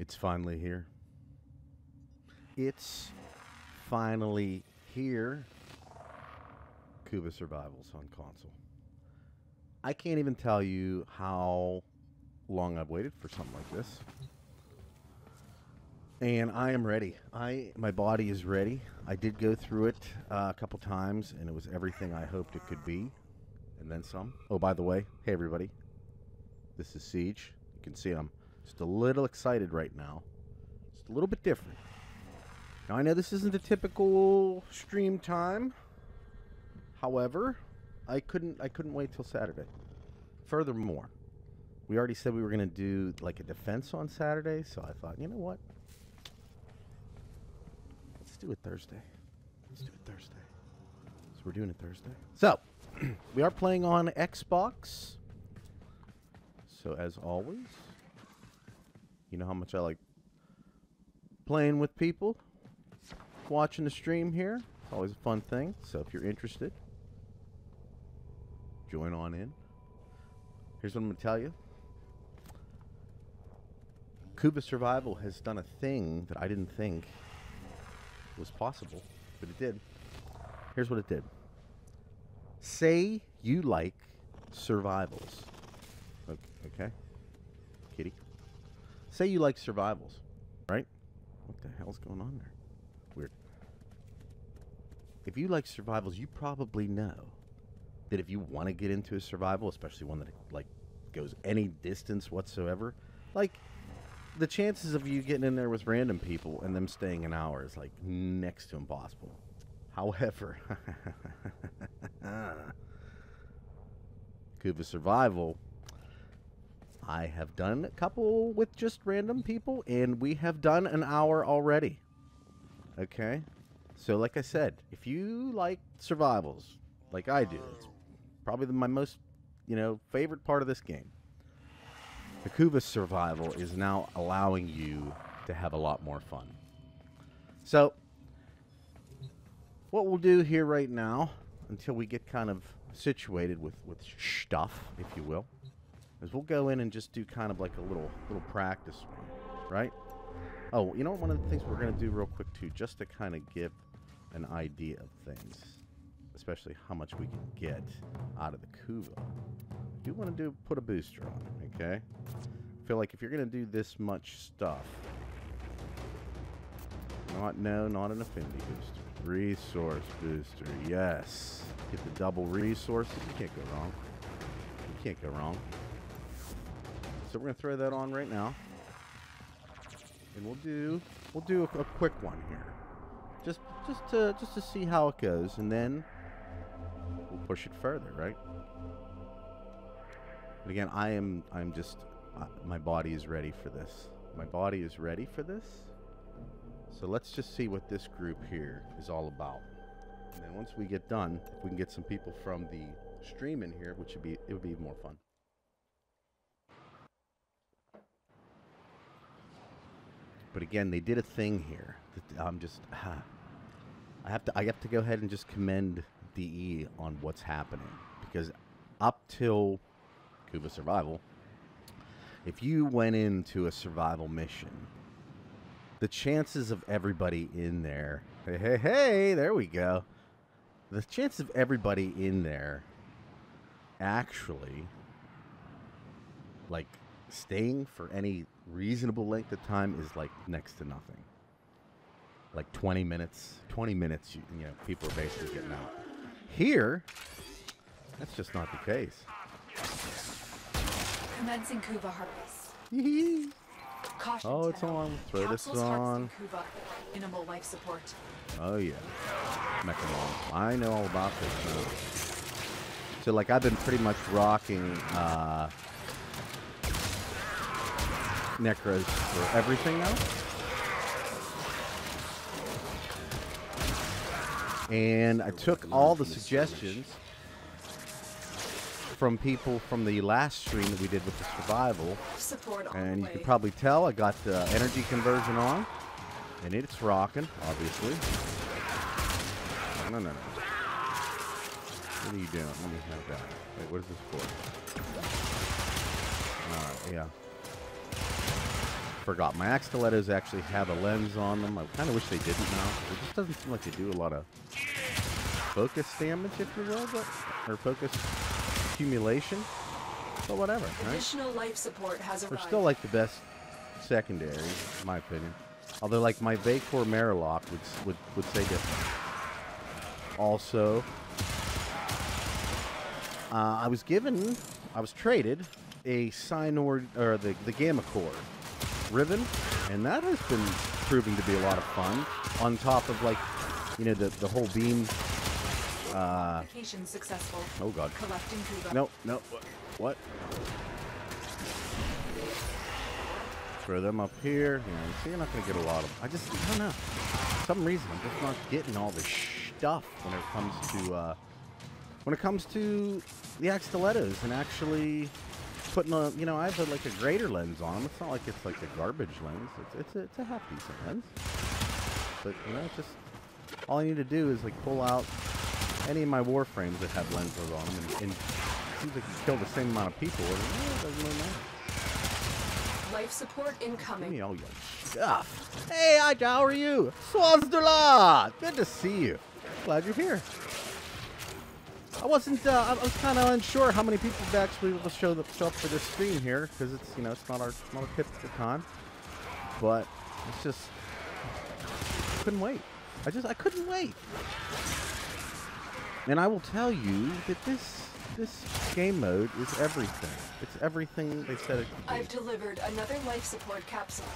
It's finally here. It's finally here. Kuva Survival's on console. I can't even tell you how long I've waited for something like this. And I am ready. My body is ready. I did go through it a couple times, and it was everything I hoped it could be, and then some. Oh, by the way, hey everybody. This is Siege. You can see I'm just a little excited right now. Just a little bit different. Now I know this isn't a typical stream time. However, I couldn't wait till Saturday. Furthermore, we already said we were going to do like a defense on Saturday, so I thought, you know what? Let's do it Thursday. Let's do it Thursday. So we're doing it Thursday. So, we are playing on Xbox. So as always, you know how much I like playing with people, watching the stream here. It's always a fun thing. So if you're interested, join on in. Here's what I'm going to tell you. Kuva Survival has done a thing that I didn't think was possible, but it did. Here's what it did. Say you like survivals. Okay? Kitty. Say you like survivals, right? What the hell's going on there? Weird. If you like survivals, you probably know that if you want to get into a survival, especially one that like goes any distance whatsoever, like the chances of you getting in there with random people and them staying an hour is like next to impossible. However, Kuva Survival, I have done a couple with just random people, and we have done an hour already. Okay? So like I said, if you like survivals, like I do, it's probably my most, favorite part of this game. The Kuva Survival is now allowing you to have a lot more fun. So, what we'll do here right now, until we get kind of situated with stuff, if you will, is we'll go in and just do kind of like a little practice one, right? Oh, you know what? One of the things we're going to do real quick, too, just to kind of give an idea of things, especially how much we can get out of the Kuva. You want to put a booster on, okay? I feel like if you're going to do this much stuff, not an affinity booster. Resource booster, yes. Get the double resources. You can't go wrong. You can't go wrong. So we're going to throw that on right now. And we'll do a quick one here. Just to see how it goes, and then we'll push it further, right? But again, I'm just my body is ready for this. My body is ready for this. So let's just see what this group here is all about. And then once we get done, if we can get some people from the stream in here, it would be more fun. But again, they did a thing here that I'm just I have to go ahead and just commend DE on what's happening, because up till Kuva Survival, if you went into a survival mission, the chances of everybody in there, hey, there we go. The chances of everybody in there actually, like, staying for any reasonable length of time is, like, next to nothing. Like 20 minutes. 20 minutes, people are basically getting out. Here, that's just not the case. Commencing Kuva harvest. Oh, it's on. Throw this on. Minimal life support. Oh, yeah. Mechamon. I know all about this now. So, like, I've been pretty much rocking Necros for everything now. And I took all the suggestions from people from the last stream that we did with the survival, and you can probably tell I got the energy conversion on, and it's rocking, obviously. No. What are you doing? Let me have that. Wait, what is this for? Yeah. forgot. My axe stilettos actually have a lens on them. I kind of wish they didn't now. It just doesn't seem like they do a lot of focus damage, if you will, or focus accumulation. But whatever, right? Additional life support has They're arrived. still like the best secondary, in my opinion. Although, like, my Vacor Marilock would say different. Also, I was traded a Synord, or the Gamma Core Ribbon, and that has been proving to be a lot of fun. On top of, like, you know, the whole beam. Application successful. Oh God. Collecting Kuva. No. What? Throw them up here. Yeah, you see, you're not gonna get a lot of them. I don't know. For some reason, I'm just not getting all the stuff when it comes to the axe stilettos and actually putting a, you know, I have like a greater lens on them. It's not like it's like a garbage lens. It's a half decent lens. But you know, it's just all I need to do is like pull out any of my Warframes that have lenses on them, and it seems like you kill the same amount of people. And, it doesn't really matter. Life support Give incoming. me all your stuff. Hey, how are you? Swazdula! Good to see you. Glad you're here. I was kind of unsure how many people would actually show up for this stream here, because it's, you know, it's not our typical time. But it's just, couldn't wait. I couldn't wait. And I will tell you that this game mode is everything. It's everything they said it could be. I've delivered another life support capsule.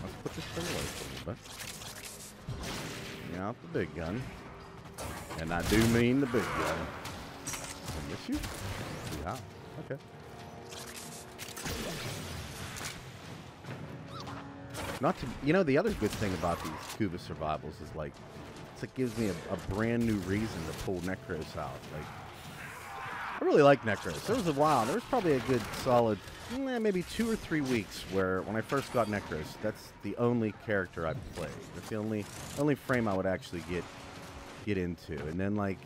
Let's put this thing away for a little bit. Bring out the big gun. And I do mean the big gun. I miss you? Yeah. Okay. Not to, you know, the other good thing about these Kuva Survivals is, like, it gives me a brand new reason to pull Necros out. Like, I really like Necros. There was a while, there was probably a good solid, maybe 2 or 3 weeks where when I first got Necros, that's the only character I played. That's the only frame I would actually get into. And then, like,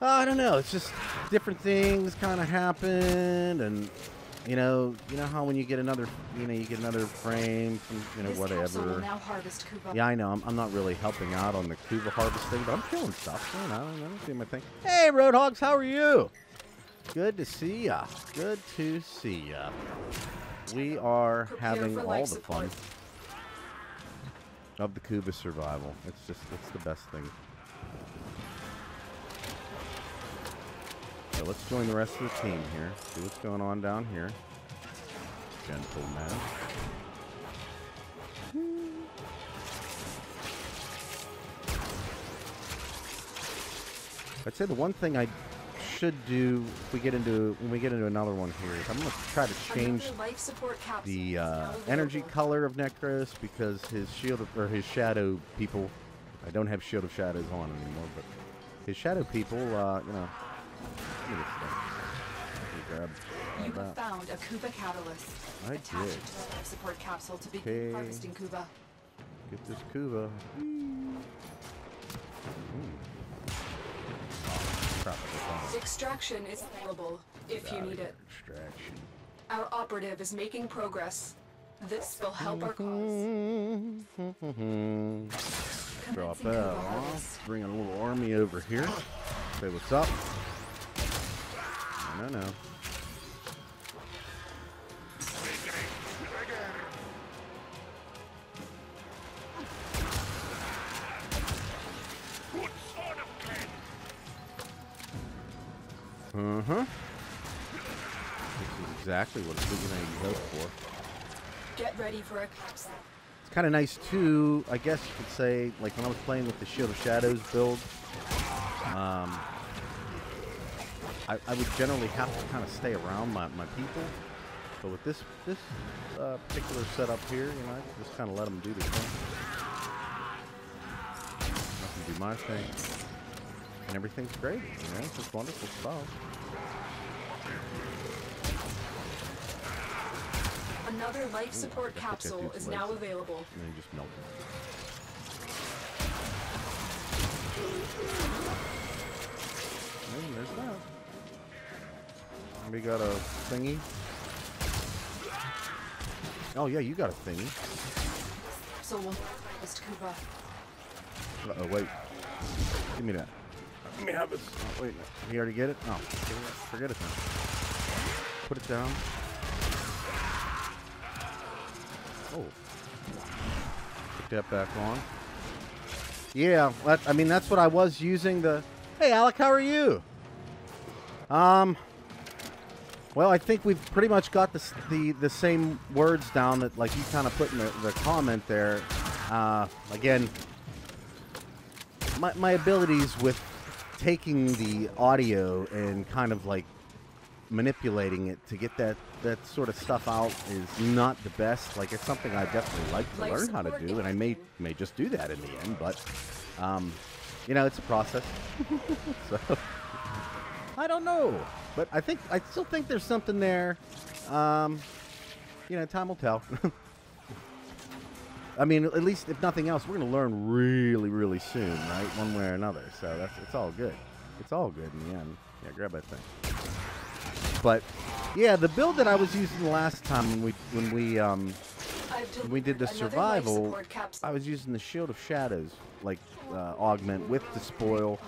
I don't know, it's just different things kind of happened, and you know how when you get another, you get another frame from, This whatever. capsule will now harvest Kuva. Yeah, I know. I'm not really helping out on the Kuva harvesting, but I'm killing stuff. You know, I'm doing my thing. Hey, Roadhogs, how are you? Good to see ya. Good to see ya. We are Prepare having for all life the support. fun of the Kuva Survival. It's the best thing. So let's join the rest of the team here. See what's going on down here. Gentleman. I'd say the one thing I should do if when we get into another one here is I'm going to try to change Another life support capsule the is now energy available. color of Necros, because his his shadow people, I don't have Shield of Shadows on anymore, but his shadow people, you know, let me get stuff. Let me grab You that. have found a Kuva catalyst. I Attach did. it to the life support capsule to begin Okay. harvesting Kuva. Get this Kuva. Crap, Extraction is available if you need it. Extraction. Our operative is making progress. This will help our cause. Drop Commencing that Kuva off. harvest. Bring a little army over here. Say what's up. No. This is exactly what you hope for. Get ready for a capsule. It's kind of nice too, I guess you could say, like when I was playing with the Shield of Shadows build, I would generally have to kind of stay around my people. But with this particular setup here, you know, I can just kind of let them do their thing. Let them do my thing. And everything's great, you know, it's just wonderful stuff. Another life support I think I capsule do is life now support. available. And then you just melt them. And there's that. We got a thingy. Oh yeah, you got a thingy. So we'll Mr. Kuva. Uh-oh, wait. Give me that. Let me have this. Oh, wait, you already get it? Oh, forget it then. Put it down. Oh. Put that back on. Yeah, I mean, that's what I was using the... Hey, Alec, how are you? Well, I think we've pretty much got the same words down that, like, you kind of put in the comment there. Again, my abilities with taking the audio and kind of, like, manipulating it to get that sort of stuff out is not the best. Like, it's something I definitely like to learn how to do, and I may just do that in the end, but, you know, it's a process. So, I don't know. But I still think there's something there. You know, time will tell. I mean, at least, if nothing else, we're going to learn really, really soon, right? One way or another. So it's all good. It's all good in the end. Yeah, grab that thing. But yeah, the build that I was using the last time when we did the survival, I was using the Shield of Shadows, like augment with the spoil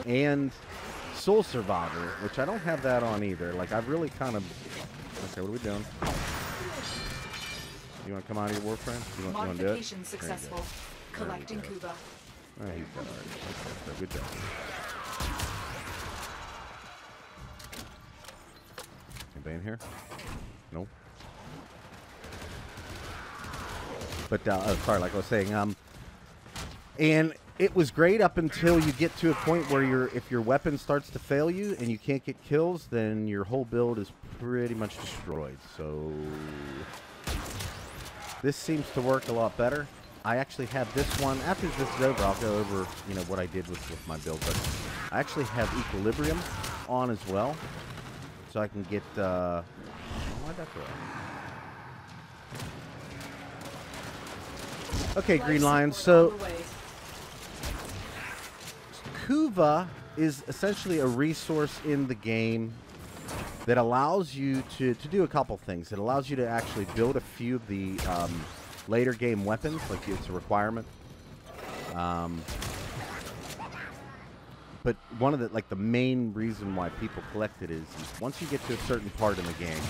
and Soul Survivor, which I don't have that on either. Like, I've really kind of... Okay, what are we doing? You want to come out of your Warframe? You want to do it? Modification successful. Collecting Kuva. Oh, he's got it already. Okay, good job. Anybody in here? No. But, sorry, like I was saying, and it was great up until you get to a point where if your weapon starts to fail you and you can't get kills, then your whole build is pretty much destroyed. So this seems to work a lot better. I actually have this one. After this is over, I'll go over, you know, what I did with my build. But I actually have Equilibrium on as well, so I can get. Why'd that go? Okay, Green Lion. So Kuva is essentially a resource in the game that allows you to do a couple things. It allows you to actually build a few of the later game weapons, like it's a requirement. But one of the main reason why people collect it is once you get to a certain part in the game,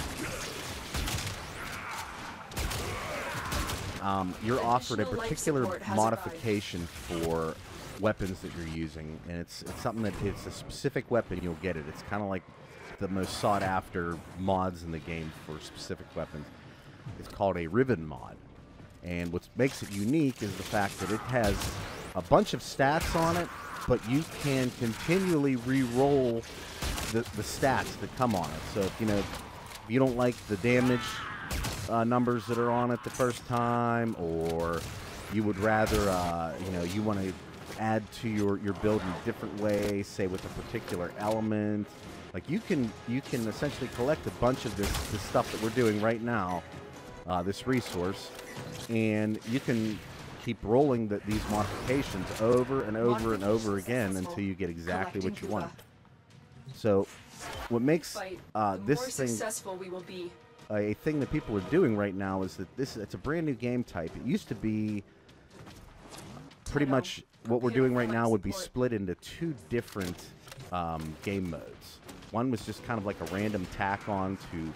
you're offered a particular modification for weapons that you're using, and it's something that it's a specific weapon. You'll get it. It's kind of like the most sought after mods in the game for specific weapons. It's called a Riven mod, and what makes it unique is the fact that it has a bunch of stats on it, but you can continually re-roll the stats that come on it. So if you don't like the damage numbers that are on it the first time, or you would rather you want to add to your build in a different way, say with a particular element, like you can essentially collect a bunch of this stuff that we're doing right now, this resource, and you can keep rolling these modifications over and over and over again until you get exactly what you want. So what makes this thing a thing that people are doing right now is that it's a brand new game type. It used to be pretty much what we're doing right now would be split into two different game modes. One was just kind of like a random tack on to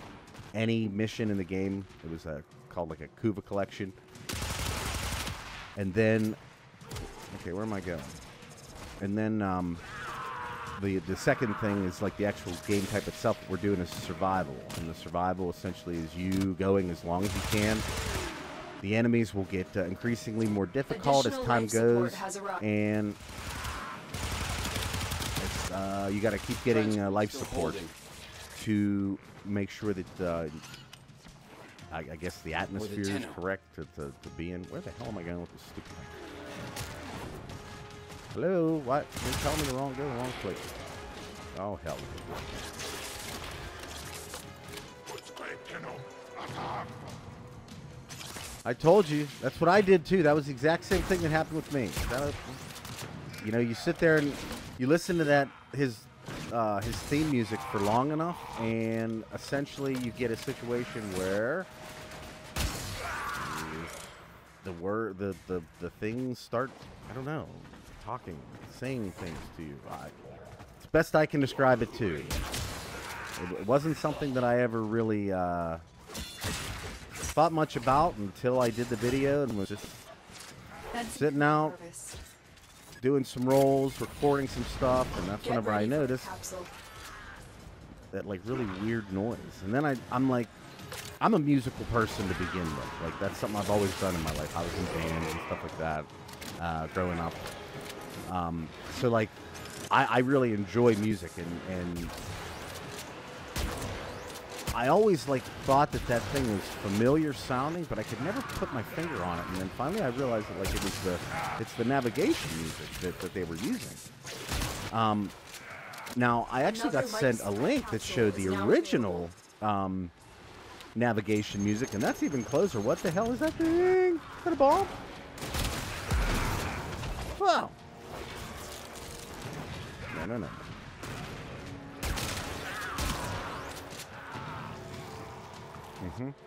any mission in the game. It was called like a Kuva collection. And then, okay, where am I going? And then the second thing is like the actual game type itself. What we're doing is survival, and the survival essentially is you going as long as you can. The enemies will get increasingly more difficult as time goes, and you got to keep getting life support to make sure that I guess the atmosphere is correct to be in. Where the hell am I going with this stupid thing? Hello? What? You're telling me the wrong place. Oh, hell. I told you. That's what I did, too. That was the exact same thing that happened with me. You sit there and you listen to his theme music for long enough, and essentially you get a situation where the things start, I don't know, talking, saying things to you. It's best I can describe it too. It wasn't something that I ever really thought much about until I did the video and was just sitting out, doing some rolls, recording some stuff, and that's whenever I noticed that like really weird noise. And then I'm like, I'm a musical person to begin with. Like, that's something I've always done in my life. I was in bands and stuff like that growing up. So like, I really enjoy music, and I always like thought that thing was familiar sounding, but I could never put my finger on it. And then finally I realized that like it's the navigation music that they were using. Now I actually got sent a link that showed the original navigation music, and that's even closer. What the hell is that thing? Is that a bomb? Wow. No.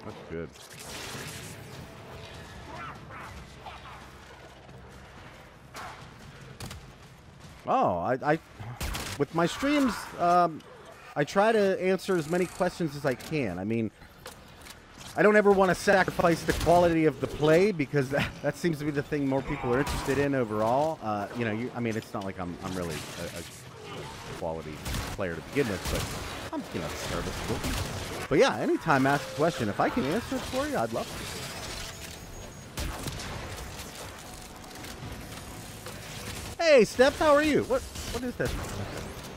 That's good. Oh, I with my streams, I try to answer as many questions as I can. I mean, I don't ever want to sacrifice the quality of the play, because that seems to be the thing more people are interested in overall. You know, I mean, it's not like I'm really a quality player to begin with, but I'm, you know, serviceable. But yeah, anytime ask a question, if I can answer it for you, I'd love to. Hey, Steph, how are you? What is that?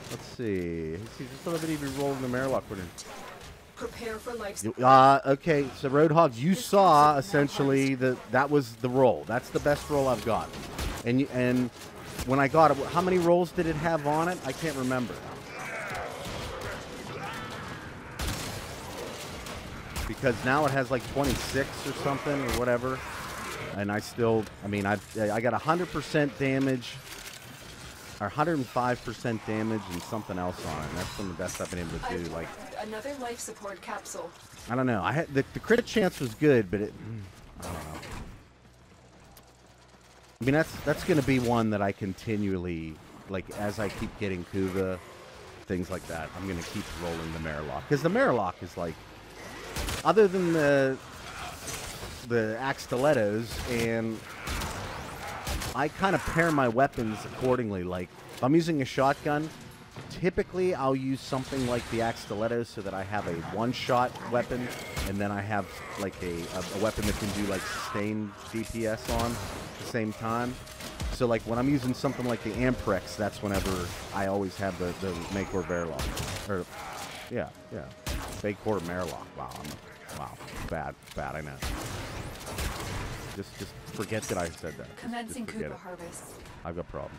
Let's see. Just a little bit of you rolling the Marilock. Prepare for life. Okay, so Roadhog, you saw essentially that was the roll. That's the best roll I've got. And when I got it, how many rolls did it have on it? I can't remember. Because now it has like 26 or something or whatever, and I still, I mean, I got 100% damage, or 105% damage, and something else on it. And that's some of the best I've been able to do. Like another life support capsule. I don't know. I had the crit chance was good, but I don't know. I mean, that's going to be one that I continually, like, as I keep getting Kuva, things like that. I'm going to keep rolling the Marilock, because the Marilock is like, other than the axe stilettos, and I kind of pair my weapons accordingly. Like, if I'm using a shotgun, typically I'll use something like the axe stilettos so that I have a one-shot weapon, and then I have like a weapon that can do like sustained DPS on at the same time. So like when I'm using something like the Amprex, that's whenever I always have the Makor Marilock. Or yeah. Makor Marilock. Wow. Bad, I know. Just forget that I said that. Commencing Kuva harvest. I've got problems.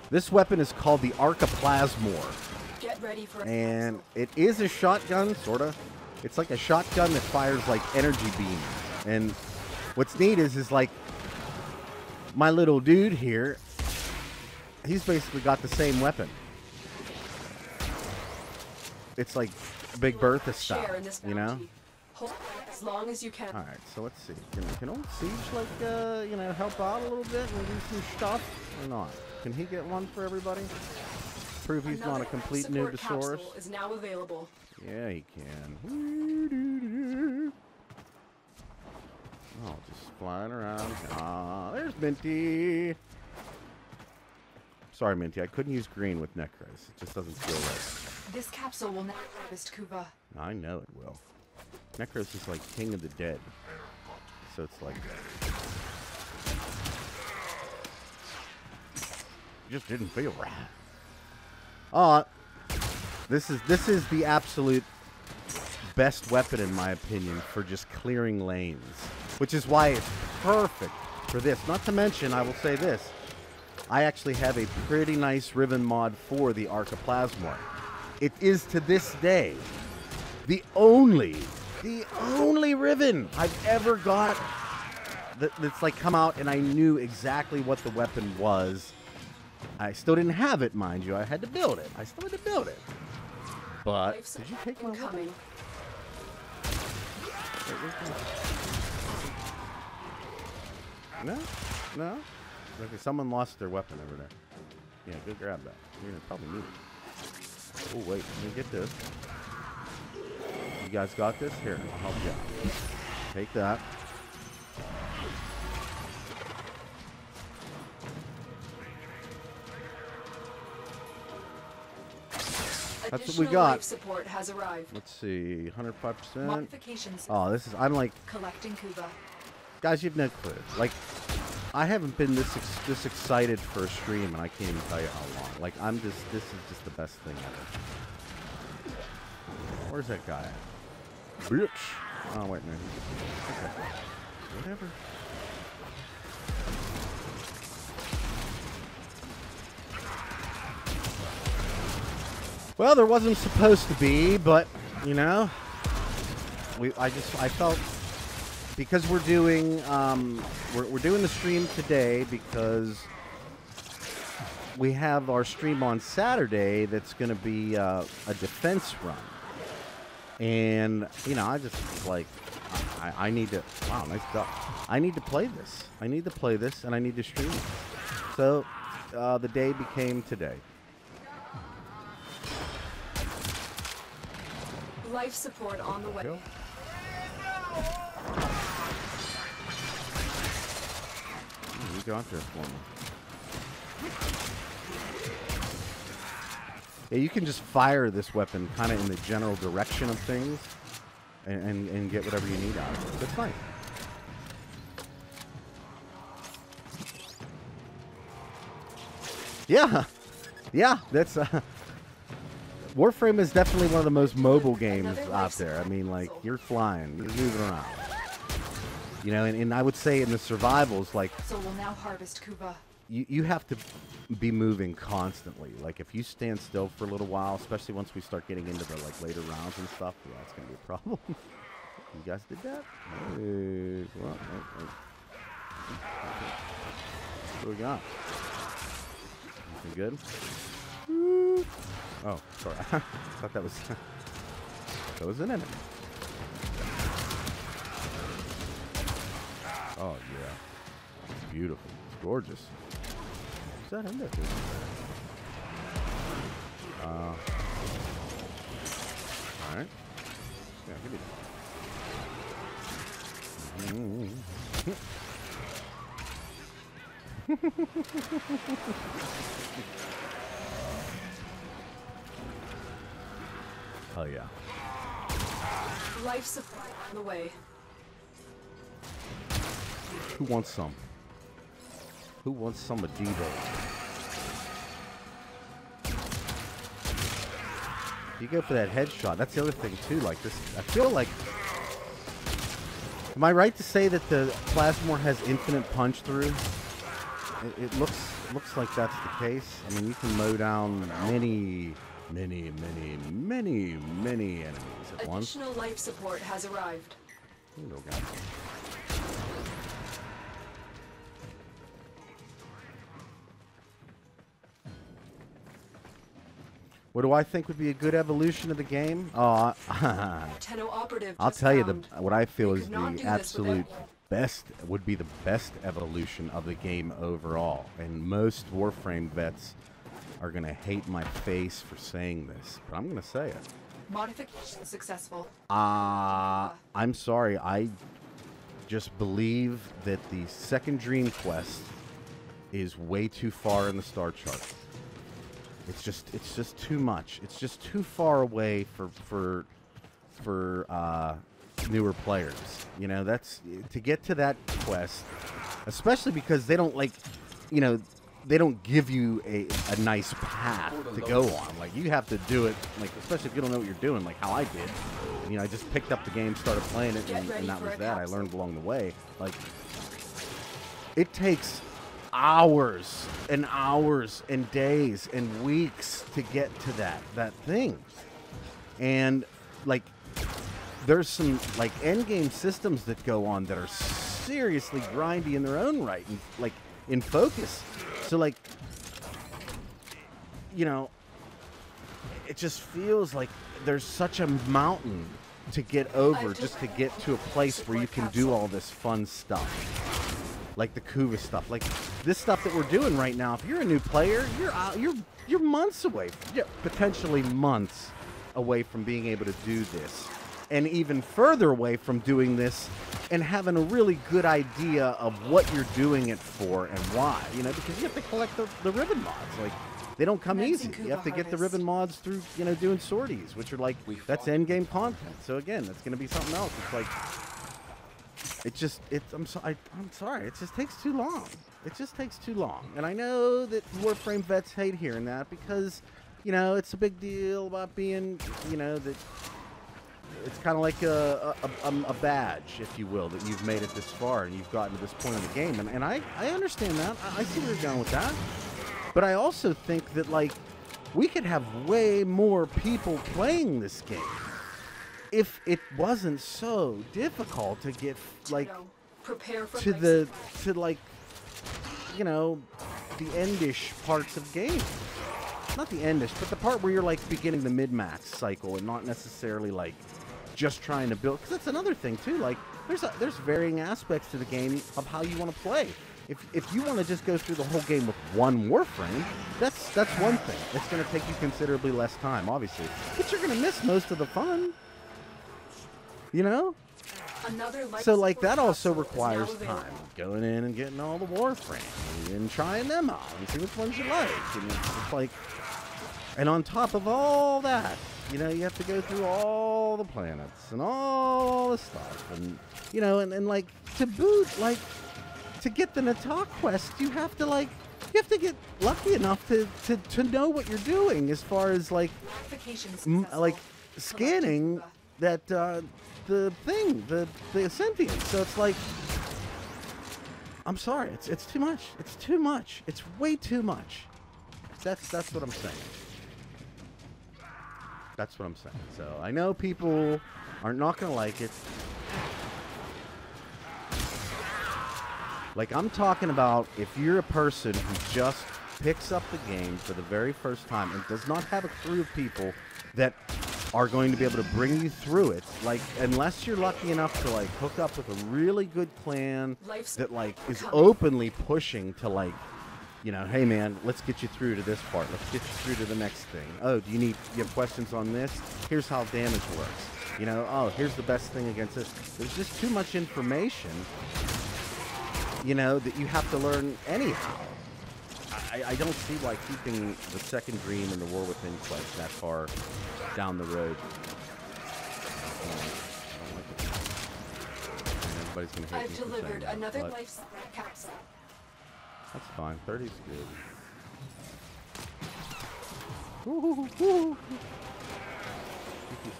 This weapon is called the Archiplasmor. Get ready for and it is a shotgun, sorta. It's like a shotgun that fires like energy beams. And what's neat is like my little dude here, he's basically got the same weapon. It's like Big Bertha style, you know? As long as you can. All right, so let's see. Can old Siege, like, you know, help out a little bit and do some stuff or not? Can he get one for everybody? Prove he's not a complete noobosaurus. Is now available. Yeah, he can. Oh, just flying around. Ah, there's Minty. Sorry, Minty. I couldn't use green with Necros. It just doesn't feel right. This capsule will not harvest Kuva. I know it will. Necros is like king of the dead. So it's like... just didn't feel right. This is the absolute best weapon in my opinion for just clearing lanes. Which is why it's perfect for this. Not to mention, I will say this. I actually have a pretty nice ribbon mod for the Archiplasmor. It is to this day the only ribbon I've ever got that's like come out and I knew exactly what the weapon was. I still didn't have it, mind you. I had to build it. I still had to build it. But did you take my weapon? No? No? Okay, someone lost their weapon over there. Yeah, go grab that. You're going to probably need it. Oh, wait. Let me get this. You guys got this? Here, I'll help you out. Take that. That's what we got. Life support has arrived. Let's see, 105%. Modifications. Oh, this is, I'm like, Collecting Kuva. guys, you have no clue. Like, I haven't been this excited for a stream, and I can't even tell you how long. Like, this is just the best thing ever. Where's that guy at? Bitch. Oh, wait, no. Okay. Whatever. Well, there wasn't supposed to be, but, you know, I felt, because we're doing, we're doing the stream today because we have our stream on Saturday that's going to be a defense run. And, you know, I just was like, I need to, wow, nice duck. I need to play this. I need to play this, and I need to stream it. So, the day became today. Life support on the way. Cool. You go out there for me. Yeah, you can just fire this weapon kind of in the general direction of things and get whatever you need out of it. That's nice. Yeah. Yeah, that's... Warframe is definitely one of the most mobile games out there. I mean, like, you're flying, you're moving around. You know, and I would say in the survivals, like... So we'll now harvest Kuva. You have to be moving constantly. Like, if you stand still for a little while, especially once we start getting into the, like, later rounds and stuff, yeah, it's going to be a problem. You guys did that? Hey, well, what do we got? Anything good? Oh, sorry. I thought that was an enemy. Oh, yeah. It's beautiful. It's gorgeous. What's that in there? Alright. Yeah, give me Oh yeah. Life supply on the way. Who wants some? Who wants some of Devo? You go for that headshot. That's the other thing too. Like this, I feel like. Am I right to say that the Plasmor has infinite punch through? It looks like that's the case. I mean, you can mow down many enemies at once. Additional life support has arrived. Little guy. What do I think would be a good evolution of the game? Oh, I'll tell you what I feel is the absolute best would be the best evolution of the game overall. And most Warframe vets are going to hate my face for saying this, but I'm going to say it. Modification successful. I'm sorry. I just believe that the second Dream Quest is way too far in the star chart. It's just too much. It's just too far away for newer players. You know, that's to get to that quest, especially because they don't they don't give you a nice path to go on. Like, you have to do it, like, especially if you don't know what you're doing, like how I did. You know, I just picked up the game, started playing it, and that was that. I learned along the way. Like, it takes hours and hours and days and weeks to get to that thing. And, like, there's some, like, endgame systems that go on that are seriously grindy in their own right, and, like, in focus. So, like, you know, it just feels like there's such a mountain to get over, just to get to a place where you can do all this fun stuff, like the Kuva stuff, like this stuff that we're doing right now. If you're a new player, you're months away, potentially months away from being able to do this, and even further away from doing this and having a really good idea of what you're doing it for and why, you know, because you have to collect the ribbon mods. Like, they don't come easy. You have to get the ribbon mods through, you know, doing sorties, which are like, that's end-game content. So again, that's going to be something else. It's like, I'm sorry, it just takes too long. It just takes too long. And I know that Warframe vets hate hearing that because, you know, it's a big deal about being, you know, that it's kind of like a badge, if you will, that you've made it this far and you've gotten to this point in the game. And I understand that. I see where you're going with that. But I also think that, like, we could have way more people playing this game if it wasn't so difficult to get, like, to like, you know, the endish parts of games. Not the endish, but the part where you're, like, beginning the mid-max cycle and not necessarily, like, just trying to build. Because that's another thing, too. Like, there's varying aspects to the game of how you want to play. If you want to just go through the whole game with one Warframe, that's one thing. It's going to take you considerably less time, obviously. But you're going to miss most of the fun. You know? So, like, that also requires time. Going in and getting all the Warframes and trying them out and see which ones you like. And it's like... And on top of all that, you know, you have to go through all the planets and all the stuff. And, you know, and like, to boot, like... To get the Natak quest, you have to get lucky enough to know what you're doing as far as like scanning that the sentient. So it's like, I'm sorry, it's too much. It's too much. It's way too much. That's what I'm saying. That's what I'm saying. So I know people are not gonna like it. Like, I'm talking about if you're a person who just picks up the game for the very first time and does not have a crew of people that are going to be able to bring you through it, like, unless you're lucky enough to, like, hook up with a really good clan that, like, is openly pushing to, like, you know, hey, man, let's get you through to this part. Let's get you through to the next thing. Oh, you have questions on this? Here's how damage works. You know, oh, here's the best thing against this. There's just too much information, you know, that you have to learn anyhow. I don't see why keeping the second dream and the War Within quest that far down the road. I don't like it. And everybody's going to hate me for saying that, another life capsule. That's fine. 30's good. Woo-hoo-hoo-hoo.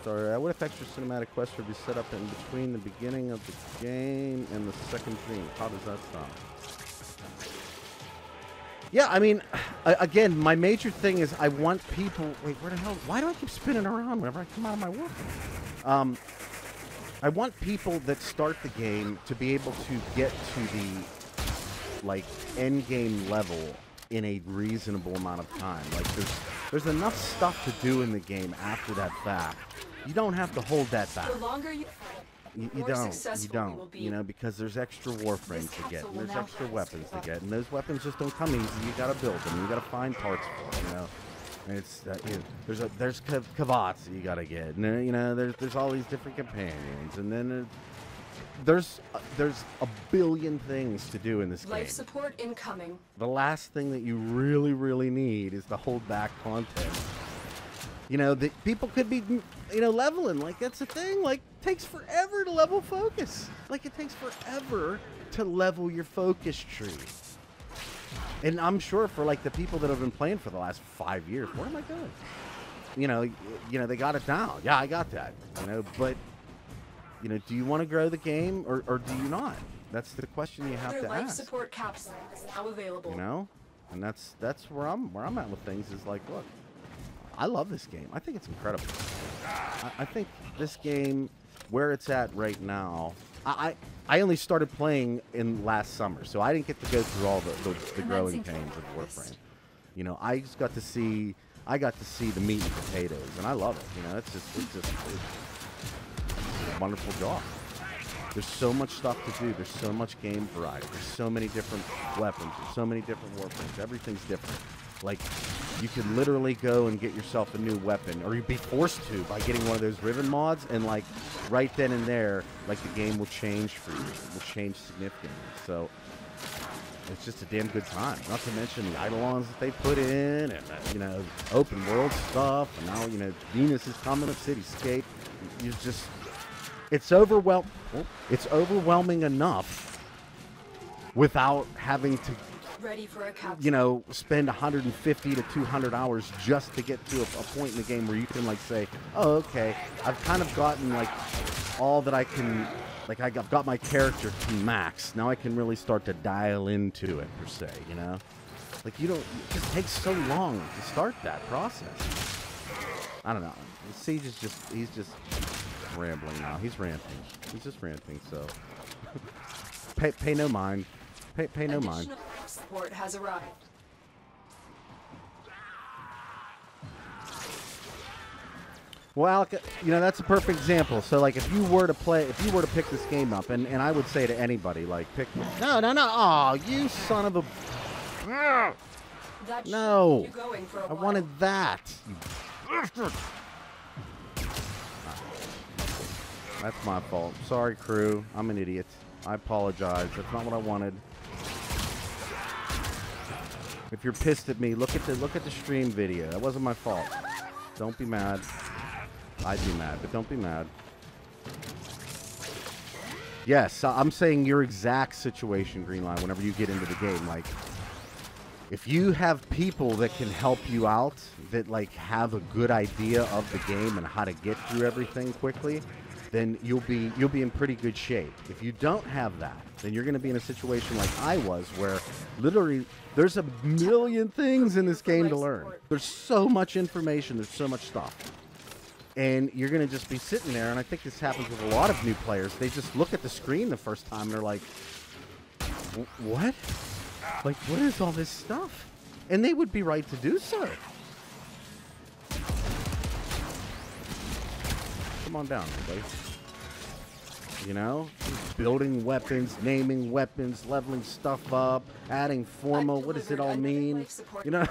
Starter. What if extra cinematic quests would be set up in between the beginning of the game and the second dream? How does that sound? Yeah, I mean, again, my major thing is I want people... Wait, where the hell... Why do I keep spinning around whenever I come out of my work? I want people that start the game to be able to get to the, like, end game level in a reasonable amount of time. Like, there's enough stuff to do in the game after that fact. You don't have to hold that back. The longer you don't, you know, because there's extra Warframes to get, and there's extra weapons to get, and those weapons just don't come easy. You gotta build them. You gotta find parts for them, you know. And it's you know, there's Kavats that you gotta get, and then, you know, there's all these different companions, and then there's a billion things to do in this game. Life support incoming. The last thing that you really need is to hold back content. You know, that people could be, you know, leveling. Like, that's the thing. Like, it takes forever to level focus. Like, it takes forever to level your focus tree. And I'm sure for, like, the people that have been playing for the last 5 years, what am I doing? You know, they got it down. Yeah, I got that. You know, but, you know, do you want to grow the game or do you not? That's the question you have to life ask. Support capsule is now available. You know, and that's where I'm at with things. Is like, look, I love this game. I think it's incredible. I think this game, where it's at right now, I only started playing in last summer, so I didn't get to go through all the growing pains of Warframe. You know, I just got to see the meat and potatoes, and I love it. You know, wonderful job. There's so much stuff to do. There's so much game variety. There's so many different weapons. There's so many different warframes. Everything's different. Like, you could literally go and get yourself a new weapon, or you'd be forced to by getting one of those Riven mods, and like right then and there, like the game will change for you. It will change significantly. So it's just a damn good time. Not to mention the Eidolons that they put in, and you know, open world stuff, and now you know Venus is coming, a cityscape. You just, it's overwhelming enough without having to, Ready for a capture. you know, spend 150 to 200 hours just to get to a point in the game where you can like say, oh, okay, I've kind of gotten like all that I can, like I've got my character to max. Now I can really start to dial into it per se, you know? Like you don't, it just takes so long to start that process. I don't know. Siege is just, he's just rambling now. He's ranting. He's just ranting, so pay no mind. Pay no mind. Additional support has arrived. Well, Alec, you know, that's a perfect example. So, like, if you were to pick this game up, and I would say to anybody, like, no. Oh, you son of a... That No. you going for a I while. wanted that. You bastard. That's my fault. Sorry, crew. I'm an idiot. I apologize. That's not what I wanted. If you're pissed at me, look at the stream video. That wasn't my fault. Don't be mad. I'd be mad, but don't be mad. Yes, I'm saying your exact situation, Greenline, whenever you get into the game. Like, if you have people that can help you out, that, like, have a good idea of the game and how to get through everything quickly, then you'll be in pretty good shape. If you don't have that, then you're going to be in a situation like I was, where literally there's a million things in this game to learn. There's so much information. There's so much stuff. And you're going to just be sitting there, and I think this happens with a lot of new players. They just look at the screen the first time, and they're like, what? Like, what is all this stuff? And they would be right to do so. Come on down, everybody. You know? Building weapons, naming weapons, leveling stuff up, adding formal. What does it all mean? You know what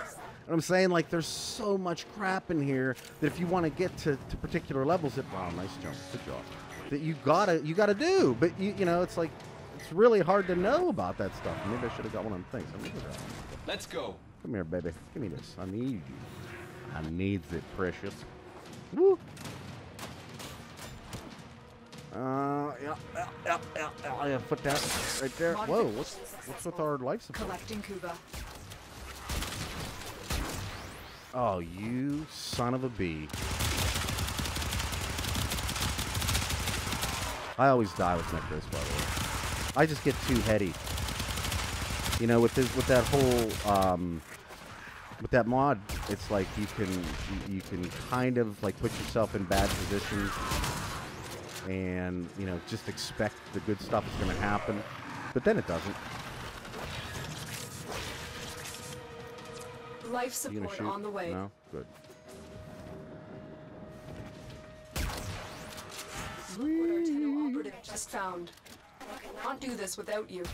I'm saying? Like, there's so much crap in here that if you want to get to particular levels, wow, nice jump, good job. That you gotta do. But you know, it's like, it's really hard to know about that stuff. Maybe I should have got one of them things. Let's go. Come here, baby. Give me this. I need you. I needs it, precious. Woo. Yeah, put that right there. Whoa, what's with our life support? Collecting Kuva. Oh, you son of a bee. I always die with Necros, by the way. I just get too heady. You know, with that whole with that mod, it's like you can kind of like put yourself in bad positions, and you know, just expect the good stuff is going to happen, but then it doesn't. Life You gonna support shoot? on the way. No? Good. Look what our Tenno operative just found. I cannot do this without you.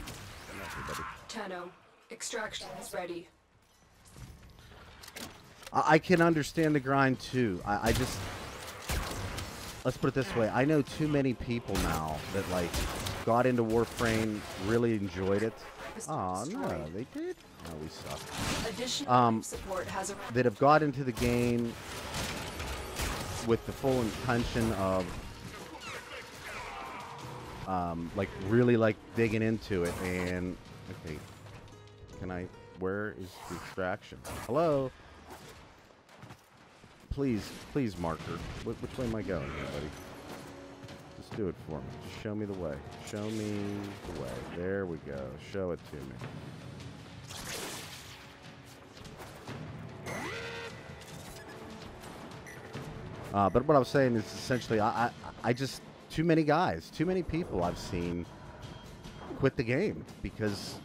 Tenno, extraction is ready. I can understand the grind too. I just, let's put it this way. I know too many people now that like got into Warframe, really enjoyed it. Oh no, they did. No, we suck. Additional support has That have got into the game with the full intention of like really like digging into it. And okay, where is the extraction? Hello. Please, marker. Which way am I going here, buddy? Just do it for me. Just show me the way. Show me the way. There we go. Show it to me. But what I was saying is essentially, I just, too many guys, too many people I've seen quit the game because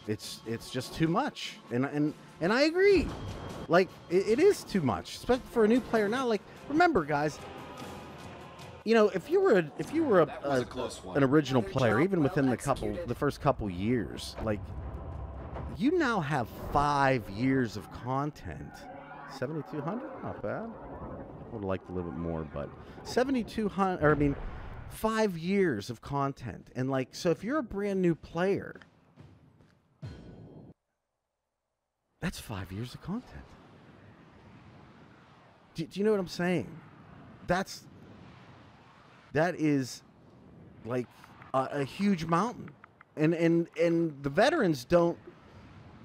it's just too much. And I agree. Like, it is too much, especially for a new player now. Like, remember, guys, you know, if you were an original Another player, job even well within executed. the first couple years, like you now have 5 years of content. 7,200, not bad. Would have liked a little bit more, but 7,200. Or I mean, 5 years of content, and like, so if you're a brand new player, that's 5 years of content. Do you know what I'm saying? That is like a huge mountain, and the veterans don't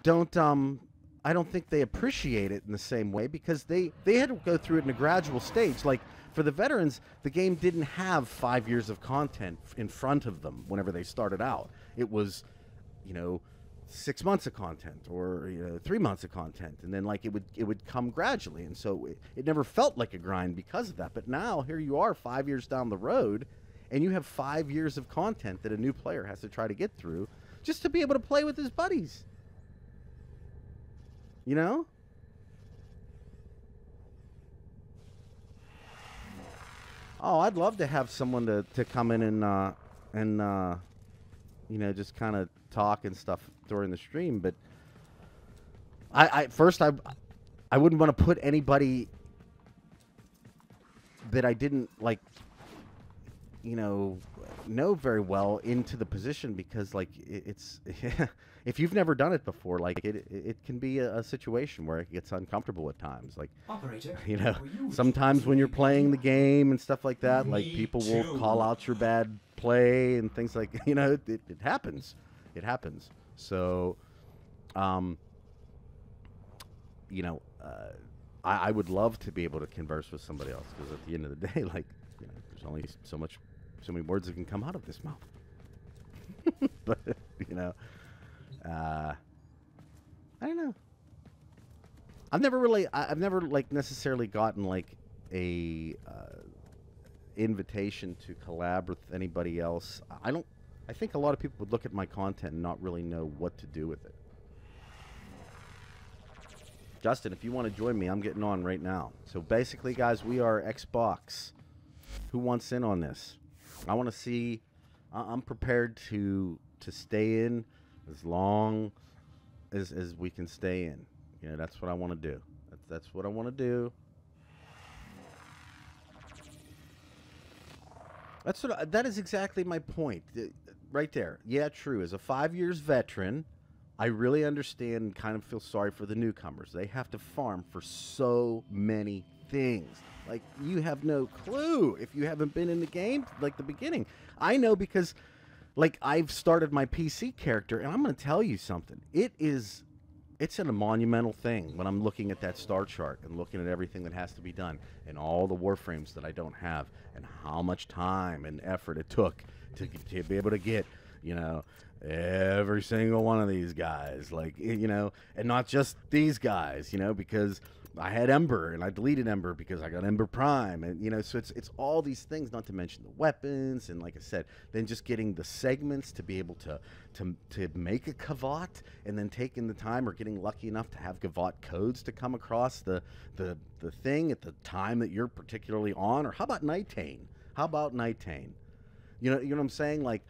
I don't think they appreciate it in the same way, because they had to go through it in a gradual stage. Like for the veterans, the game didn't have 5 years of content in front of them whenever they started out. It was, you know, 6 months of content, or 3 months of content, and then like it would come gradually, and so it never felt like a grind because of that. But now here you are 5 years down the road, and you have 5 years of content that a new player has to try to get through just to be able to play with his buddies. You know? Oh, I'd love to have someone to come in and just kind of talk and stuff during the stream, but I wouldn't want to put anybody that I didn't like know very well into the position, because like it's if you've never done it before, like it can be a situation where it gets uncomfortable at times. Like, Operator, sometimes when you're playing the game and stuff like that, like people will call out your bad play and things like, it happens. It happens. So, I would love to be able to converse with somebody else, because at the end of the day, like, there's only so many words that can come out of this mouth. But I don't know. I've never like necessarily gotten like a invitation to collab with anybody else. I think a lot of people would look at my content and not really know what to do with it. Justin, if you want to join me, I'm getting on right now. So basically, guys, we are Xbox. Who wants in on this? I want to see. I'm prepared to stay in as long as we can stay in. That's what I want to do. That's what I want to do. That is exactly my point. Right there. Yeah, true. As a 5 years veteran, I really understand and kind of feel sorry for the newcomers. They have to farm for so many things. Like, you have no clue if you haven't been in the game, like the beginning. I know because, like, I've started my PC character, and I'm going to tell you something. It's a monumental thing when I'm looking at that star chart and looking at everything that has to be done and all the Warframes that I don't have and how much time and effort it took to be able to get, every single one of these guys, like, and not just these guys, because I had Ember and I deleted Ember because I got Ember Prime, and so it's all these things, not to mention the weapons, and like I said, then just getting the segments to be able to make a Kavat, and then taking the time or getting lucky enough to have Kavat codes to come across the thing at the time that you're particularly on. Or how about Nightane? You know what I'm saying? Like,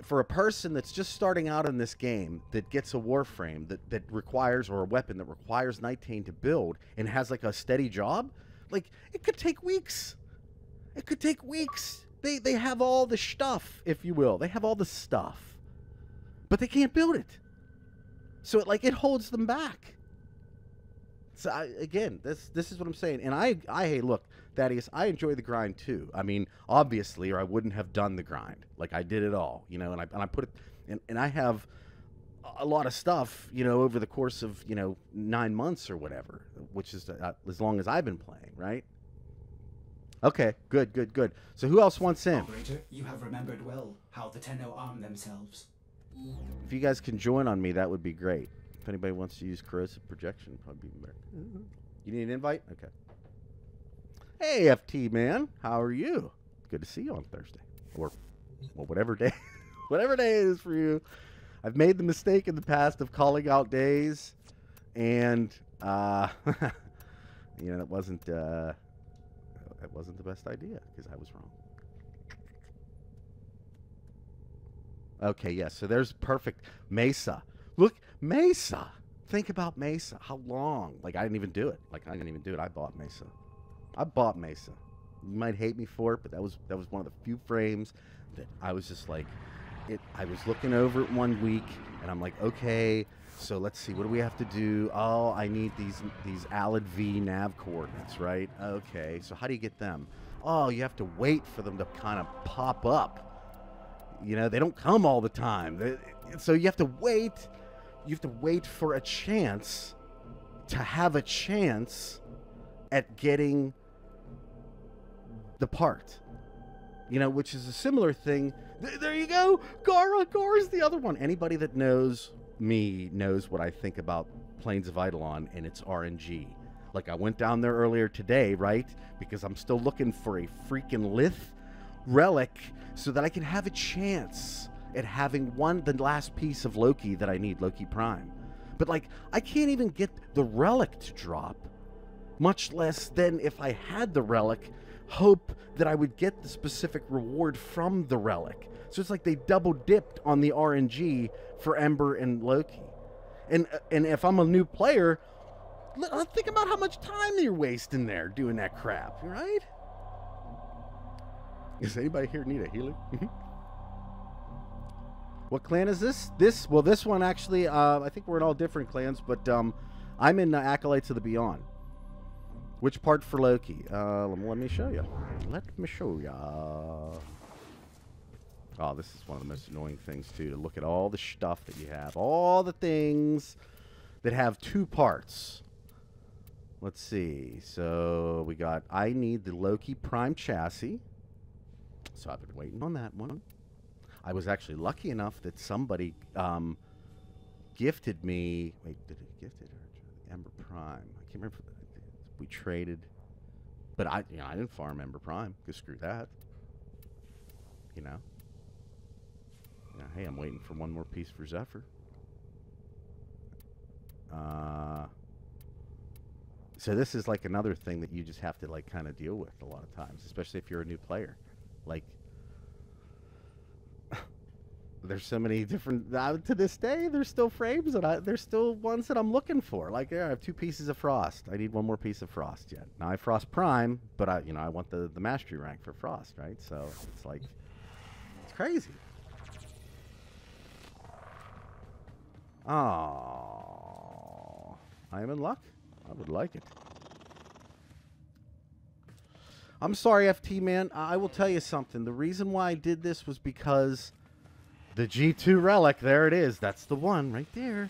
for a person that's just starting out in this game, that gets a Warframe that requires, or a weapon that requires Nightane to build, and has like a steady job, like, it could take weeks. It could take weeks. They have all the stuff, if you will. They have all the stuff, but they can't build it. So it holds them back. So again, this is what I'm saying. And hey, look, Thaddeus, I enjoy the grind too. I mean, obviously, or I wouldn't have done the grind. Like, I did it all, and I put it, and I have a lot of stuff, over the course of 9 months or whatever, which is as long as I've been playing, right? Okay, good. So who else wants in? Operator, you have remembered well how the Tenno arm themselves. If you guys can join on me, that would be great. If anybody wants to use corrosive projection, probably be better. You need an invite? Okay. Hey, FT man, how are you? Good to see you on Thursday, or whatever day, whatever day it is for you. I've made the mistake in the past of calling out days, and that wasn't the best idea, because I was wrong. Okay, yeah, so there's perfect. Mesa. Look, Mesa. Think about Mesa. How long? Like, I didn't even do it. Like, I didn't even do it. I bought Mesa. I bought Mesa. You might hate me for it, but that was one of the few frames that I was just like, I was looking over it one week, and I'm like, okay, so let's see, what do we have to do? Oh, I need these ALID V nav coordinates, right? Okay, so how do you get them? Oh, you have to wait for them to kind of pop up. You know, they don't come all the time. So you have to wait. You have to wait for a chance to have a chance at getting the part. You know, which is a similar thing. There you go. Gara's the other one. Anybody that knows me knows what I think about Plains of Eidolon, and it's RNG. Like, I went down there earlier today, right? Because I'm still looking for a freaking Lith relic so that I can have a chance at having the last piece of Loki that I need, Loki Prime. But, like, I can't even get the relic to drop, much less than if I had the relic, hope that I would get the specific reward from the relic. So it's like they double dipped on the RNG for Ember and Loki. And if I'm a new player, think about how much time you're wasting there doing that crap, right? Does anybody here need a healer? What clan is this? This one actually, I think we're in all different clans, but I'm in Acolytes of the Beyond. Which part for Loki? Let me show you. Let me show you. Oh, this is one of the most annoying things, too, to look at all the stuff that you have. All the things that have two parts. Let's see. So we got, I need the Loki Prime chassis. So I've been waiting on that one. I was actually lucky enough that somebody gifted me. Wait, did he gift it? Ember Prime. I can't remember. We traded, but I didn't farm Ember Prime. Just screw that. You know. Yeah, hey, I'm waiting for one more piece for Zephyr. So this is like another thing that you just have to like kind of deal with a lot of times, especially if you're a new player. Like, there's so many different, to this day, there's still frames that there's still ones that I'm looking for. Like, yeah, I have 2 pieces of Frost. I need 1 more piece of Frost yet. Now I Frost Prime, but I want the mastery rank for Frost, right? So it's like, it's crazy. Oh, I am in luck. I would like it. I'm sorry, FT man. I will tell you something. The reason why I did this was because the G2 relic, there it is. That's the one right there.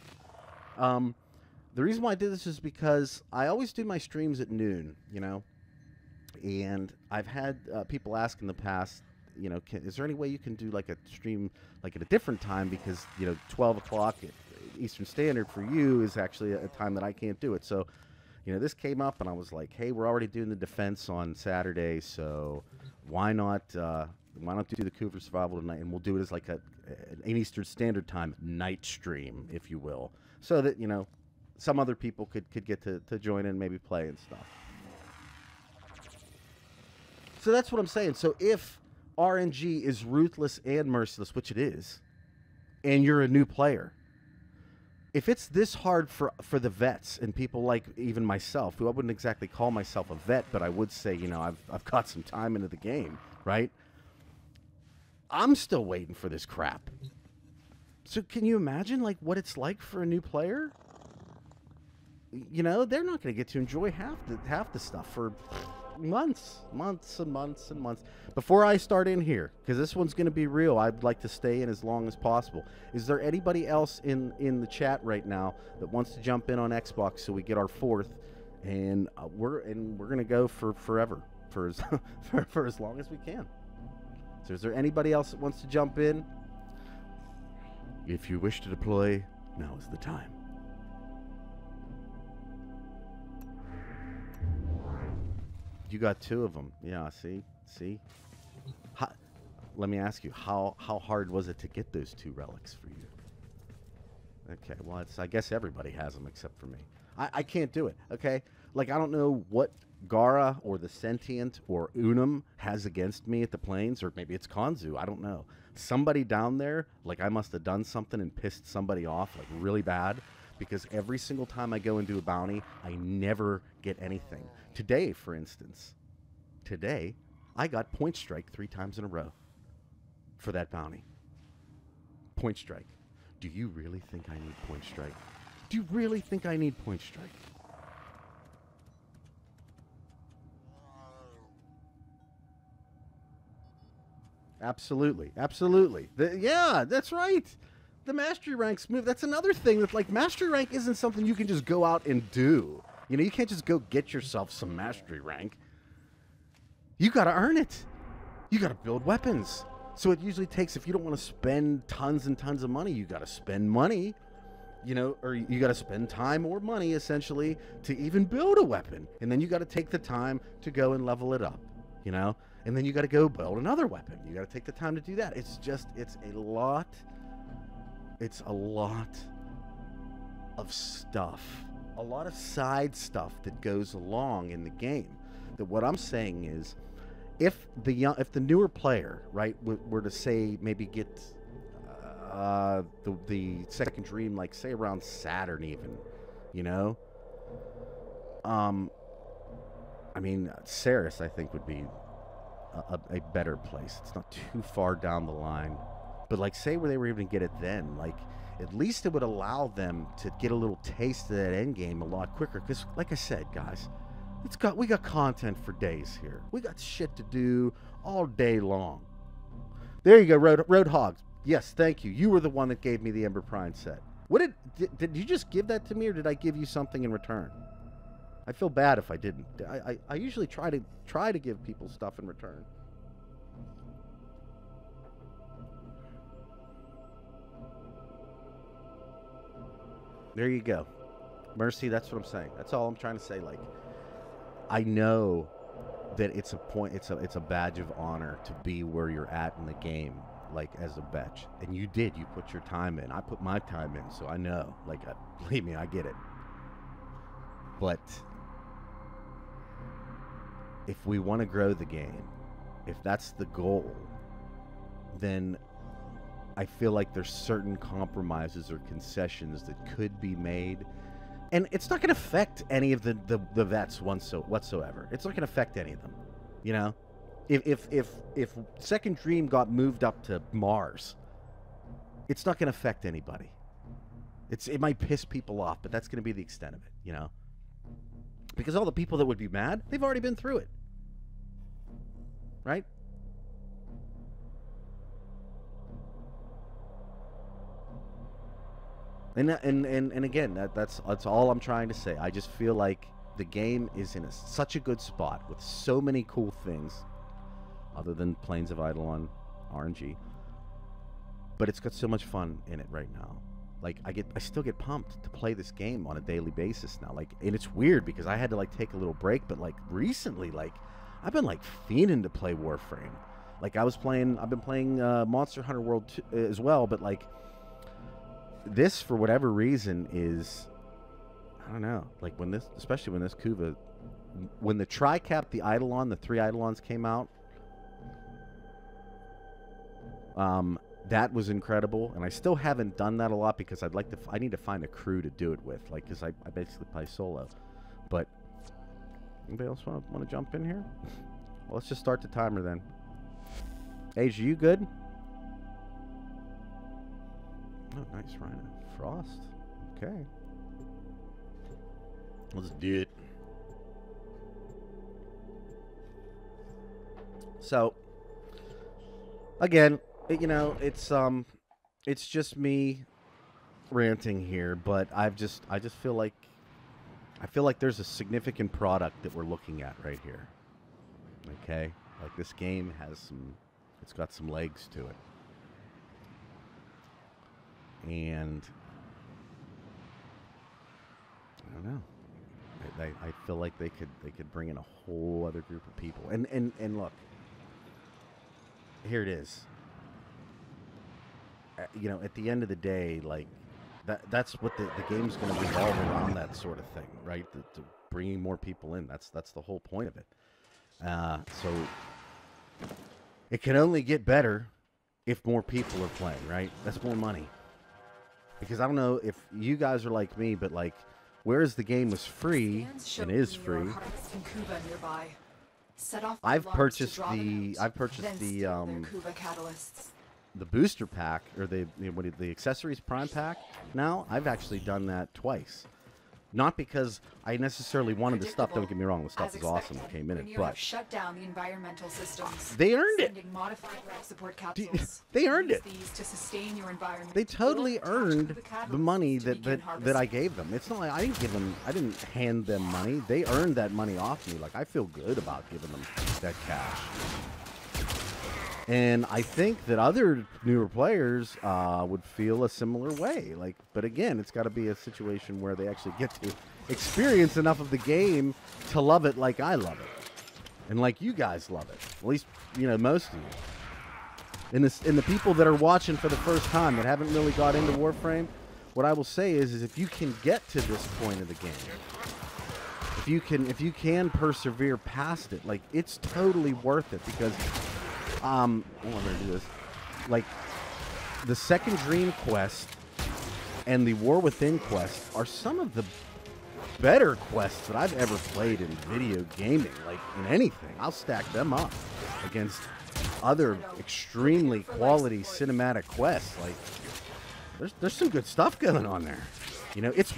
The reason why I did this is because I always do my streams at noon, you know. And I've had people ask in the past, you know, is there any way you can do like a stream like at a different time? Because, you know, 12 o'clock Eastern Standard for you is actually a time that I can't do it. So, you know, this came up and I was like, hey, we're already doing the defense on Saturday, so why not do the Kuva Survival tonight? And we'll do it as like an Eastern Standard Time night stream, if you will, so that, you know, some other people could get to join in, maybe play and stuff. So that's what I'm saying. So if RNG is ruthless and merciless, which it is, and you're a new player, if it's this hard for the vets and people like even myself, who I wouldn't exactly call myself a vet, but I would say, you know, I've got some time into the game, right? I'm still waiting for this crap. So can you imagine like what it's like for a new player? You know, they're not going to get to enjoy half the stuff for months and months and months before I start in here, because this one's going to be real. I'd like to stay in as long as possible. Is there anybody else in the chat right now that wants to jump in on Xbox so we get our 4th, and we're going to go for forever, for as for as long as we can. So is there anybody else that wants to jump in? If you wish to deploy, now is the time. You got 2 of them. Yeah, see? Let me ask you, how hard was it to get those 2 relics for you? Okay, well, I guess everybody has them except for me. I can't do it, okay? Like, I don't know what Gara or the Sentient or Unum has against me at the plains, or maybe it's Konzu, I don't know. Somebody down there, like I must have done something and pissed somebody off like really bad, because every single time I go and do a bounty, I never get anything. Today, for instance, I got Point Strike 3 times in a row for that bounty. Point Strike. Do you really think I need Point Strike? Do you really think I need Point Strike? Absolutely. Absolutely. Yeah, that's right. The mastery ranks move. That's another thing that, like, mastery rank isn't something you can just go out and do. You know, you can't just go get yourself some mastery rank. You got to earn it. You got to build weapons. So it usually takes, if you don't want to spend tons and tons of money, you got to spend money, you know, or you got to spend time or money, essentially, to even build a weapon. And then you got to take the time to go and level it up, you know? And then you got to go build another weapon. You got to take the time to do that. It's a lot of stuff, a lot of side stuff that goes along in the game. That what I'm saying is, if the newer player, right, were to say maybe get the second dream, like say around Saturn even, you know, I mean, Ceres I think would be a better place. It's not too far down the line, but like say where they were able to get it then, like at least it would allow them to get a little taste of that end game a lot quicker. Because like I said, guys, we got content for days here. We got shit to do all day long. There you go, Roadhog. Yes, thank you. You were the one that gave me the Ember Prime set. What did you just give that to me, or did I give you something in return? I feel bad if I didn't. I usually try to give people stuff in return. There you go. Mercy, that's what I'm saying. That's all I'm trying to say. Like, I know that it's a badge of honor to be where you're at in the game, like as a betch. And you put your time in. I put my time in, so I know. Like, believe me, I get it. But if we want to grow the game, if that's the goal, then I feel like there's certain compromises or concessions that could be made. And it's not going to affect any of the vets whatsoever. It's not going to affect any of them. You know? If Second Dream got moved up to Mars, it's not going to affect anybody. It might piss people off, but that's going to be the extent of it, you know? Because all the people that would be mad, they've already been through it. Right? And again, that's all I'm trying to say. I just feel like the game is in such a good spot with so many cool things, other than Plains of Eidolon RNG. But it's got so much fun in it right now. Like I still get pumped to play this game on a daily basis now. Like, and it's weird because I had to like take a little break, but like recently, like I've been like fiending to play Warframe. Like I've been playing Monster Hunter World as well, but like this for whatever reason is, I don't know, like especially when this Kuva, when the tri-cap, the Eidolon, the 3 Eidolons came out, that was incredible, and I still haven't done that a lot because I need to find a crew to do it with, like, because I basically play solo. But anybody else want to jump in here? Well, let's just start the timer then. Age, are you good? Oh, nice, Rhino. Frost. Okay. Let's do it. So, again, you know, it's just me ranting here, but I just feel like there's a significant product that we're looking at right here. Okay? Like this game it's got some legs to it. And I don't know. I feel like they could bring in a whole other group of people. And look, here it is. You know, at the end of the day, like that's what the game's going to revolve around, that sort of thing, right? The bringing more people in. That's the whole point of it. So it can only get better if more people are playing, right? That's more money. Because I don't know if you guys are like me, but like, whereas the game was free and is free, I've purchased the booster pack, or the accessories prime pack. Now I've actually done that twice. Not because I necessarily wanted the stuff. Don't get me wrong, the stuff is awesome that came in it, but shut down the environmental systems. They earned it. Modified life support capsules. They earned it. These to sustain your environment. They totally earned the money that I gave them. It's not like I didn't hand them money. They earned that money off me. Like, I feel good about giving them that cash. And I think that other newer players would feel a similar way. Like, but again, it's got to be a situation where they actually get to experience enough of the game to love it like I love it, and like you guys love it. At least, you know, most of you. In the people that are watching for the first time that haven't really got into Warframe, what I will say is if you can get to this point of the game, if you can persevere past it, like, it's totally worth it. Because I'm gonna do this. Like, the Second Dream quest and the War Within quest are some of the better quests that I've ever played in video gaming. Like, in anything, I'll stack them up against other extremely quality cinematic quests. Like, there's some good stuff going on there. You know, it's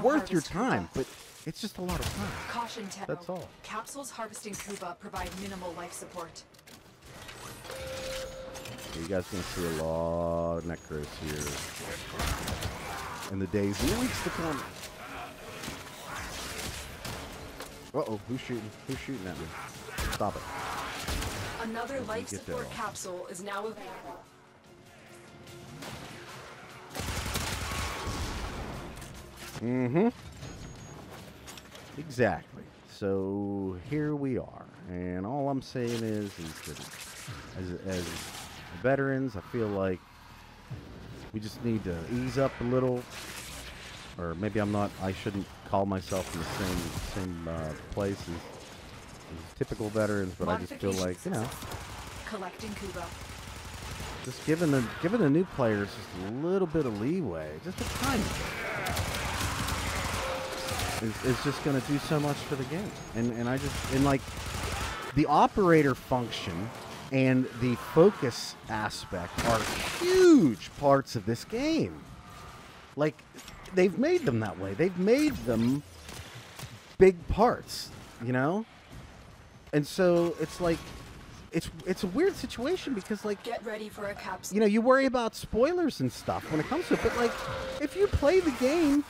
worth your time, but it's just a lot of time. Caution, that's all. Capsules harvesting Kuva provide minimal life support. You guys are going to see a lot of necros here in the days and weeks to come. Uh-oh, who's shooting? Who's shooting at me? Stop it. Another life support capsule is now available. Mm-hmm. Exactly. So here we are. And all I'm saying is that as veterans, I feel like we just need to ease up a little, or maybe I shouldn't call myself in the same place as typical veterans, but I just feel like, you know, collecting Kuva. Just giving the new players just a little bit of leeway, just a tiny bit, is just going to do so much for the game. And like, the operator function and the focus aspect are huge parts of this game. Like, they've made them that way. They've made them big parts, you know? And so it's like, it's a weird situation because, like, get ready for a capsule. You know, you worry about spoilers and stuff when it comes to it, but like, if you play the game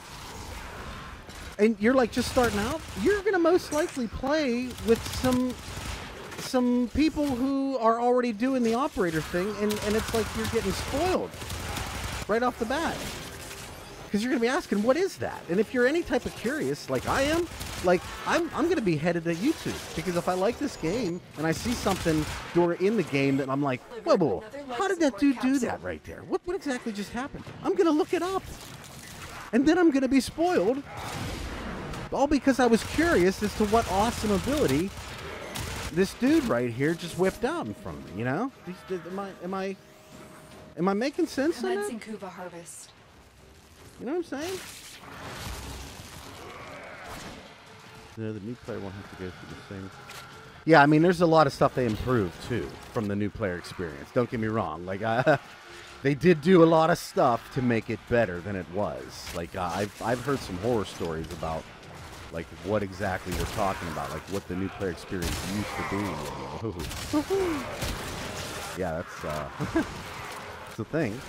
and you're like just starting out, you're gonna most likely play with some people who are already doing the operator thing, and it's like you're getting spoiled right off the bat. Because you're going to be asking, what is that? And if you're any type of curious, like I am, like, I'm going to be headed to YouTube. Because if I like this game, and I see something in the game that I'm like, whoa, how did that dude do that right there? What exactly just happened? I'm going to look it up. And then I'm going to be spoiled. All because I was curious as to what awesome ability this dude right here just whipped out in front of me, you know? Am I making sense on that? Commencing Kuva harvest. You know what I'm saying? No, the new player won't have to go through the same. Yeah, I mean, there's a lot of stuff they improved too from the new player experience. Don't get me wrong. Like, they did do a lot of stuff to make it better than it was. Like, I've heard some horror stories about, like, what exactly we're talking about, like what the new player experience used to be. Yeah, that's the thing.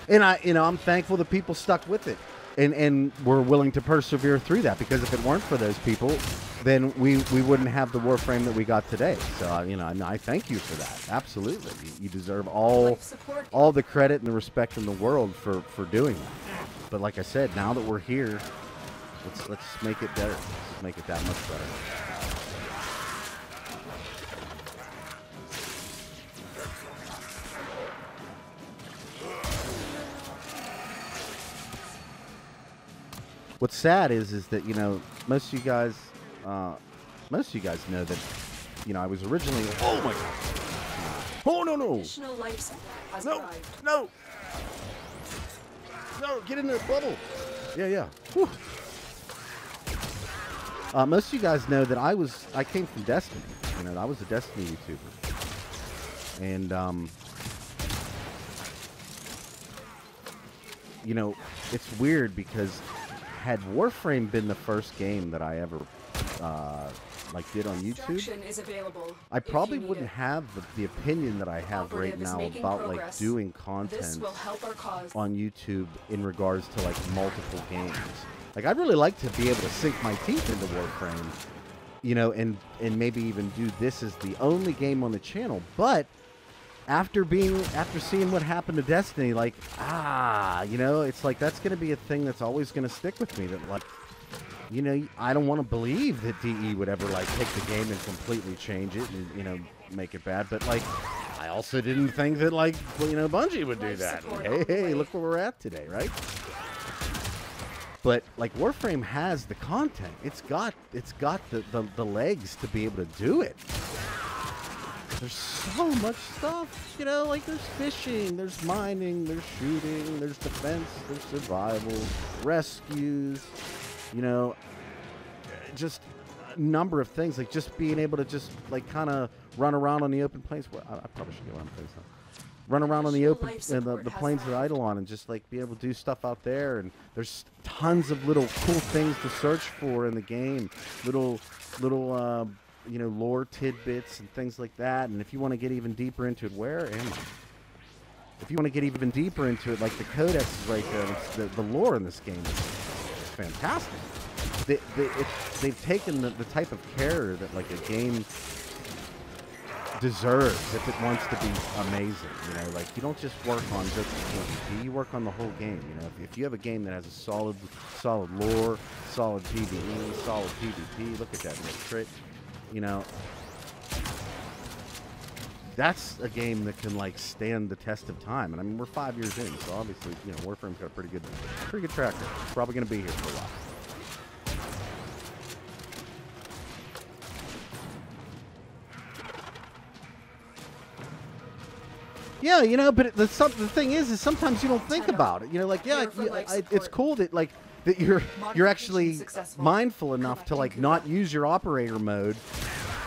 And I'm thankful that people stuck with it and were willing to persevere through that, because if it weren't for those people, then we wouldn't have the Warframe that we got today. So I thank you for that. Absolutely, you deserve all the credit and the respect in the world for doing that. But like I said, now that we're here, let's make it better. Let's make it that much better. What's sad is that, you know, most of you guys know that, you know, I was originally. Oh my God! Oh no no! Additional life support has No arrived. no no! Get in the bubble. Yeah yeah. Whew. Most of you guys know that I came from Destiny. You know, I was a Destiny YouTuber, and you know, it's weird because had Warframe been the first game that I ever like did on YouTube, Instruction is available I if probably you need wouldn't it. have the opinion that I have right Operative is now making about like progress. doing This content will help our cause. on YouTube in regards to like multiple games. Like I'd really like to be able to sink my teeth into Warframe, you know, and maybe even do this as the only game on the channel. But after seeing what happened to Destiny, like you know, it's like that's going to be a thing that's always going to stick with me. That like, you know, I don't want to believe that DE would ever like take the game and completely change it and, you know, make it bad. But like, I also didn't think that like, well, you know, Bungie would do Life that. support And, on the hey, way. look where we're at today, right? But like Warframe has the content. It's got the legs to be able to do it. There's so much stuff, you know, like there's fishing, there's mining, there's shooting, there's defense, there's survival, rescues, you know, just a number of things, like just being able to just like kind of run around on the open plains. Well, I probably should get on plains now. Run around on the open and the plains that I idle on and just like be able to do stuff out there. And there's tons of little cool things to search for in the game, little you know, lore tidbits and things like that. And if you want to get even deeper into it, where am I? If you want to get even deeper into it, like the codex is right there. It's the lore in this game is fantastic. They've taken the type of care that like a game deserves if it wants to be amazing. You know, like you don't just work on just PvP, you work on the whole game. You know, if you have a game that has a solid lore, solid PvE, solid PvP, look at that trick. You know, that's a game that can like stand the test of time. And I mean, we're 5 years in, so obviously, you know, Warframe's got a pretty good track record. It's probably going to be here for a while. Yeah, you know, but the thing is sometimes you don't think about it. You know, like, yeah, it's cool that like that you're actually mindful enough to like not use your operator mode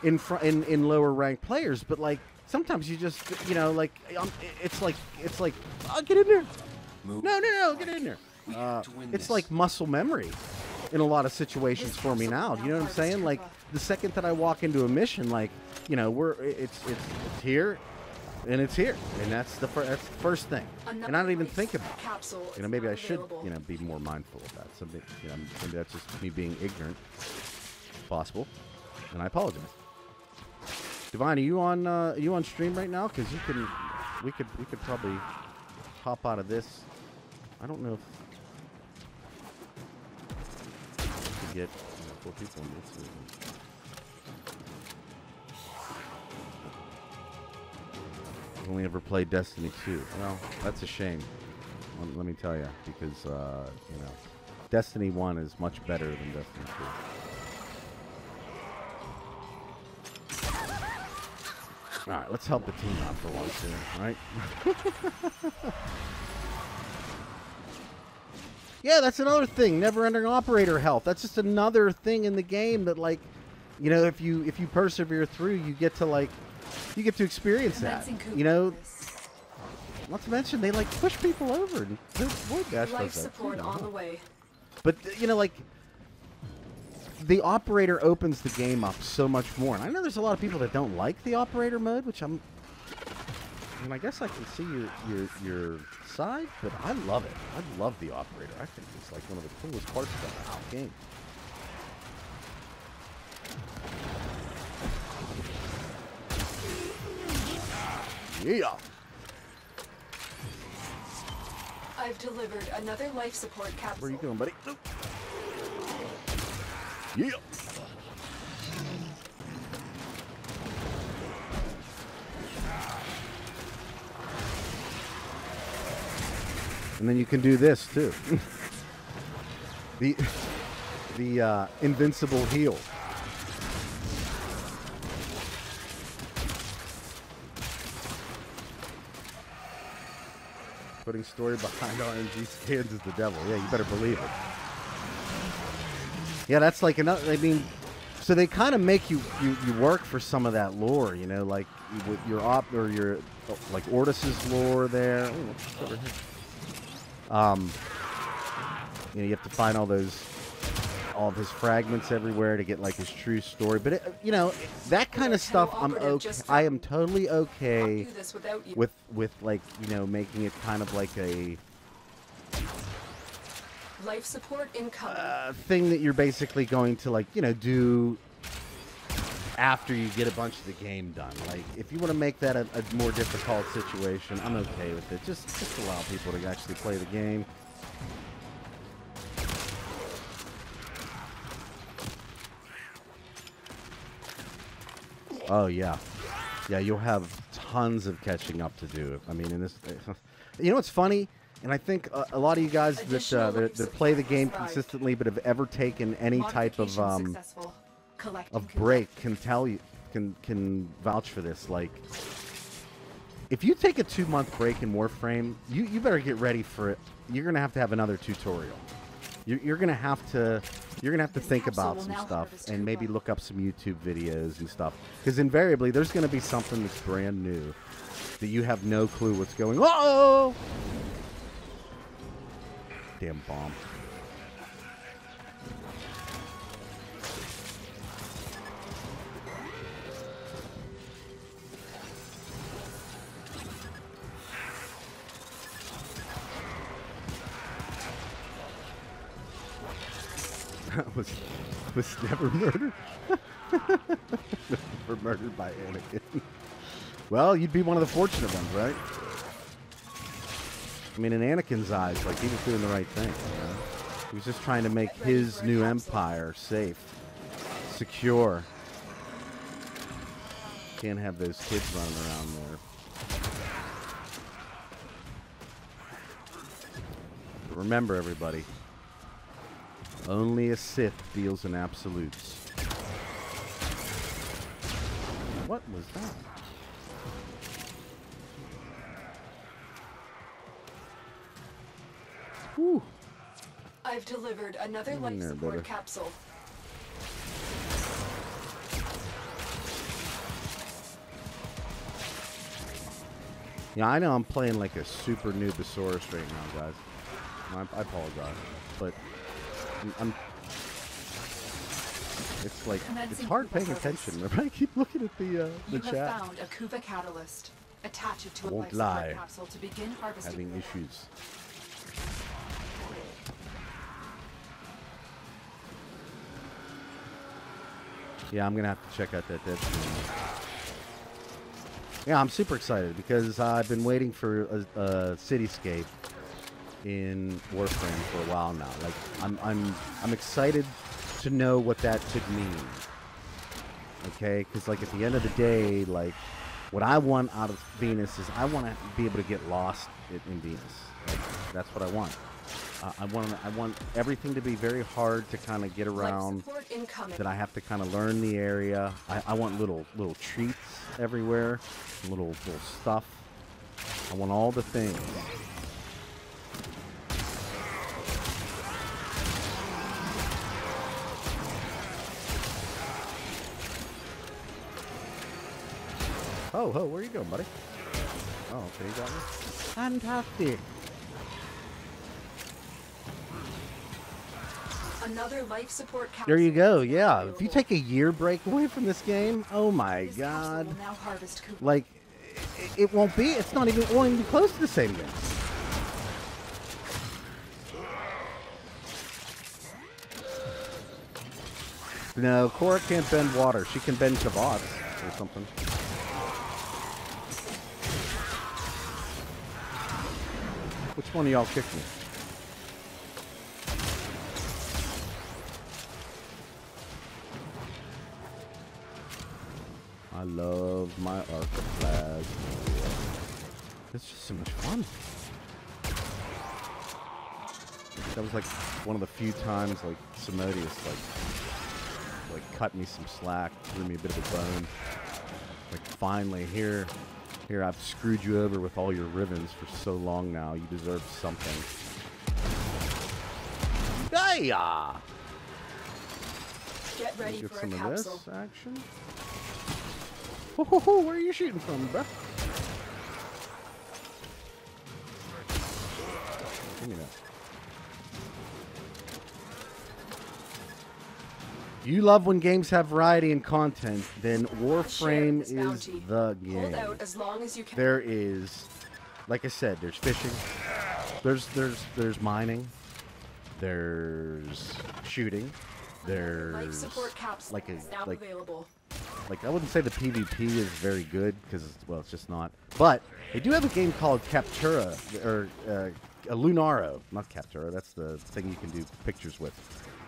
in lower ranked players, but like sometimes you just, you know, like it's like oh, get in there. No, get in there. It's like muscle memory in a lot of situations for me now. Do you know what I'm saying? Like the second that I walk into a mission, like, you know, it's here. And it's here, and that's the first thing. And I don't even think about it. You know, maybe I should, you know, be more mindful of that. So, you know, maybe that's just me being ignorant. Possible, and I apologize. Divine, are you on stream right now? Because we could probably hop out of this. I don't know if we could get 4 people in this. Only ever played Destiny 2. Well, that's a shame. Let me tell you, because you know, Destiny 1 is much better than Destiny 2. All right, let's help the team out for once here, right? Yeah, that's another thing. Never-ending operator health. That's just another thing in the game that, like, you know, if you persevere through, you get to experience that, you know. Not to mention they like push people over, and life support on the way. But you know, like the operator opens the game up so much more. And I know there's a lot of people that don't like the operator mode, which I guess I can see your side, but I love it. I love the operator. I think it's like one of the coolest parts of the game. Yeah. I've delivered another life support capsule. Where are you going, buddy? Oop. Yeah. And then you can do this too. The invincible heal. Putting story behind RNG scans is the devil. Yeah, you better believe it. Yeah, that's like another. I mean, so they kind of make you work for some of that lore, you know, like with your like Ortis's lore there. Ooh, what's over here? You know, you have to find all of his fragments everywhere to get like his true story. But it, you know, that kind of stuff, I'm okay. I am totally okay with like, you know, making it kind of like a life support incoming. Thing that you're basically going to, like, you know, do after you get a bunch of the game done. Like, if you want to make that a more difficult situation, I'm okay with it. Just allow people to actually play the game. Oh yeah, yeah. You'll have tons of catching up to do. I mean, in this, you know, what's funny, and I think a lot of you guys that play the game consistently, but have ever taken any type of break can vouch for this. Like, if you take a 2-month break in Warframe, you better get ready for it. You're gonna have to have another tutorial. You're gonna have to think about some stuff and maybe look up some YouTube videos and stuff, because invariably there's gonna be something that's brand new that you have no clue what's going on. Oh! Damn bomb. was never murdered. Never murdered by Anakin. Well, you'd be one of the fortunate ones, right? I mean, in Anakin's eyes, like, he was doing the right thing. You know? He was just trying to make his new empire safe, secure. Can't have those kids running around there. But remember, everybody, only a Sith deals in absolutes. What was that? Whew. I've delivered another life support capsule. Yeah, I know I'm playing like a super noobosaurus right now, guys. I apologize, but it's like, it's hard paying attention. Remember, I keep looking at the chat. You have found a Kuva catalyst. Attach it to a life support capsule to begin harvesting. Having issues. Yeah, I'm gonna have to check out that dead screen. Yeah, I'm super excited because I've been waiting for a cityscape in Warframe for a while now. Like, I'm excited to know what that could mean. Okay, because like at the end of the day, like, what I want out of Venus is I want to be able to get lost in Venus. Like, that's what I want. I want everything to be very hard to kind of get around. That I have to kind of learn the area. I want little treats everywhere, little stuff. I want all the things. Oh, where are you going, buddy? Oh, okay, you got me. Fantastic. Another life support capsule. There you go. Yeah, if you take a year break away from this game, oh my god, like it won't be. It's not even. It won't even be close to the same game. No, Cora can't bend water. She can bend kavads or something. Which one of y'all kicked me? I love my Arcaplasm. It's just so much fun. That was like one of the few times like Simodius like cut me some slack, threw me a bit of a bone. Like finally here I've screwed you over with all your ribbons for so long now. You deserve something. Hiya! Get ready Get for some a of capsule. this action. Whoa, where are you shooting from, bro? Give me that. You love when games have variety and content, then Warframe is the game. Hold out as long as you can. There is, like I said, there's fishing, there's mining, there's shooting, there's Life support capsule like is now available. like I wouldn't say the PvP is very good because well it's just not. But they do have a game called Captura or Lunaro, not Captura. That's the thing you can do pictures with.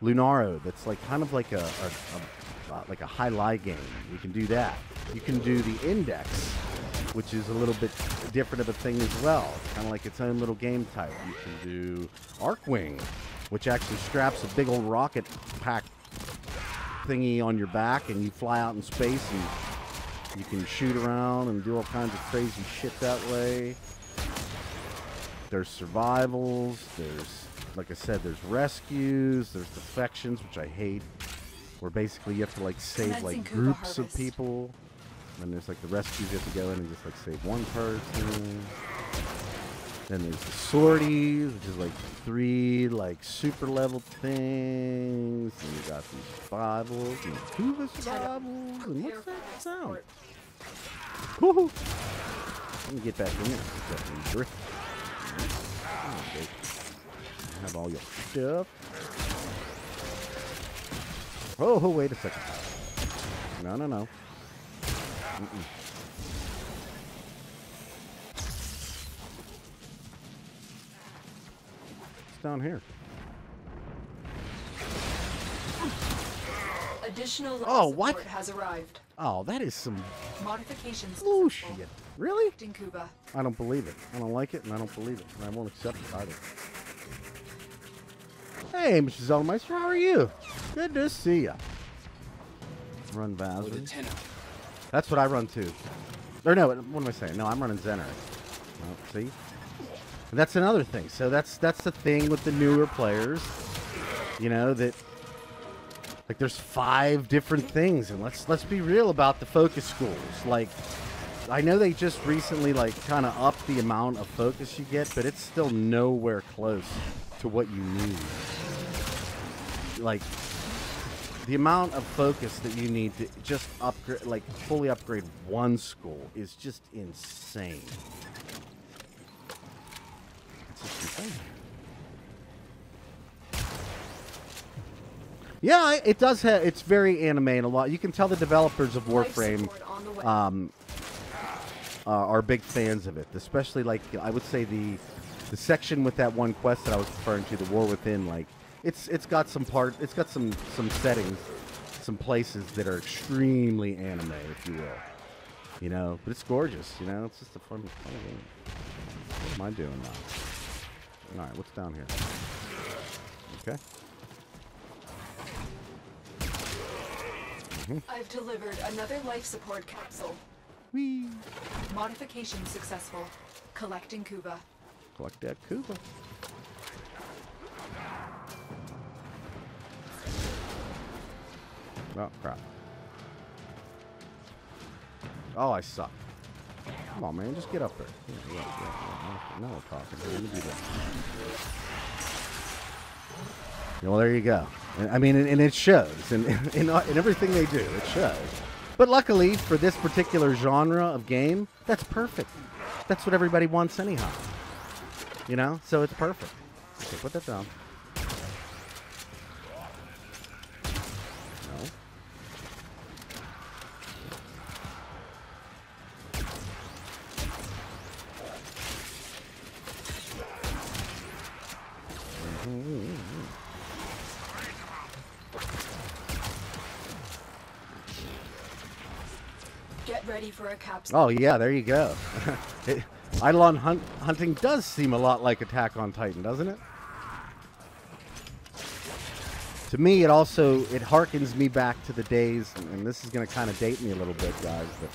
Lunaro. That's like kind of like a highlight game. You can do that. You can do the Index, which is a little bit different of a thing as well. It's kind of like its own little game type. You can do Arcwing, which actually straps a big old rocket pack thingy on your back and you fly out in space and you can shoot around and do all kinds of crazy shit that way. There's survivals, there's, like I said, there's rescues, there's defections, which I hate, where basically you have to like save like groups of people. And there's like the rescues you have to go in and just like save one person. Then there's the sorties, which is like 3 like super level things. And you got these survivals and Kuva Survivals. And what's that sound? Woohoo! Let me get back in here. Have all your stuff. Oh, wait a second. No. It's down here. Additional what? support has arrived. Oh, that is some Modifications. bullshit. Really? In Kuva. I don't believe it. I don't like it, and I don't believe it. And I won't accept it either. Hey, Mr. Zelmeister, how are you? Good to see ya. Run Vazra. That's what I run too. Or no, what am I saying? No, I'm running Zener. Oh, see? And that's another thing. So that's the thing with the newer players. You know, that like there's 5 different things, and let's be real about the focus schools. Like I know they just recently like kind of upped the amount of focus you get, but it's still nowhere close to what you need. Like the amount of focus that you need to just upgrade, like fully upgrade one school, is just insane. It's just insane. Yeah, it does have. It's very anime and a lot. You can tell the developers of Warframe are big fans of it, especially like I would say the section with that one quest that I was referring to, the War Within. Like it's got some settings, some places that are extremely anime, if you will. You know, but it's gorgeous. You know, it's just a fun game. What am I doing now? All right, what's down here? Okay. I've delivered another life support capsule. Whee! Modification successful. Collecting Kuva. Collect that Kuva. Oh, crap. Oh, I suck. Come on, man. Just get up there. Yeah. Now we're talking. Let me do that. Well, there you go. I mean, and it shows. In everything they do, it shows. But luckily, for this particular genre of game, that's perfect. That's what everybody wants anyhow. You know? So it's perfect. Okay, put that down. No. Get ready for a capsule. Oh, yeah, there you go. Eidolon hunting does seem a lot like Attack on Titan, doesn't it? To me, it harkens me back to the days, and this is going to kind of date me a little bit, guys, but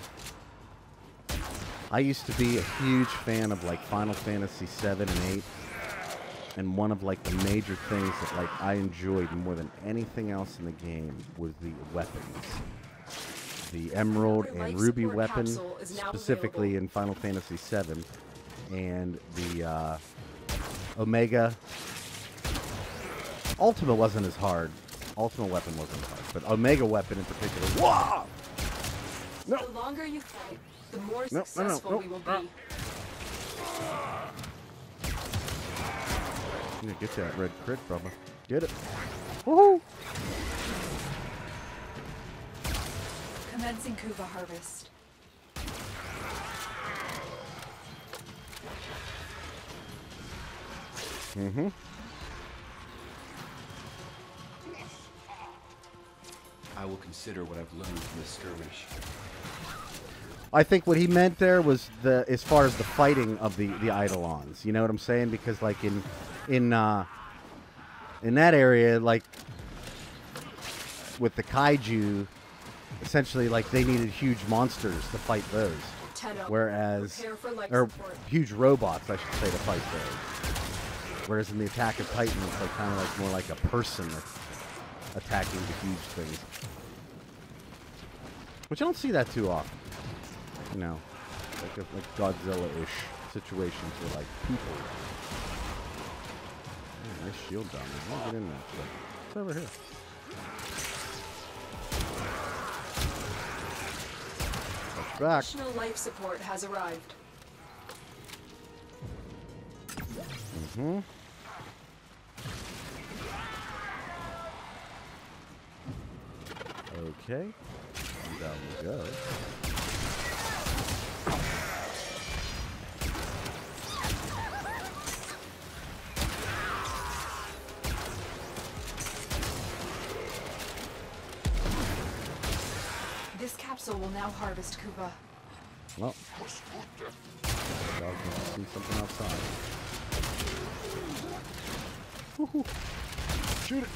I used to be a huge fan of like Final Fantasy 7 and 8, and one of like the major things that like I enjoyed more than anything else in the game was the weapons. The Emerald and Ruby weapon, specifically in Final Fantasy 7, and the Omega. Ultimate wasn't as hard. Ultimate weapon wasn't hard, but Omega weapon in particular. Whoa! No. The longer you fight, the more successful we will be. You get that red crit, brother. Get it. Woohoo! Commencing Kuva harvest. Mm-hmm. I will consider what I've learned from this skirmish. I think what he meant there was as far as the fighting of the Eidolons. You know what I'm saying? Because like in that area, like with the kaiju, essentially like they needed huge monsters to fight those, whereas huge robots, I should say, to fight those. Whereas in the Attack of Titan, it's like kind of like more like a person attacking the huge things, which I don't see that too often. You know, like Godzilla-ish situations where like people. Oh, nice shield down there. Let me get in there. It's over here. Touch back. Additional life support has arrived. Mm-hmm. Okay. And down we go. This capsule will now harvest Kuva. Well, dog wants to see something outside. Woohoo! Shoot it!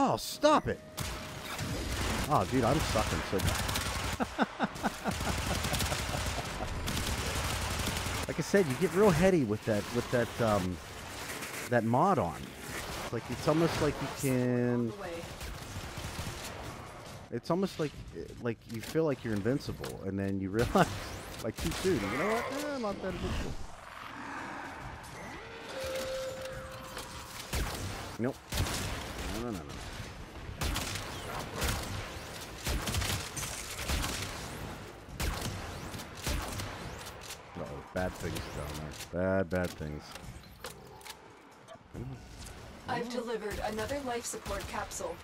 Oh, stop it! Oh, dude, I'm sucking so bad. Like I said, you get real heady with that mod on. It's like it's almost like you can. It's almost like you feel like you're invincible, and then you realize, like too soon, you know what? I'm not that invincible. Nope. No. Uh-oh, bad things down there. Bad things. I've delivered another life support capsule.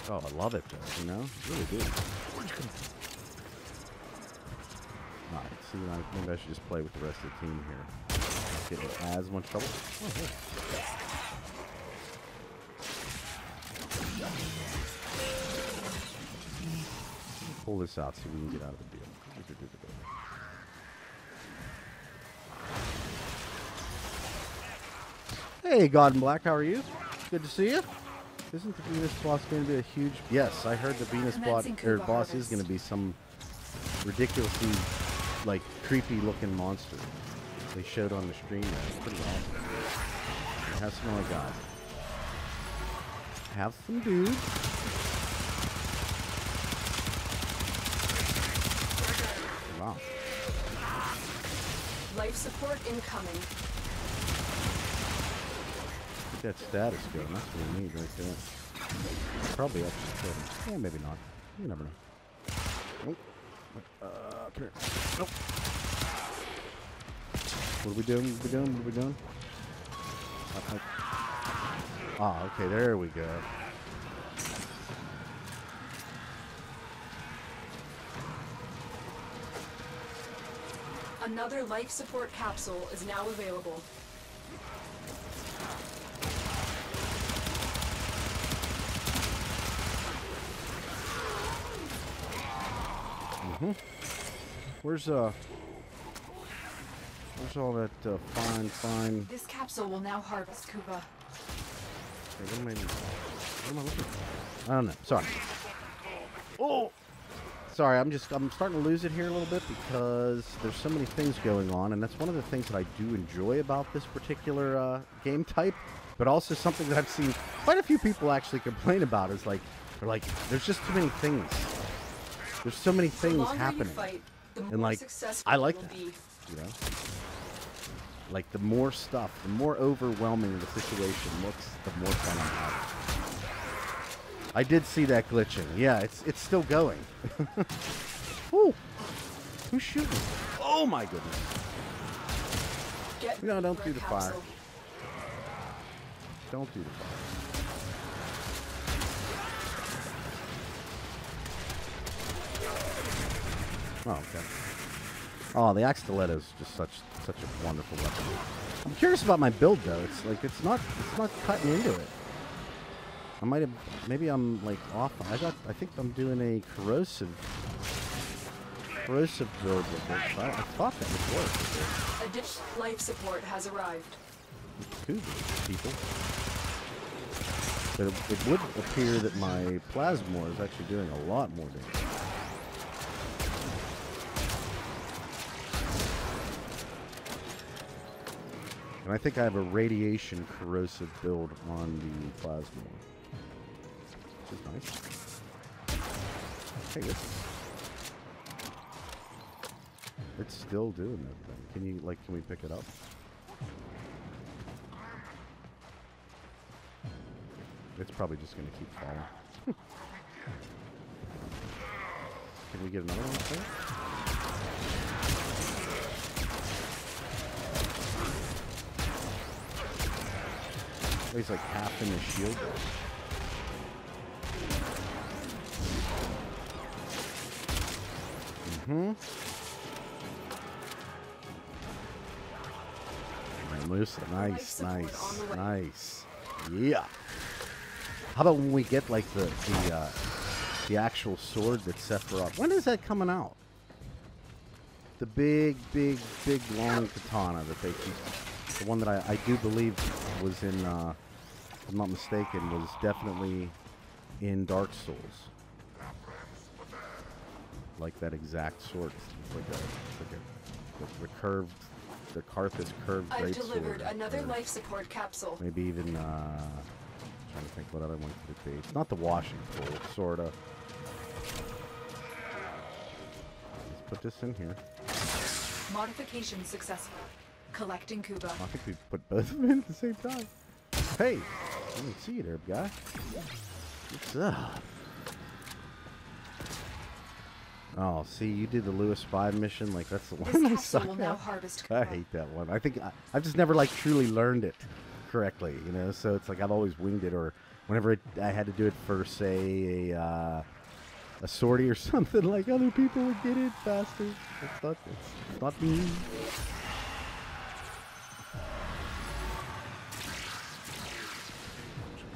Oh, I love it though, you know? I really do. Alright, see, maybe I should just play with the rest of the team here. Not getting in as much trouble. Oh, here. Pull this out so we can get out of the deal. Hey, God in Black, how are you? Good to see you. Isn't the Venus boss going to be a huge... Yes, I heard the Venus boss is going to be some ridiculously, like, creepy-looking monster. They showed on the stream there. It's pretty awesome. Have some more God. Have some dudes. Wow. Life support incoming. Get that status going. That's what we need right there. Probably up to 7. Yeah, maybe not. You never know. Nope. Come here. Nope. What are we doing? What are we doing? Ah, okay. There we go. Another life support capsule is now available. Where's all that fine? This capsule will now harvest Kuva. Okay, what am I looking for? I don't know. Sorry. Oh! Sorry, I'm starting to lose it here a little bit because there's so many things going on, and that's one of the things that I do enjoy about this particular game type, but also something that I've seen quite a few people actually complain about is like, they're like, there's just too many things. There's so many things happening. Fight, and like, I like that, you know? Like, the more stuff, the more overwhelming the situation looks, the more fun I'm having. I did see that glitching. Yeah, it's still going. Woo! Who's shooting? Oh my goodness! No, don't do the fire. Don't do the fire. Oh, okay. Oh, the axe stiletto is just such a wonderful weapon. I'm curious about my build though. It's like it's not cutting into it. I might have, maybe I'm like off. I think I'm doing a corrosive build with this. I thought that would work. Additional life support has arrived. Cool, people. But it would appear that my Plasmor is actually doing a lot more damage. And I think I have a radiation corrosive build on the Plasmor. Which is nice. Okay, good. It's still doing that thing. Can we pick it up? It's probably just going to keep falling. Can we get another one up there? Oh, he's like half in the shield. Nice. Yeah. How about when we get like the actual sword that Sephiroth? When is that coming out? The big long katana that they keep. The one that I do believe was in, if I'm not mistaken, was definitely in Dark Souls. Like that exact sword. The curved, the Karthus curved I've great sword. delivered another life support capsule. Maybe even, trying to think what other one could it be. It's not the washing pole, sorta. Let's put this in here. Modification successful. Collecting Kuva. I think we put both of them in at the same time. Hey! I didn't see you there, guy. What's up? Oh, see, you did the Lewis 5 mission. Like, that's the one I suck will now harvest I hate that one. I think I've just never, like, truly learned it correctly, you know? So it's like I've always winged it, or whenever I had to do it for, say, a sortie or something, like other people would get it faster. It's not me.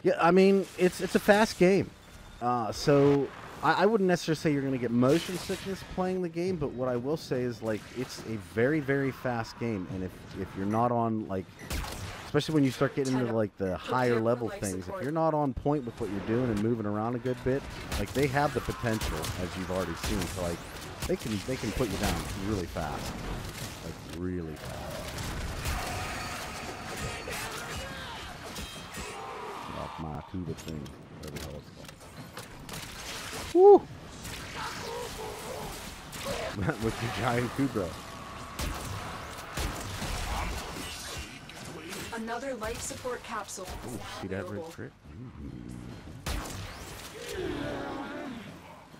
Yeah, I mean, it's a fast game. So I wouldn't necessarily say you're going to get motion sickness playing the game, but what I will say is, like, it's a very, very fast game. And if you're not on, like, especially when you start getting into, like, the higher level things, if you're not on point with what you're doing and moving around a good bit, like, they have the potential, as you've already seen, to, like, they can put you down really fast. Like, really fast. My Kuva thing, whatever the hell it's called. Woo! With your giant Kuva. Another life support capsule. Ooh, see that red crit?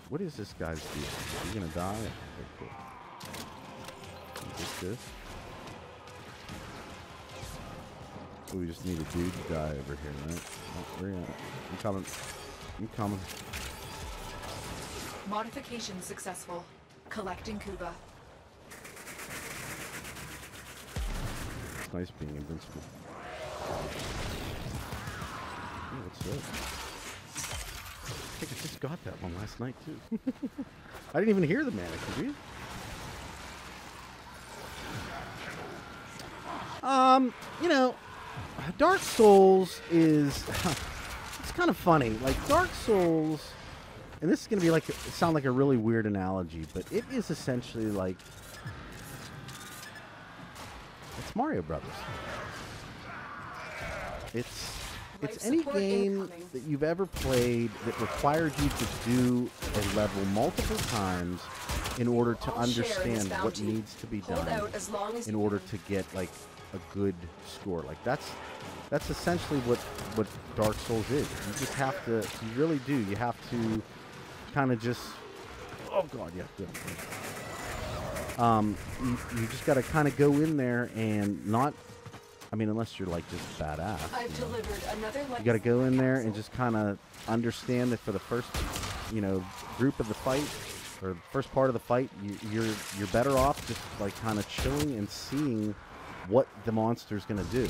What is this guy's deal? Is he gonna die? Okay, cool. Is this? We just need a dude to die over here, right? Oh, where you at? I'm coming. I'm coming. Modification successful. Collecting Kuva. It's nice being invincible. Ooh, what's this? I think I just got that one last night, too. I didn't even hear the manic, did you? You know, Dark Souls is it's kind of funny. Like Dark Souls, and this is gonna be like sound like a really weird analogy, but it is essentially like it's Mario Brothers. It's any game that you've ever played that required you to do a level multiple times in order to understand what needs to be done in order to get like a good score. Like that's essentially what Dark Souls is. You just have to, you really do. You have to kind of just, oh god, yeah, good. You just got to kind of go in there and not, I mean, unless you're like just badass. I've delivered another you got to go in there and just kind of understand that for the first, you know, group of the fight or the first part of the fight, you're better off just like kind of chilling and seeing what the monster's gonna do.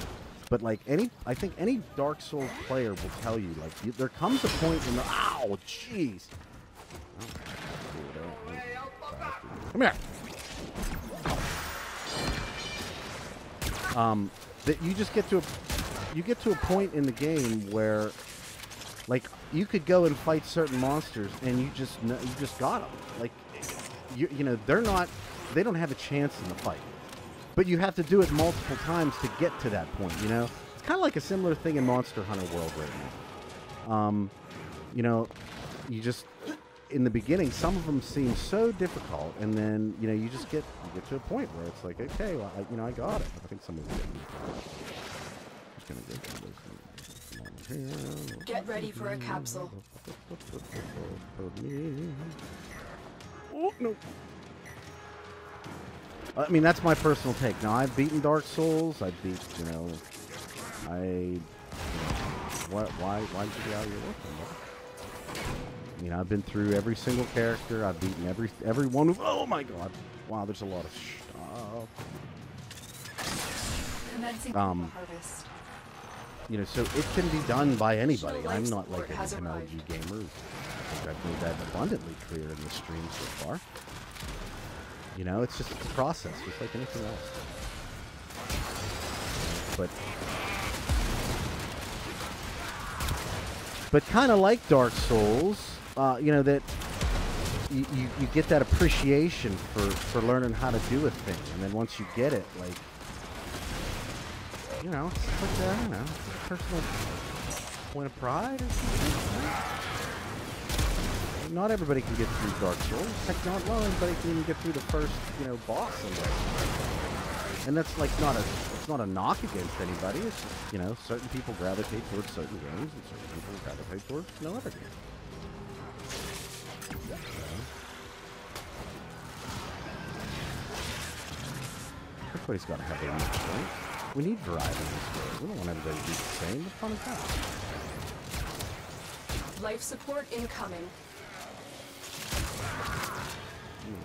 But like I think any Dark Souls player will tell you, like there comes a point in the ow, jeez. Come here. That you just get to a point in the game where, like, you could go and fight certain monsters and you just got them. Like, you know they don't have a chance in the fight. But you have to do it multiple times to get to that point, you know? It's kind of like a similar thing in Monster Hunter World right now. You know, you just, in the beginning, some of them seem so difficult, and then, you know, you get to a point where it's like, okay, well, I got it. I think somebody's getting me. Just gonna go through this. Get ready for a capsule. Oh, no. I mean, that's my personal take. Now, I've beaten Dark Souls. I've beat, you know, why did you get out of your work? You know, I've been through every single character. I've beaten every one of, oh my god. Wow, there's a lot of stuff. Harvest. You know, so it can be done by anybody. I'm not like an MLG gamer. I've made that abundantly clear in the stream so far. You know, it's just a process, just like anything else. But kind of like Dark Souls, you know, that you get that appreciation for learning how to do a thing, and then once you get it, like, you know, it's like I don't know, personal point of pride or something. Not everybody can get through Dark Souls. Heck, not everybody can even get through the first, you know, boss in Dark Souls. And that's like it's not a knock against anybody. It's just, you know, certain people gravitate towards certain games, and certain people gravitate towards no other game. Everybody's got to have their niche, right? We need variety in this world. We don't want everybody to be the same. What fun is that? Life support incoming.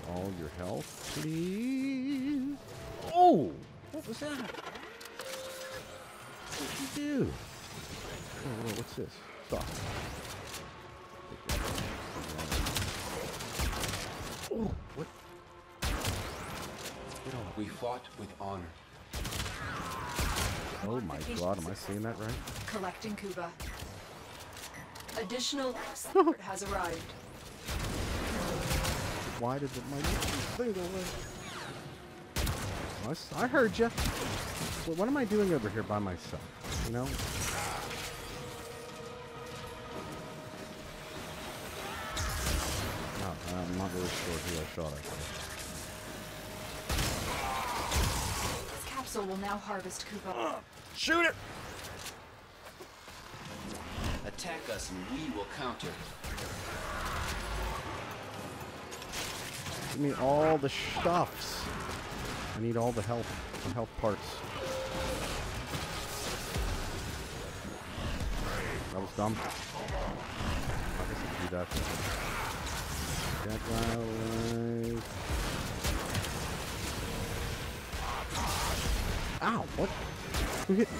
All your health, please. Oh, what was that? What did you do? Oh, what's this? Stop. Oh, what? We fought with honor. Oh my god, am I saying that right? Collecting Kuva. Additional support has arrived. Why did my thing go away? I heard you. What am I doing over here by myself? You know? No, I'm not really sure who I shot at. This capsule will now harvest Kuva. Shoot it! Attack us and we will counter. Give me all the stuffs. I need all the health parts. That was dumb. I guess I can do that. That guy. Ow! What? Who hit me?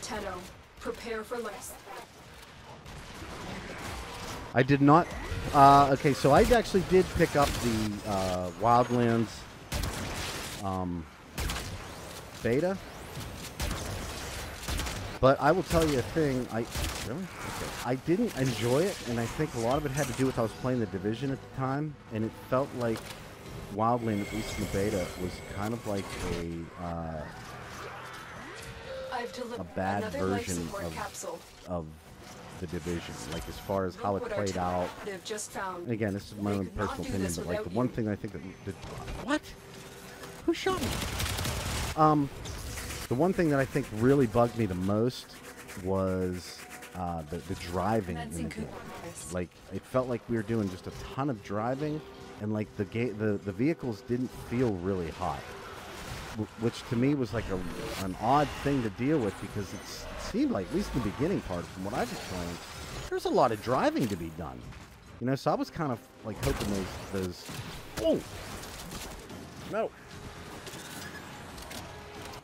Tenno, prepare for life. I did not. Okay, so I actually did pick up the Wildlands beta. But I will tell you a thing. Really? Okay. I didn't enjoy it, and I think a lot of it had to do with I was playing the Division at the time, and it felt like Wildland, at least in the beta, was kind of like a bad version of the Division, like as far as how it played out. And again, this is my own personal opinion, but like the one thing I think that what? Who shot me? The one thing that I think really bugged me the most was the driving in the game. Like, it felt like we were doing just a ton of driving, and like the vehicles didn't feel really hot, which to me was like an odd thing to deal with, because it seemed like, at least in the beginning part, from what I was playing, there's a lot of driving to be done. You know, so I was kind of like hoping those oh no.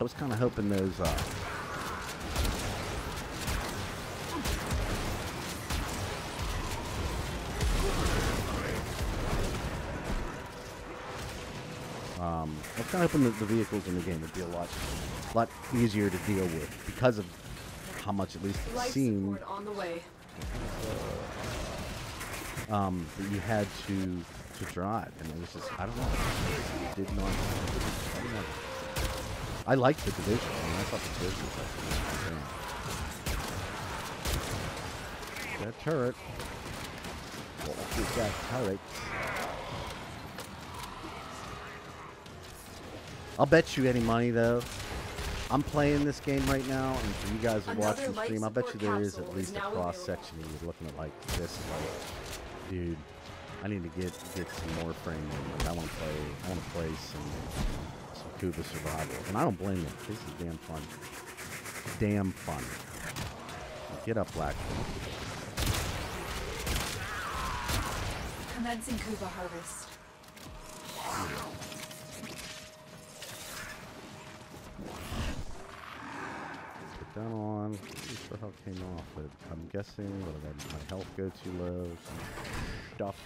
I was kind of hoping those I was kind of hoping that the vehicles in the game would be a lot easier to deal with, because of how much, at least it seemed, on the way. that you had to drive, and it was just, I don't know, it did not. I liked the Division. I mean, I thought the Division was like, that turret. What is that turret? I'll bet you any money, though. I'm playing this game right now, and for you guys to watch the stream, I bet you there is at least a cross section of you looking at like this, like, dude, I need to get some Warframe in. Like, I want to play some Kuva Survival, and I don't blame you. This is damn fun. Damn fun. Get up, Black. Commencing Kuva harvest. Put that on. I'm not sure how it came off, but I'm guessing my health go too low. Some stuff.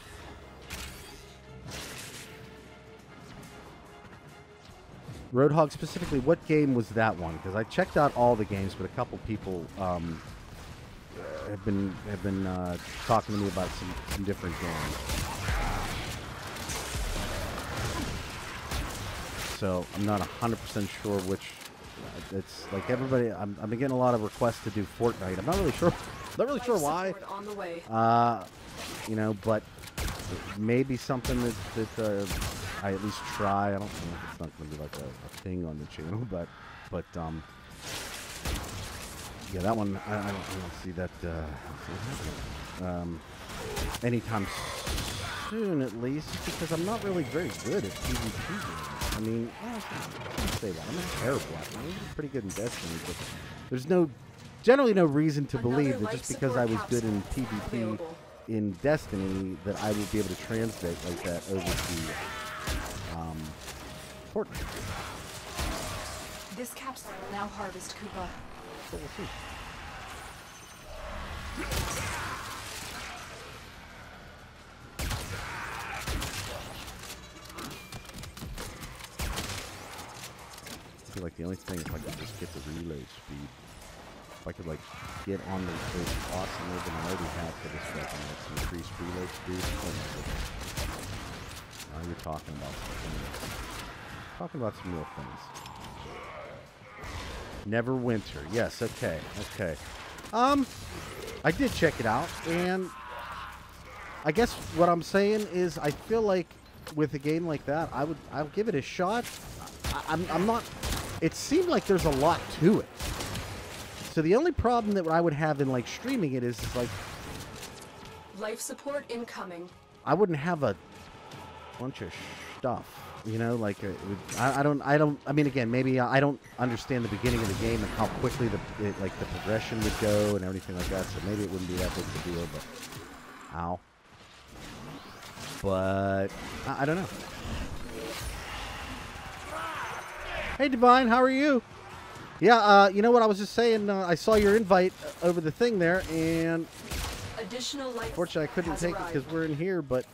Roadhog specifically, what game was that one? Because I checked out all the games, but a couple people have been talking to me about some different games. So I'm not 100% sure which. It's like everybody. I'm getting a lot of requests to do Fortnite. I'm not really sure. Not really sure why. You know, but maybe something that I at least try. I don't know if it's not going to be like a thing on the channel, but yeah, that one I don't see that anytime soon, at least, because I'm not really very good at PvP games. I mean, I can't say that. I'm not terrible at it. I'm pretty good in Destiny, but there's generally no reason to believe that just because I was good in PvP in Destiny that I would be able to translate like that over to Fortnite. This capsule will now harvest Kuva. So we'll see. I feel like the only thing, if I could just get the reload speed, if I could like get on the awesome move that I already have for this weapon, like some increased reload speed. Oh my goodness. Now you're talking about something. Talking about some real things. Neverwinter. Yes, okay. Okay. I did check it out, and I guess what I'm saying is I feel like with a game like that, I'll give it a shot. I'm not. It seemed like there's a lot to it. So the only problem that I would have in like streaming it is like life support incoming. I wouldn't have a bunch of stuff, you know, like I mean, again, maybe I don't understand the beginning of the game and how quickly the progression would go and everything like that, so maybe it wouldn't be that big of a deal, but ow. But I don't know. Hey Divine, how are you? Yeah, you know what I was just saying, I saw your invite over the thing there, and Additional life Fortunately, I couldn't has take it arrived. because we're in here, but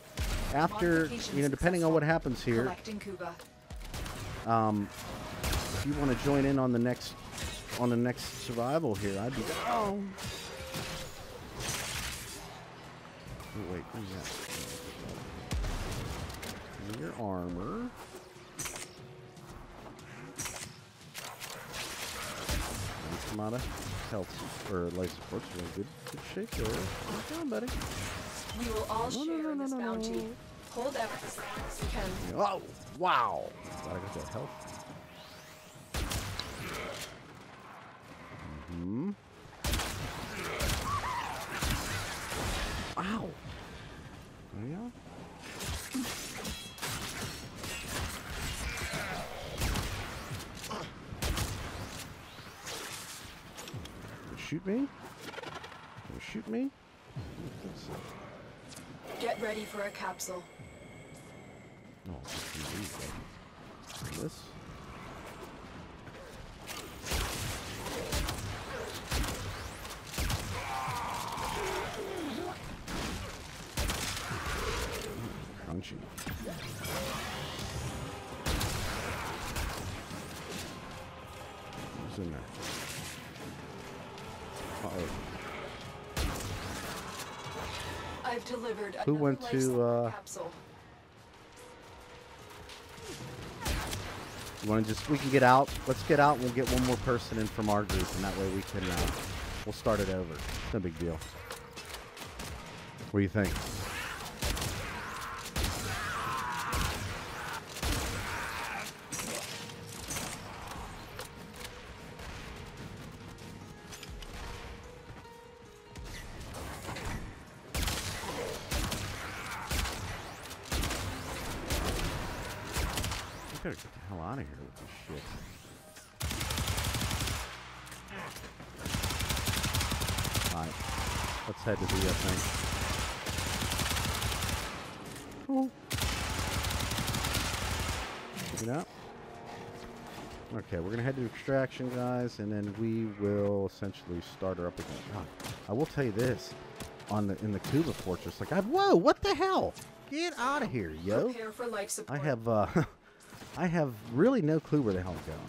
after, you know, depending on what happens here, Collecting Kuva. if you want to join in on the next survival here, I'd be down. Oh, wait, where's that? Your armor. Nice amount of health or life support. So in good shape there. What's going on, buddy? We will all share in this bounty. Hold out as long as you can. Oh, wow! Glad I got that health. Mm-hmm. Ow! There you go. Shoot me? You shoot me? Get ready for a capsule. No, this. Crunchy. Who's in there? Uh-oh. I've delivered Who another went life to, support capsule. You want to just, we can get out. Let's get out and we'll get one more person in from our group, and that way we can, we'll start it over. It's no big deal. What do you think? Gotta get the hell out of here with this shit. Alright. Let's head to the thing. Cool. You know? Okay, we're gonna head to extraction, guys, and then we will essentially start her up again. God, I will tell you this. In the Kuva Fortress, like, whoa, what the hell? Get out of here, yo. Prepare for life support. I have really no clue where the hell I'm going.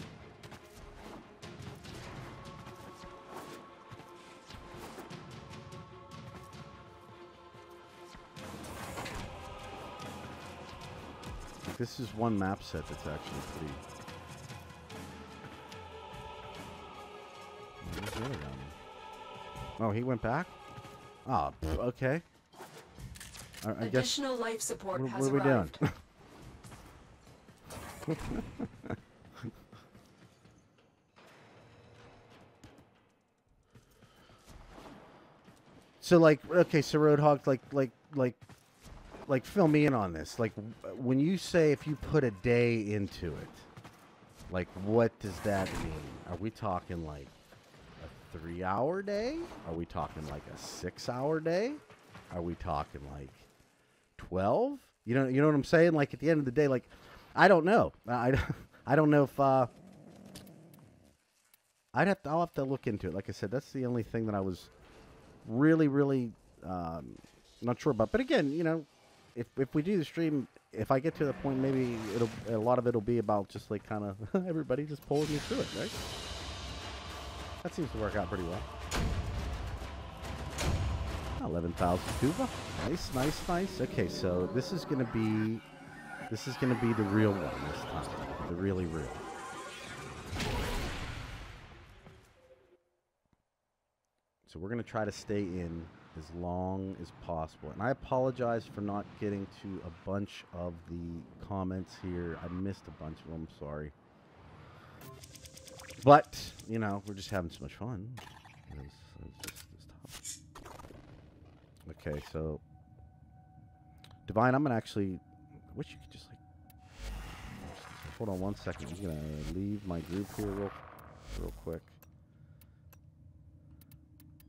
This is one map set that's actually pretty... Where's the other guy? Oh, he went back? Oh, okay. I guess... Additional life support What has are we arrived. doing? So, like, okay, so Roadhog, like, fill me in on this. Like, when you say if you put a day into it, like, what does that mean? Are we talking like a 3-hour day? Are we talking like a 6-hour day? Are we talking like 12? You know what I'm saying? Like, at the end of the day, like, I don't know. I don't know if I'll have to look into it. Like I said, that's the only thing that I was really not sure about. But again, you know, if we do the stream, if I get to the point, maybe a lot of it'll be about just like kind of everybody just pulling me through it, right? That seems to work out pretty well. 11,000 Kuva. Nice. Okay, so this is gonna be the real one this time. The really real. So we're going to try to stay in as long as possible. And I apologize for not getting to a bunch of the comments here. I missed a bunch of them. Sorry. But, you know, we're just having so much fun. It's tough. Okay, so... Divine, I'm going to actually... I wish you could just, like... Hold on one second. I'm going to leave my group here real quick.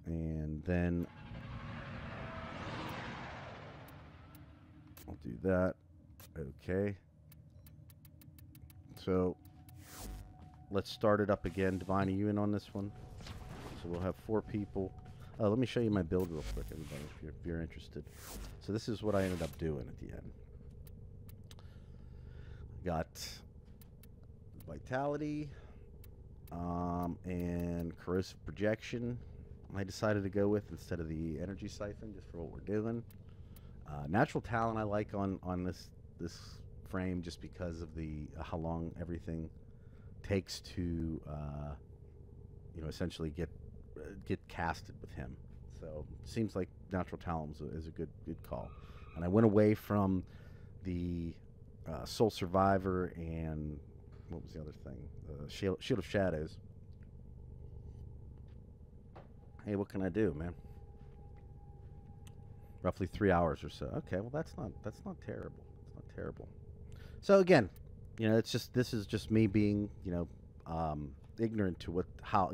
And then I'll do that. Okay. So let's start it up again. Divine, are you in on this one? So we'll have 4 people. Oh, let me show you my build real quick, everybody, if you're interested. So this is what I ended up doing at the end. Got vitality and corrosive projection. I decided to go with instead of the energy siphon, just for what we're doing. Natural talent I like on this frame, just because of the how long everything takes to essentially get casted with him. So seems like natural talent is a good call. And I went away from the Soul Survivor and what was the other thing? Shield of Shadows. Hey, what can I do, man? Roughly 3 hours or so. Okay, well that's not terrible. It's not terrible. So again, this is just me being, ignorant to how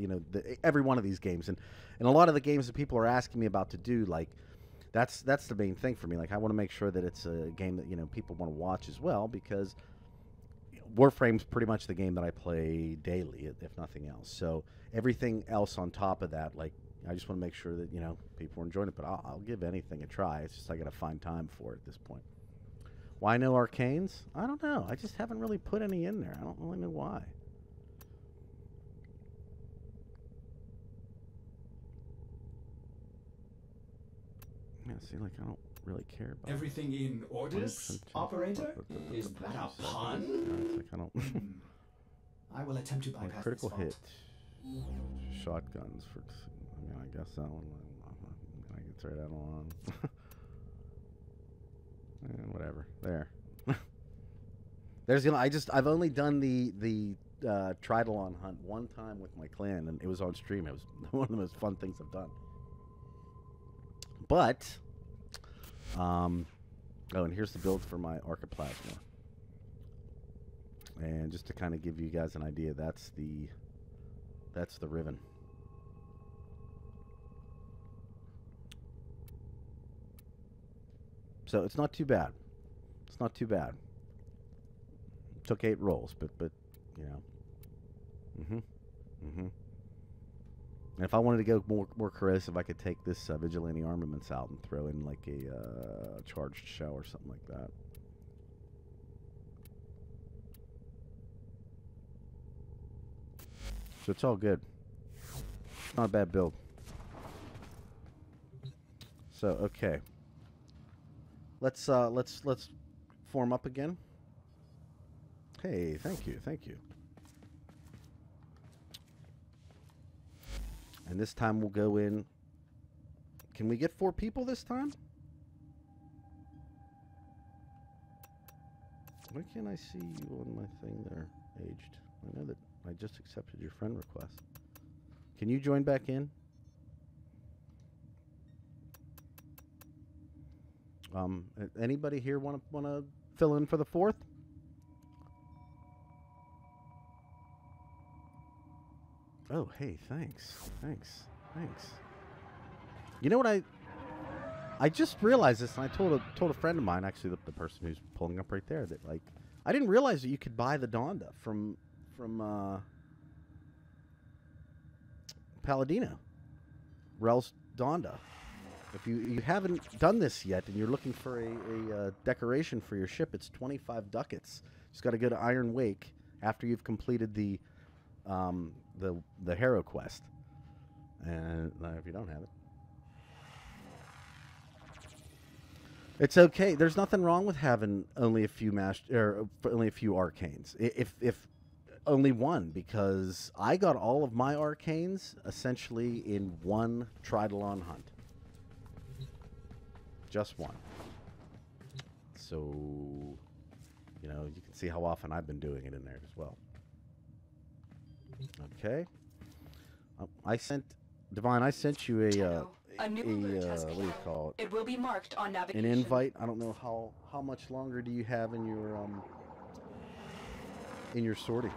every one of these games, and a lot of the games that people are asking me about to do, like that's the main thing for me. Like, I want to make sure that it's a game that people want to watch as well, because Warframe's pretty much the game that I play daily, if nothing else. So everything else on top of that, like, I just want to make sure that people are enjoying it. But I'll give anything a try. It's just I got to find time for it at this point. Why no arcanes? I don't know. I just haven't really put any in there. I don't really know why. Yeah, see, like, I don't really care about Everything in orders, operator? Is that a pun? It's like I don't. I will attempt to bypass critical this hit. fault. Shotguns for. I guess that one. I can throw that on. And whatever. There. There's I've only done the Tridalon hunt one time with my clan, and it was on stream. It was one of the most fun things I've done. But, and here's the build for my Archiplasma. And just to kind of give you guys an idea, that's the Riven. So it's not too bad. It's not too bad. Took 8 rolls, but And if I wanted to go more corrosive, I could take this Vigilante Armaments out and throw in like a charged shell or something like that. So it's all good. It's not a bad build. So okay. Let's form up again. Hey, thank you. And this time we'll go in. Can we get 4 people this time? Why can't I see you on my thing there, Aged? I know that I just accepted your friend request. Can you join back in? Anybody here want to fill in for the 4th? Oh, hey, thanks. You know what I just realized this, and I told a friend of mine, actually the person who's pulling up right there, that like I didn't realize that you could buy the Donda from Palladino. Rel's Donda. If you haven't done this yet and you're looking for a decoration for your ship, it's 25 ducats. Just got to go to Iron Wake after you've completed the Hero quest. And if you don't have it, it's okay. There's nothing wrong with having only a few only a few arcanes. If only one, because I got all of my arcanes essentially in one Tridalon hunt. Just one. So, you can see how often I've been doing it in there as well. Okay. Divine, I sent you a new route has what do you call it? It will be marked on navigation. An invite. I don't know how much longer do you have in your sortie?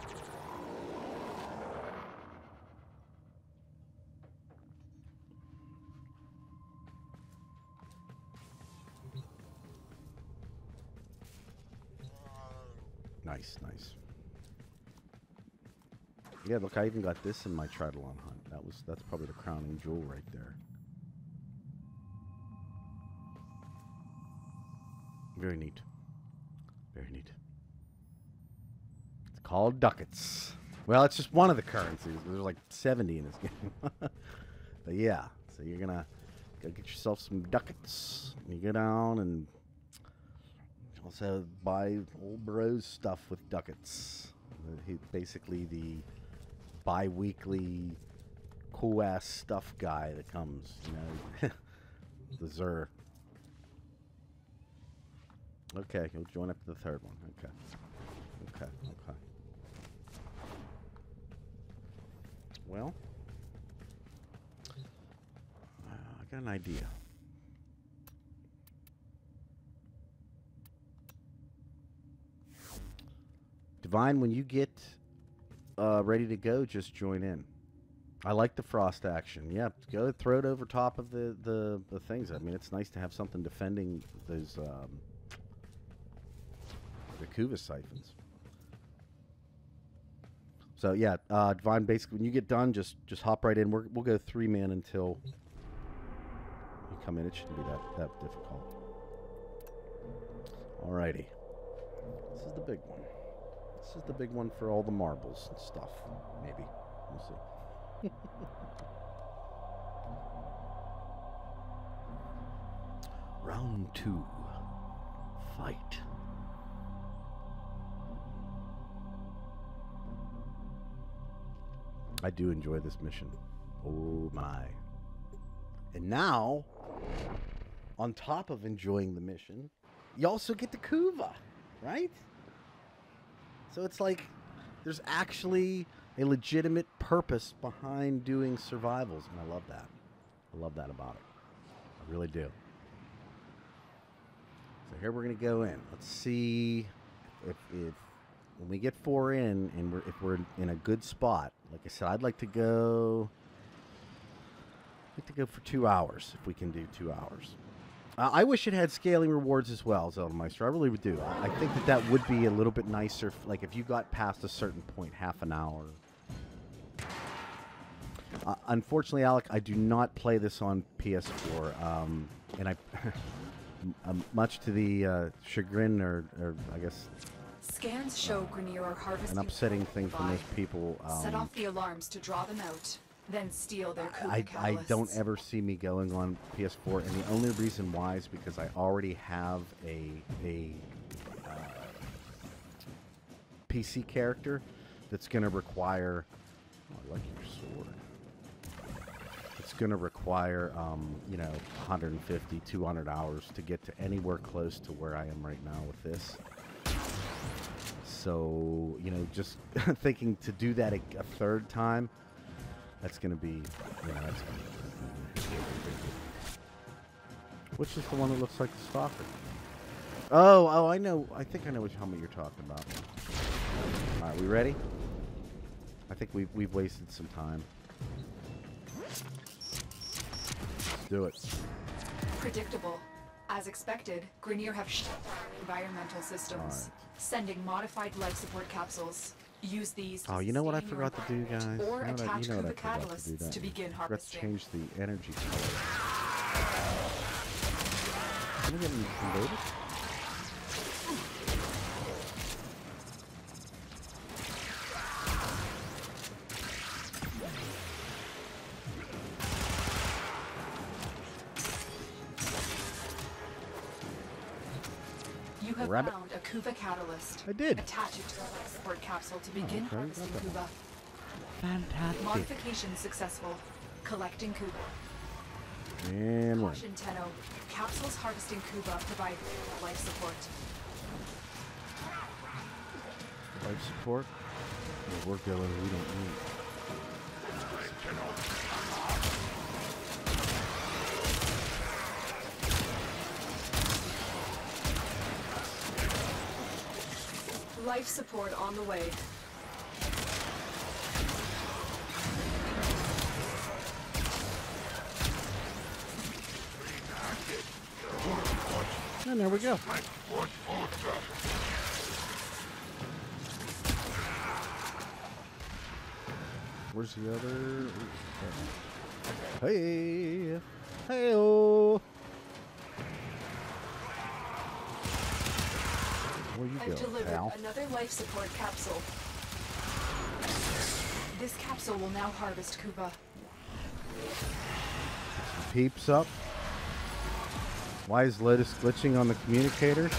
Nice. Yeah, look, I even got this in my Tridalon hunt. That's probably the crowning jewel right there. Very neat. Very neat. It's called ducats. Well, it's just one of the currencies. There's like 70 in this game. But yeah, so you're gonna go get yourself some ducats. And you go down and also buy old bro's stuff with ducats. He's basically the bi-weekly cool-ass stuff guy that comes, you know. The Zur. Okay, you'll join up to the third one. Okay. Okay, okay. Well, I got an idea. Divine, when you get ready to go, just join in. I like the frost action. Yeah, go throw it over top of the things. I mean, it's nice to have something defending those the Kuva siphons. So yeah, Divine, basically when you get done, just hop right in. We'll go 3-man until you come in. It shouldn't be that difficult. Alrighty. This is the big one. This is the big one for all the marbles and stuff. Maybe. We'll see. Round 2. Fight. I do enjoy this mission. Oh my. And now, on top of enjoying the mission, you also get the Kuva, right? So it's like there's actually a legitimate purpose behind doing survivals, and I love that. I love that about it. I really do. So here we're going to go in. Let's see if when we get 4 in and if we're in a good spot. Like I said, I'd like to go for 2 hours if we can do 2 hours. I wish it had scaling rewards as well, Zeldameister. I really would do. I think that would be a little bit nicer. Like if you got past a certain point, half an hour. Unfortunately, Alec, I do not play this on PS4, and I, much to the chagrin or I guess. Scans show Grenier are harvesting an upsetting thing for most people. Set off the alarms to draw them out, then steal their Kuva catalysts. I don't ever see me going on PS4, and the only reason why is because I already have a PC character that's going to require. Oh, I like your sword. It's going to require, you know, 150, 200 hours to get to anywhere close to where I am right now with this. So, you know, just thinking to do that a third time, that's going to be, you know, that's going to be. Which is the one that looks like the stalker? Oh, I know. I think I know which helmet you're talking about. All right, we ready? I think we've wasted some time. Let's do it. Predictable. As expected, Grenier have shut down environmental systems, sending modified life support capsules. Use these to you know what I forgot to do, guys? or attach you know Kuva what I forgot catalysts to begin I forgot to harvesting. change the energy color. Can we get them loaded? You have Rabbit. found a Kuva catalyst. I did. Attach it to the life support capsule to begin okay, harvesting got Kuva. Fantastic. Modification successful. Collecting Kuva. And one. Caution Tenno. Capsules harvesting Kuva provide life support. Life support. We're going. We don't need. Life support on the way. And there we go. Where's the other? Hey, hey-oh. Where you I've go, delivered pal? another life support capsule. This capsule will now harvest Kuva. Some peeps up. Why is Lotus glitching on the communicator?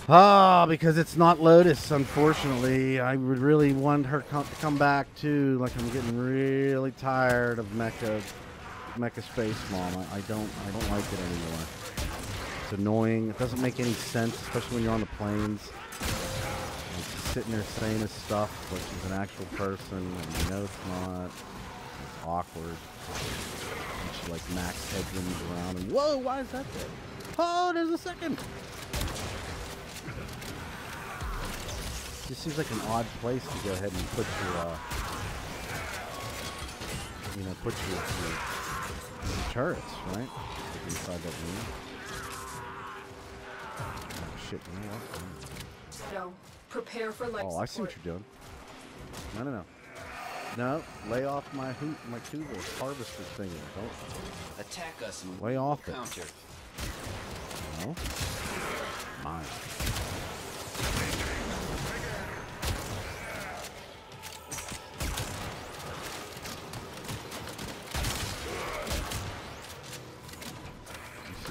Ah, because it's not Lotus, unfortunately. I would really want her to come back too. Like, I'm getting really tired of Mecha Space Mom. I don't like it anymore. It's annoying. It doesn't make any sense, especially when you're on the planes. And she's sitting there saying this stuff like she's an actual person, and you know it's not. It's awkward. And she like max headrooms around, and whoa, why is that there? Oh, there's a second. This seems like an odd place to go ahead and put your, put your turrets, right? Like inside that room. Oh shit! You know what? No, prepare for life Oh, I see what support. you're doing. No. No, lay off my Kuva harvester thing. Don't Attack us and lay off it. counter. No, mine.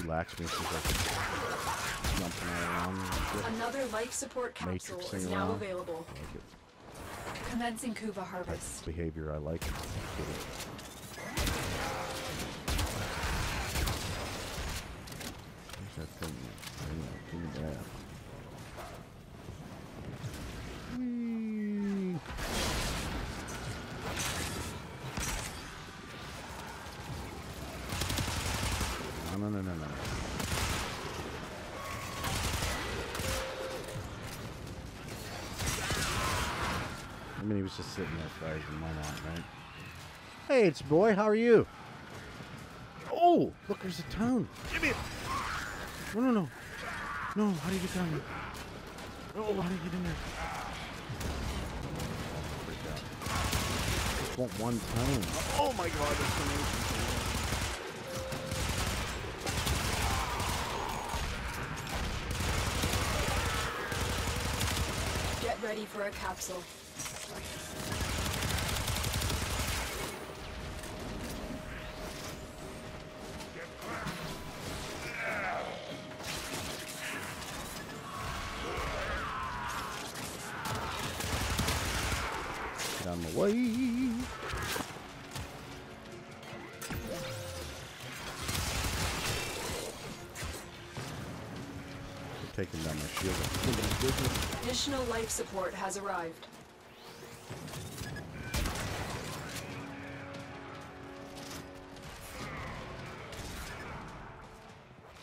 Lakshmi, she's like jumping all around and shit. Another life support capsule Matrixing is now around. available. I like it. Commencing Kuva That's harvest. behavior I like. Get it. Where's that thing? Give me that. Whee. No. I mean, he was just sitting there frozen. Why not, right? Hey, it's boy. How are you? Oh, look, there's a tone. Give me it. No. No, how do you get down here? Oh, how do you get in there? Freak out. Just want one tone. Oh my god, there's so many people. Get ready for a capsule. Get out of my way. Taking down my shield. Additional life support has arrived.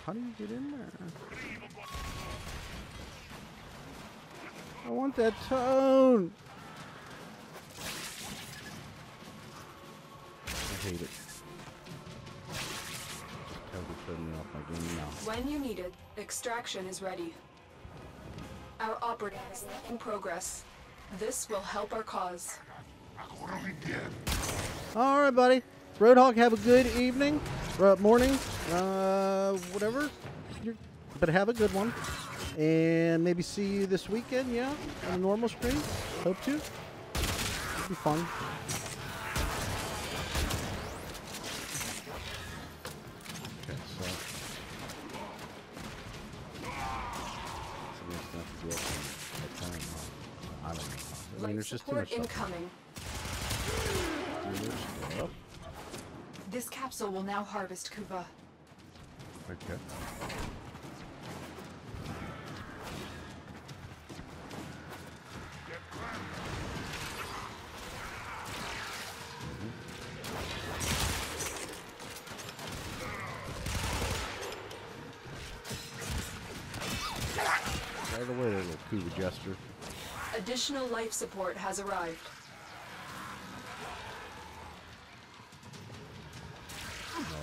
How do you get in there? I want that tone. I hate it. Totally turned me off my game now. When you need it, extraction is ready. Our operating is in progress. This will help our cause. All right, buddy. Roadhog, have a good evening, morning, whatever. But have a good one. And maybe see you this weekend, yeah, on a normal stream. Hope to. It'll be fun. Okay, so. Somebody's gonna have to do it at time, huh? I don't know. I mean, there's just too much stuff. Incoming. Up. This capsule will now harvest Kuva. Okay. Right away, there, little Kuva jester. Additional life support has arrived.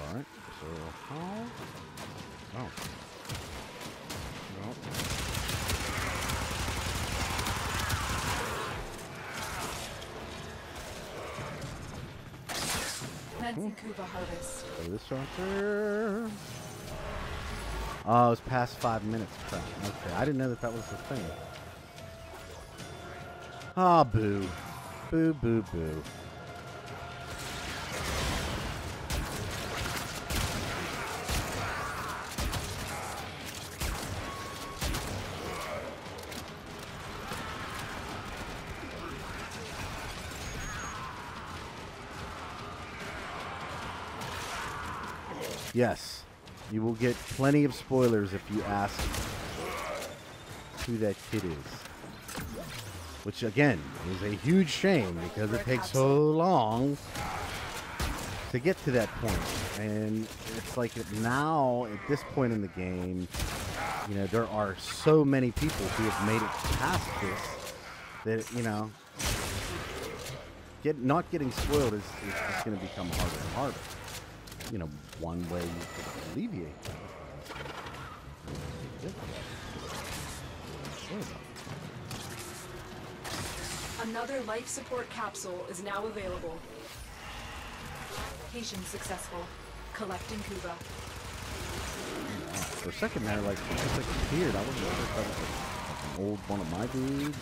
Alright, so how? Oh. Well. Commencing Kuva harvest. So this right there. Oh, it's past 5 minutes. Crap. Okay, I didn't know that was the thing. Ah, boo. Boo, boo, boo. Yes, you will get plenty of spoilers if you ask who that kid is. Which, again, is a huge shame because it takes so long to get to that point. And it's like now, at this point in the game, you know, there are so many people who have made it past this that, you know, not getting spoiled is just going to become harder and harder. You know, one way you could alleviate that. Another life support capsule is now available. Application successful. Collecting Kuva. For a second there, like, it just like appeared. I wasn't sure if that was like an old one of my dudes.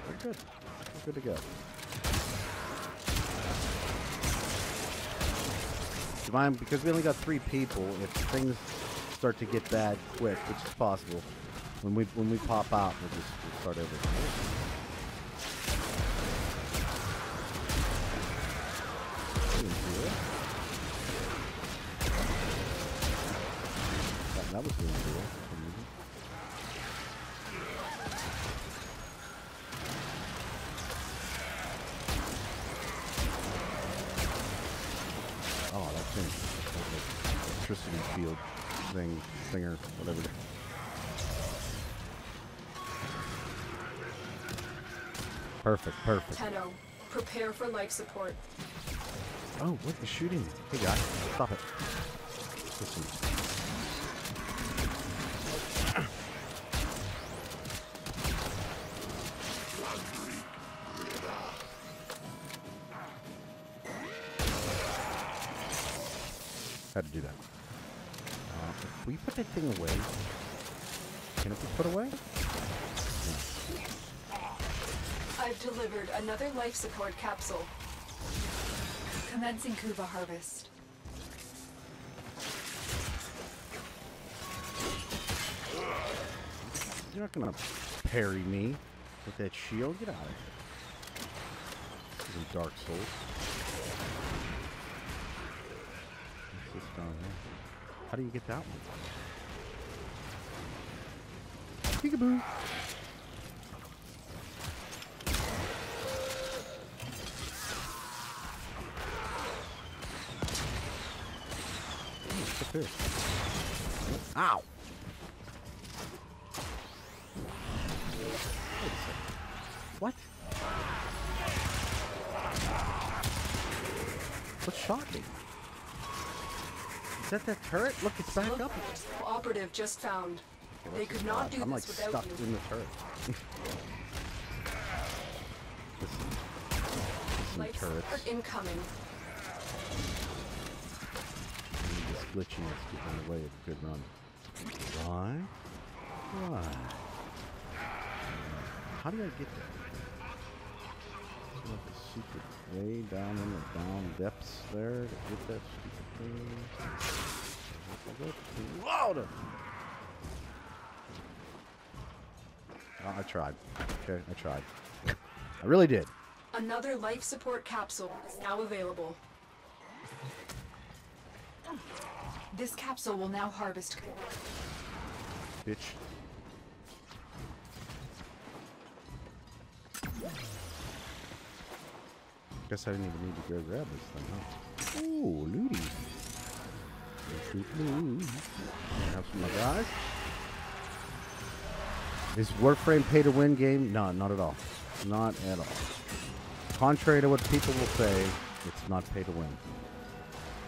We're good. We're good to go. Because we only got 3 people, if things start to get bad quick, which is possible, when we pop out, we'll start over. That was really cool. Oh, that thing. Electricity field thinger, whatever. Perfect. Tenno, prepare for life support. Oh, what is shooting me? Hey guys, stop it. Listen. Had to do that. Will you put that thing away? Can it be put away? I've delivered another life support capsule. Commencing Kuva harvest. You're not gonna parry me with that shield. Get out of here. This is Dark Souls. What's this down here? How do you get that one? Peekaboo. What's the fish? Ow! Wait a second. What? What shot me? Is that turret? Look, it's back up. Operative just found. Okay, They could not do I'm like this without stuck you. in the turret. Listen, Life turrets. support incoming. This glitchiness gets in the way of a good run. Why? Why? How do I get there? Is there like a secret way down in the down depths there to get that stupid thing? Louder! Oh, I tried. Okay, I tried. I really did. Another life support capsule is now available. This capsule will now harvest. Bitch. Guess I didn't even need to go grab this thing, huh? Ooh, looty. Have some of my guys. Is Warframe pay to win game? No, not at all. Not at all. Contrary to what people will say, it's not pay to win.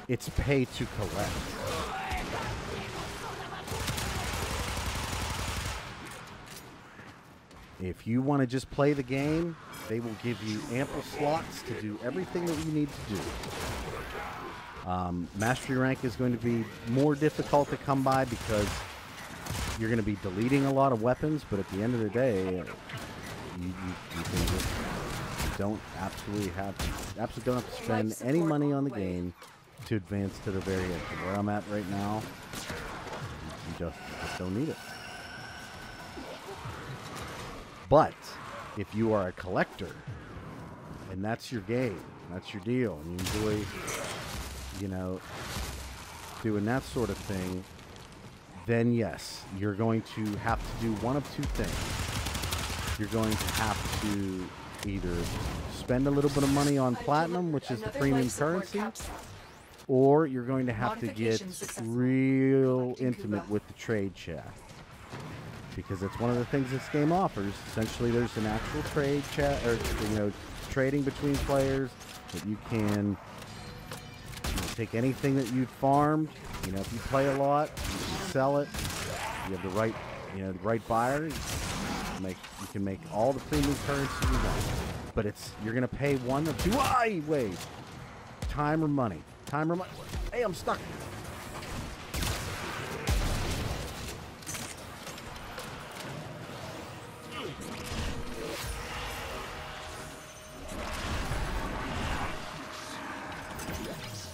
It's pay to collect. If you want to just play the game, they will give you ample slots to do everything that you need to do. Mastery rank is going to be more difficult to come by because you're going to be deleting a lot of weapons, but at the end of the day, you can just absolutely don't have to spend any money on the game to advance to the very end. Where I'm at right now, you just don't need it. But if you are a collector and that's your game, that's your deal, and you enjoy, you know, doing that sort of thing, then yes, you're going to have to do one of two things. You're going to have to either spend a little bit of money on platinum, which is the premium currency, or you're going to have to get real intimate with the trade chat, because it's one of the things this game offers. Essentially, there's an actual trade chat, or trading between players that you can take anything that you've farmed. If you play a lot, you can sell it. You have the right, the right buyer. You can make all the premium currency you want, but you're gonna pay one or two. Wait, time or money? Time or money? Hey, I'm stuck.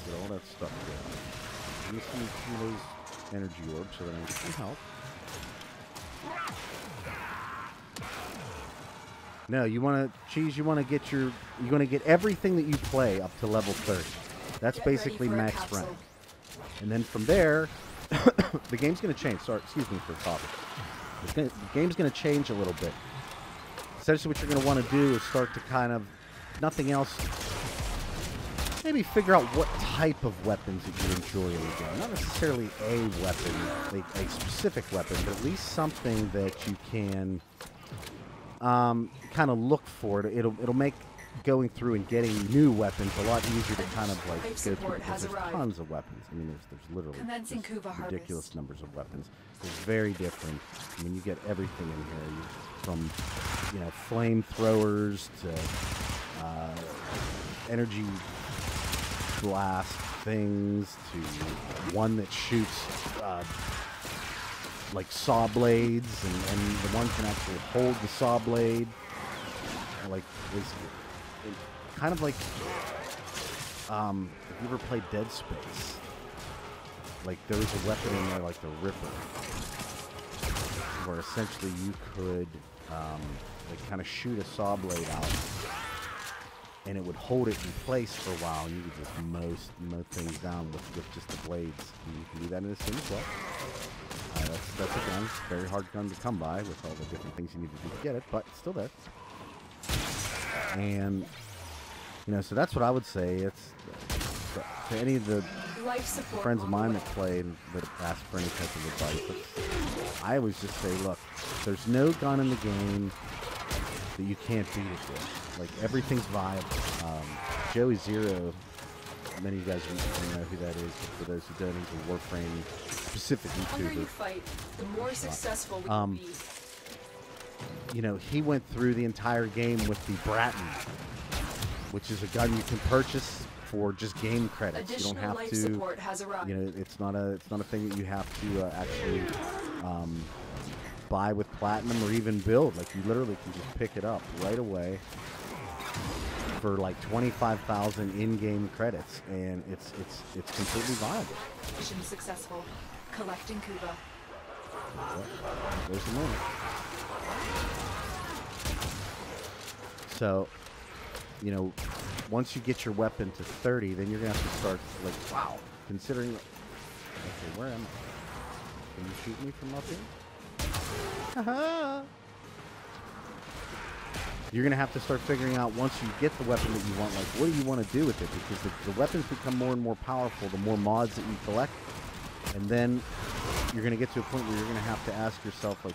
Get all that stuff there. Let me see some of those energy orbs so that I get some help. No, you want to get everything that you play up to level 30. That's basically max rank. And then from there, the game's going to change. Sorry, excuse me for talking. The game's going to change a little bit. Essentially what you're going to want to do is start to kind of, nothing else, maybe figure out what type of weapons that you enjoy in the game. Not necessarily a weapon, a specific weapon, but at least something that you can kind of look for. It'll make going through and getting new weapons a lot easier to kind of like go through, because there's tons of weapons. I mean, there's literally ridiculous numbers of weapons. It's very different. I mean, you get everything in here, from flamethrowers to energy blast things to one that shoots like saw blades, and the one can actually hold the saw blade. Like, kind of like, if you ever played Dead Space, like there was a weapon in there like the Ripper, where essentially you could like kind of shoot a saw blade out, and it would hold it in place for a while, and you could just mow things down with just the blades. And you can do that in this game as well. That's a gun. Very hard gun to come by with all the different things you need to do to get it, but it's still there. And so that's what I would say. It's to any of the friends of mine that play and that ask for any type of advice. I always just say, look, there's no gun in the game that you can't beat it with. Like, everything's viable. Joey Zero, many of you guys know who that is, but for those who don't, he's a Warframe specific YouTuber. The longer you fight, the more successful we can be. He went through the entire game with the Bratton, which is a gun you can purchase for just game credits. You don't have to. It's not a thing that you have to actually buy with platinum or even build. Like, you literally can just pick it up right away for like 25,000 in-game credits, and it's completely viable. Mission successful. Collecting Kuva. There's the moon. So, once you get your weapon to 30, then you're gonna have to start like, wow, considering. Okay, where am I? Can you shoot me from up here? Haha. You're going to have to start figuring out, once you get the weapon that you want, like, what do you want to do with it? Because the weapons become more and more powerful the more mods that you collect. And then you're going to get to a point where you're going to have to ask yourself, like,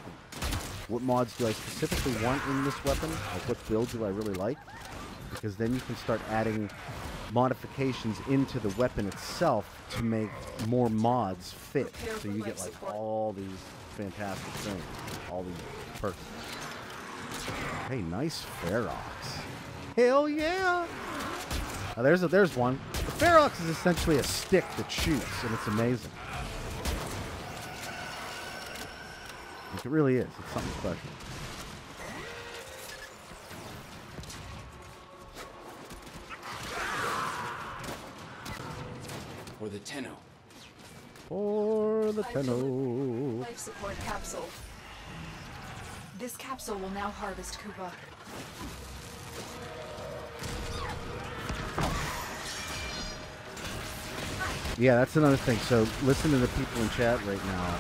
what mods do I specifically want in this weapon? Like, what build do I really like? Because then you can start adding modifications into the weapon itself to make more mods fit. So you get, like, all these fantastic things, all these perks. Hey, nice Ferox. Hell yeah! There's one. The Ferox is essentially a stick that shoots, and it's amazing. Like, it really is. It's something special. Or the Tenno. For the I've Tenno. delivered life support capsule. This capsule will now harvest Kuva. Yeah, that's another thing. So listen to the people in chat right now.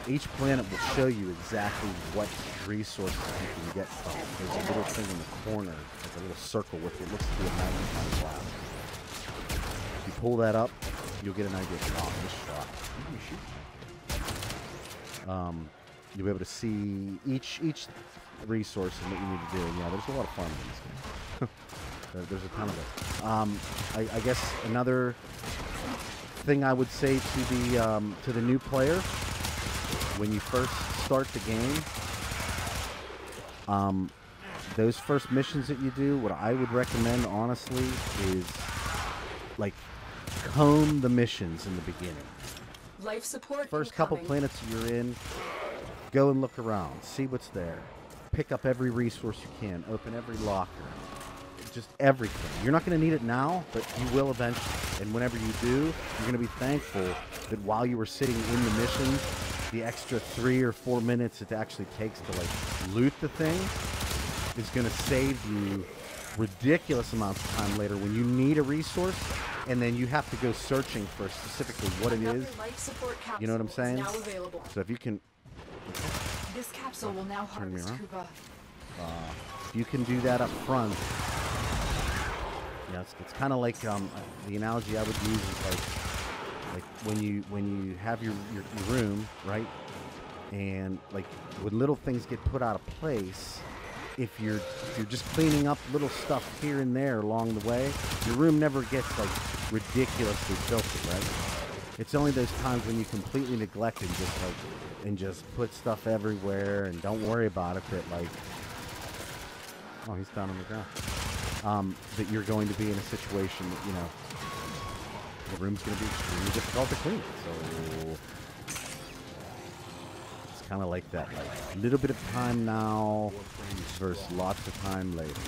Each planet will show you exactly what resources you can get from it. There's a little thing in the corner, like a little circle with what looks to be a magnifying glass. If you pull that up, you'll get an idea. Oh, this shot. You'll be able to see each resource and what you need to do. Yeah, there's a lot of farming in this game. There's a ton of it. I guess another thing I would say to the new player when you first start the game, those first missions that you do, what I would recommend honestly is like comb the missions in the beginning. Life support First couple planets you're in, go and look around, see what's there, pick up every resource you can, open every locker. Just everything. You're not going to need it now, but you will eventually. And whenever you do, you're going to be thankful that while you were sitting in the mission, the extra 3 or 4 minutes it actually takes to like loot the thing is going to save you ridiculous amounts of time later when you need a resource and then you have to go searching for specifically what it is. You know what I'm saying? Now available. So if you can... This capsule will now harvest Kuva. If you can do that up front... Yeah, it's kind of like the analogy I would use is like when you have your room, right? And like when little things get put out of place, if you're just cleaning up little stuff here and there along the way, your room never gets like ridiculously filthy, right? It's only those times when you completely neglect and just put stuff everywhere and don't worry about it that like, oh, he's down on the ground. That you're going to be in a situation that, you know, the room's going to be extremely difficult to clean. So it's kind of like that, like a little bit of time now versus lots of time later.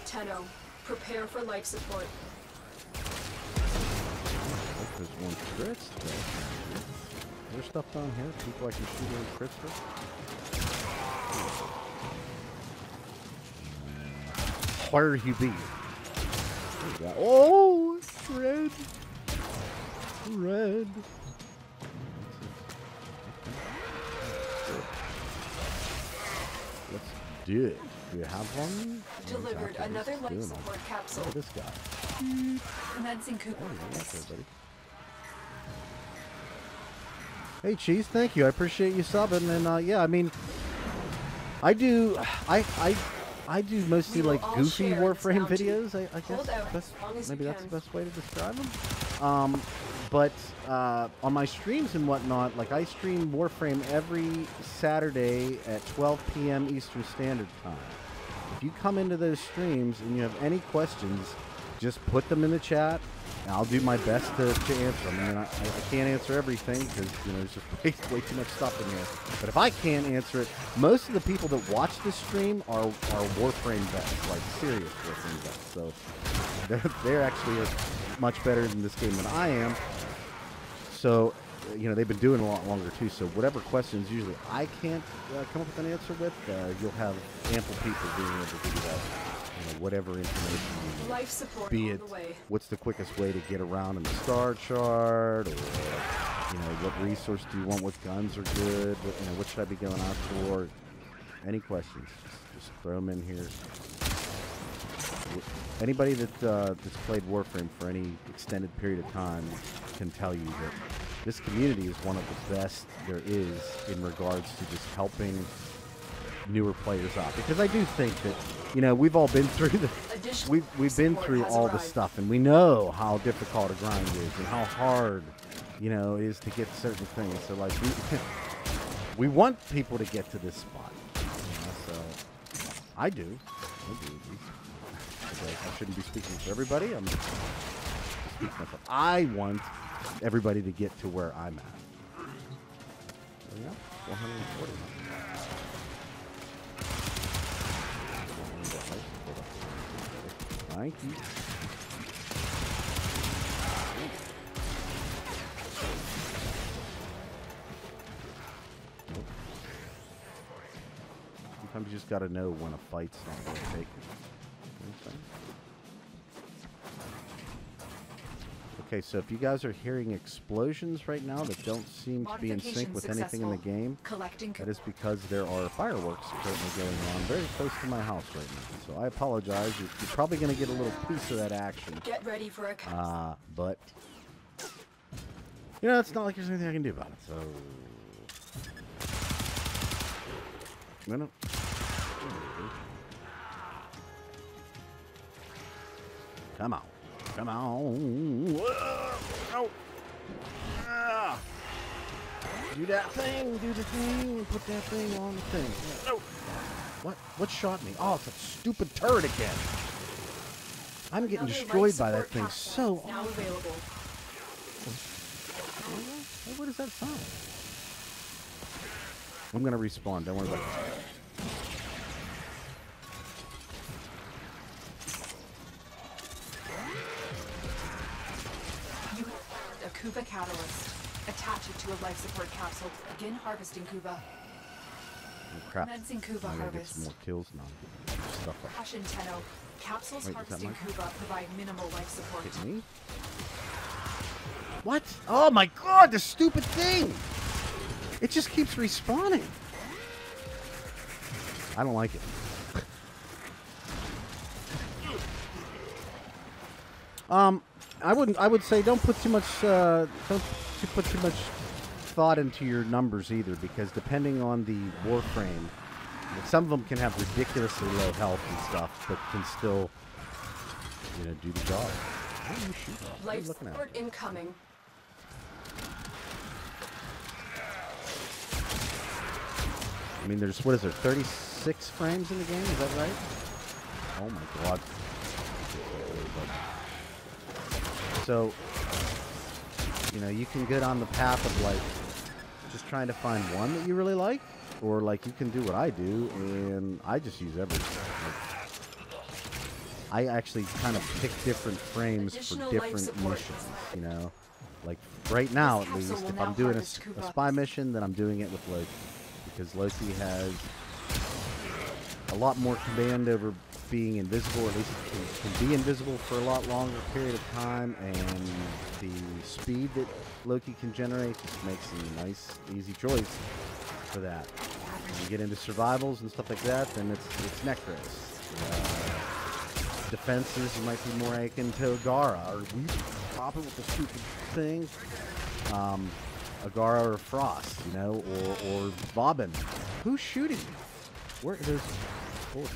Tenno, prepare for life support. There's one crits. There's stuff down here. People I can shoot any crits for. Where you be? Oh, it's red. Red. Let's do it. Do you have one? Delivered another life support capsule. Look at this guy. Commencing Kuva. Everybody. Hey, Cheese, thank you. I appreciate you subbing. And yeah, I mean, I do mostly like goofy Warframe videos. I guess maybe that's the best way to describe them. But on my streams and whatnot, like I stream Warframe every Saturday at 12 p.m. Eastern Standard Time. If you come into those streams and you have any questions, just put them in the chat. And I'll do my best to answer them. I mean, I can't answer everything because, you know, there's just way too much stuff in here. But if I can't answer it, most of the people that watch this stream are Warframe vets, like serious Warframe vets. So they're actually much better in this game than I am. So, you know, they've been doing a lot longer too. So whatever questions usually I can't come up with an answer with, you'll have ample people being able to do that. You know, whatever information you need. Life support Be on it the way. what's the quickest way to get around in the star chart, or you know, what resource do you want, what guns are good, what, you know, what should I be going out for? Any questions, just throw them in here. Anybody that's played Warframe for any extended period of time can tell you that this community is one of the best there is in regards to just helping newer players out, because I do think that, you know, we've all been through the we've been through all the stuff, and we know how difficult a grind is and how hard, you know, it is to get certain things. So like We want people to get to this spot. So I do. At least. I shouldn't be speaking for everybody. I'm just speaking for myself. I want everybody to get to where I'm at. There we go. 440. Thank you. Sometimes you just gotta know when a fight's not worth taking. You know what I'm saying? Okay, so if you guys are hearing explosions right now that don't seem to be in sync with anything in the game, that is because there are fireworks currently going on very close to my house right now. So I apologize. You're probably going to get a little piece of that action. Get ready for a but, you know, it's not like there's anything I can do about it, so... No. Come on. Come on. No. Ah. Do that thing. Do the thing. Put that thing on the thing. No. What? What shot me? Oh, it's a stupid turret again. I'm getting destroyed by that thing so often. Now available. Hey, what does that sound? I'm going to respawn. Don't worry about it. Kuva catalyst. Attach it to a life support capsule. Begin harvesting Kuva. Oh, crap. Commencing Kuva I gotta get harvest. some more kills now. Stuff like Caution Tenno. Capsules Wait, harvesting Kuva provide minimal life support. Hit me? What? Oh my god, this stupid thing! It just keeps respawning. I don't like it. I would say don't put too much thought into your numbers either, because depending on the Warframe, some of them can have ridiculously low health and stuff, but can still, you know, do the job. How do you shoot that? What are you Life looking support at? incoming. I mean, there's, what is there, 36 frames in the game? Is that right? Oh my god. So, you know, you can get on the path of, like, just trying to find one that you really like, or, like, you can do what I do, and I just use everything. Like, I actually kind of pick different frames for different missions, you know? Like, right now, at least, if I'm doing a spy mission, then I'm doing it with Loki, because Loki has a lot more command over being invisible, or at least it can be invisible for a lot longer period of time, and the speed that Loki can generate just makes a nice, easy choice for that. When you get into survivals and stuff like that, then it's neck race. Defenses, you might be more akin to Agara, or we pop it with the stupid thing. Agara or Frost, you know, or Bobbin. Who's shooting me? Where there's bullets.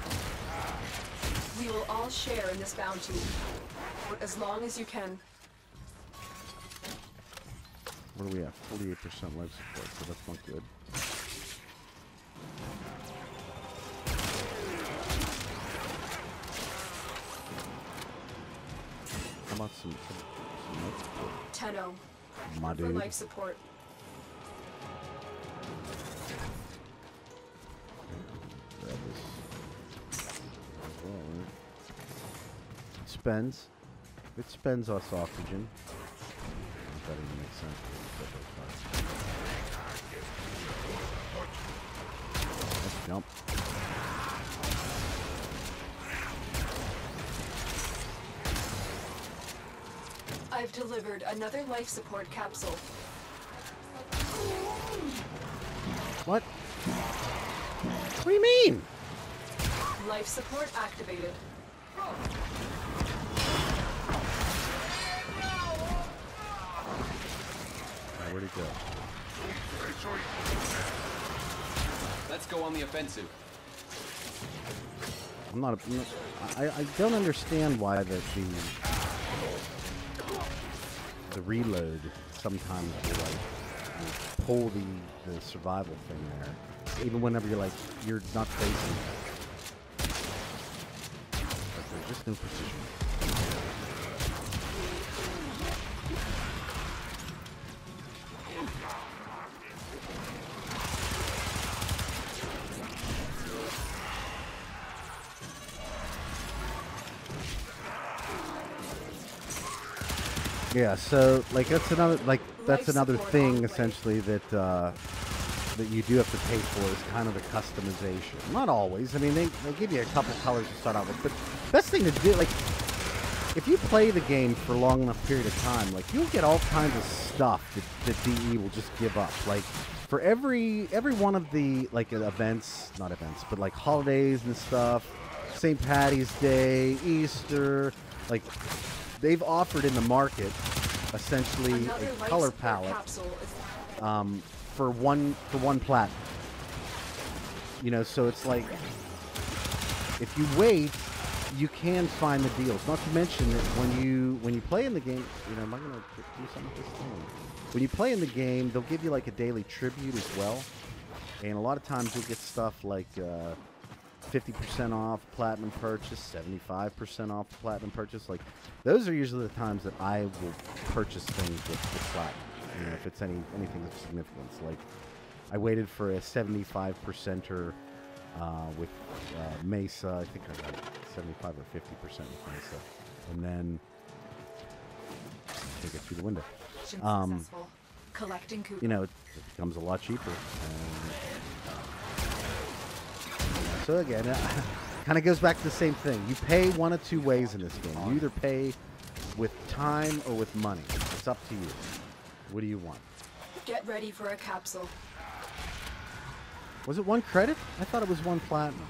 We will all share in this bounty, as long as you can. What do we have? 48% life support, so that's not good. How about some life support? Tenno. My For dude. life support. Grab this as well, right? It spends. It spends us oxygen. That doesn't make sense. Let's jump. I've delivered another life support capsule. What? What do you mean? Life support activated. Where'd it go? Let's go on the offensive. I'm not. I don't understand why the reload sometimes will, like, will pull the survival thing there. Even whenever you're not facing it. But there's just no precision. Yeah, so that's another thing essentially that that you do have to pay for is kind of the customization. Not always. I mean, they give you a couple colors to start out with, but best thing to do, like, if you play the game for a long enough period of time, like, you'll get all kinds of stuff that DE will just give up. Like, for every one of the not events, but like holidays and stuff, St. Patty's Day, Easter, like. They've offered in the market essentially a color palette for one platinum. You know, so it's like if you wait, you can find the deals. Not to mention that when you play in the game, you know, am I gonna do something with this thing? When you play in the game, they'll give you like a daily tribute as well, and a lot of times you'll get stuff like 50% off platinum purchase, 75% off platinum purchase. Like, those are usually the times that I will purchase things with platinum. You know, if it's anything of significance. Like, I waited for a 75%er with Mesa. I think I got 75 or 50% with Mesa, and then take it through the window. Collecting coupons. You know, it becomes a lot cheaper. So again, it kind of goes back to the same thing. You pay one of two ways in this game. You either pay with time or with money. It's up to you. What do you want? Get ready for a capsule. Was it 1 credit? I thought it was 1 platinum.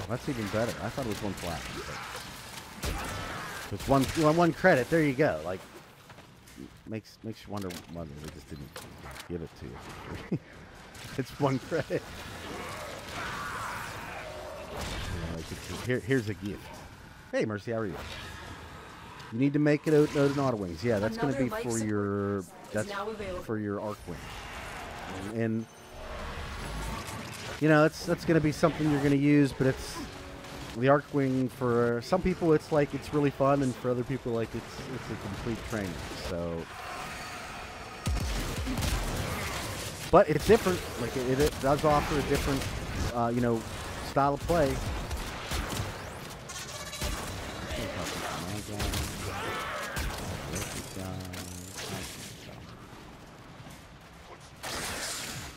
That's even better. I thought it was 1 platinum. It's one credit. There you go. Like, makes you wonder why they just didn't give it to you. It's 1 credit. Here's a gift. Hey, Mercy, how are you? You need to make it out in Auto Wings. Yeah, that's going to be for your arc wing. And you know, that's going to be something you're going to use, but it's the arc wing for some people. It's like it's really fun, and for other people, like it's a complete training. So. But it's different. Like it does offer a different, you know, style of play.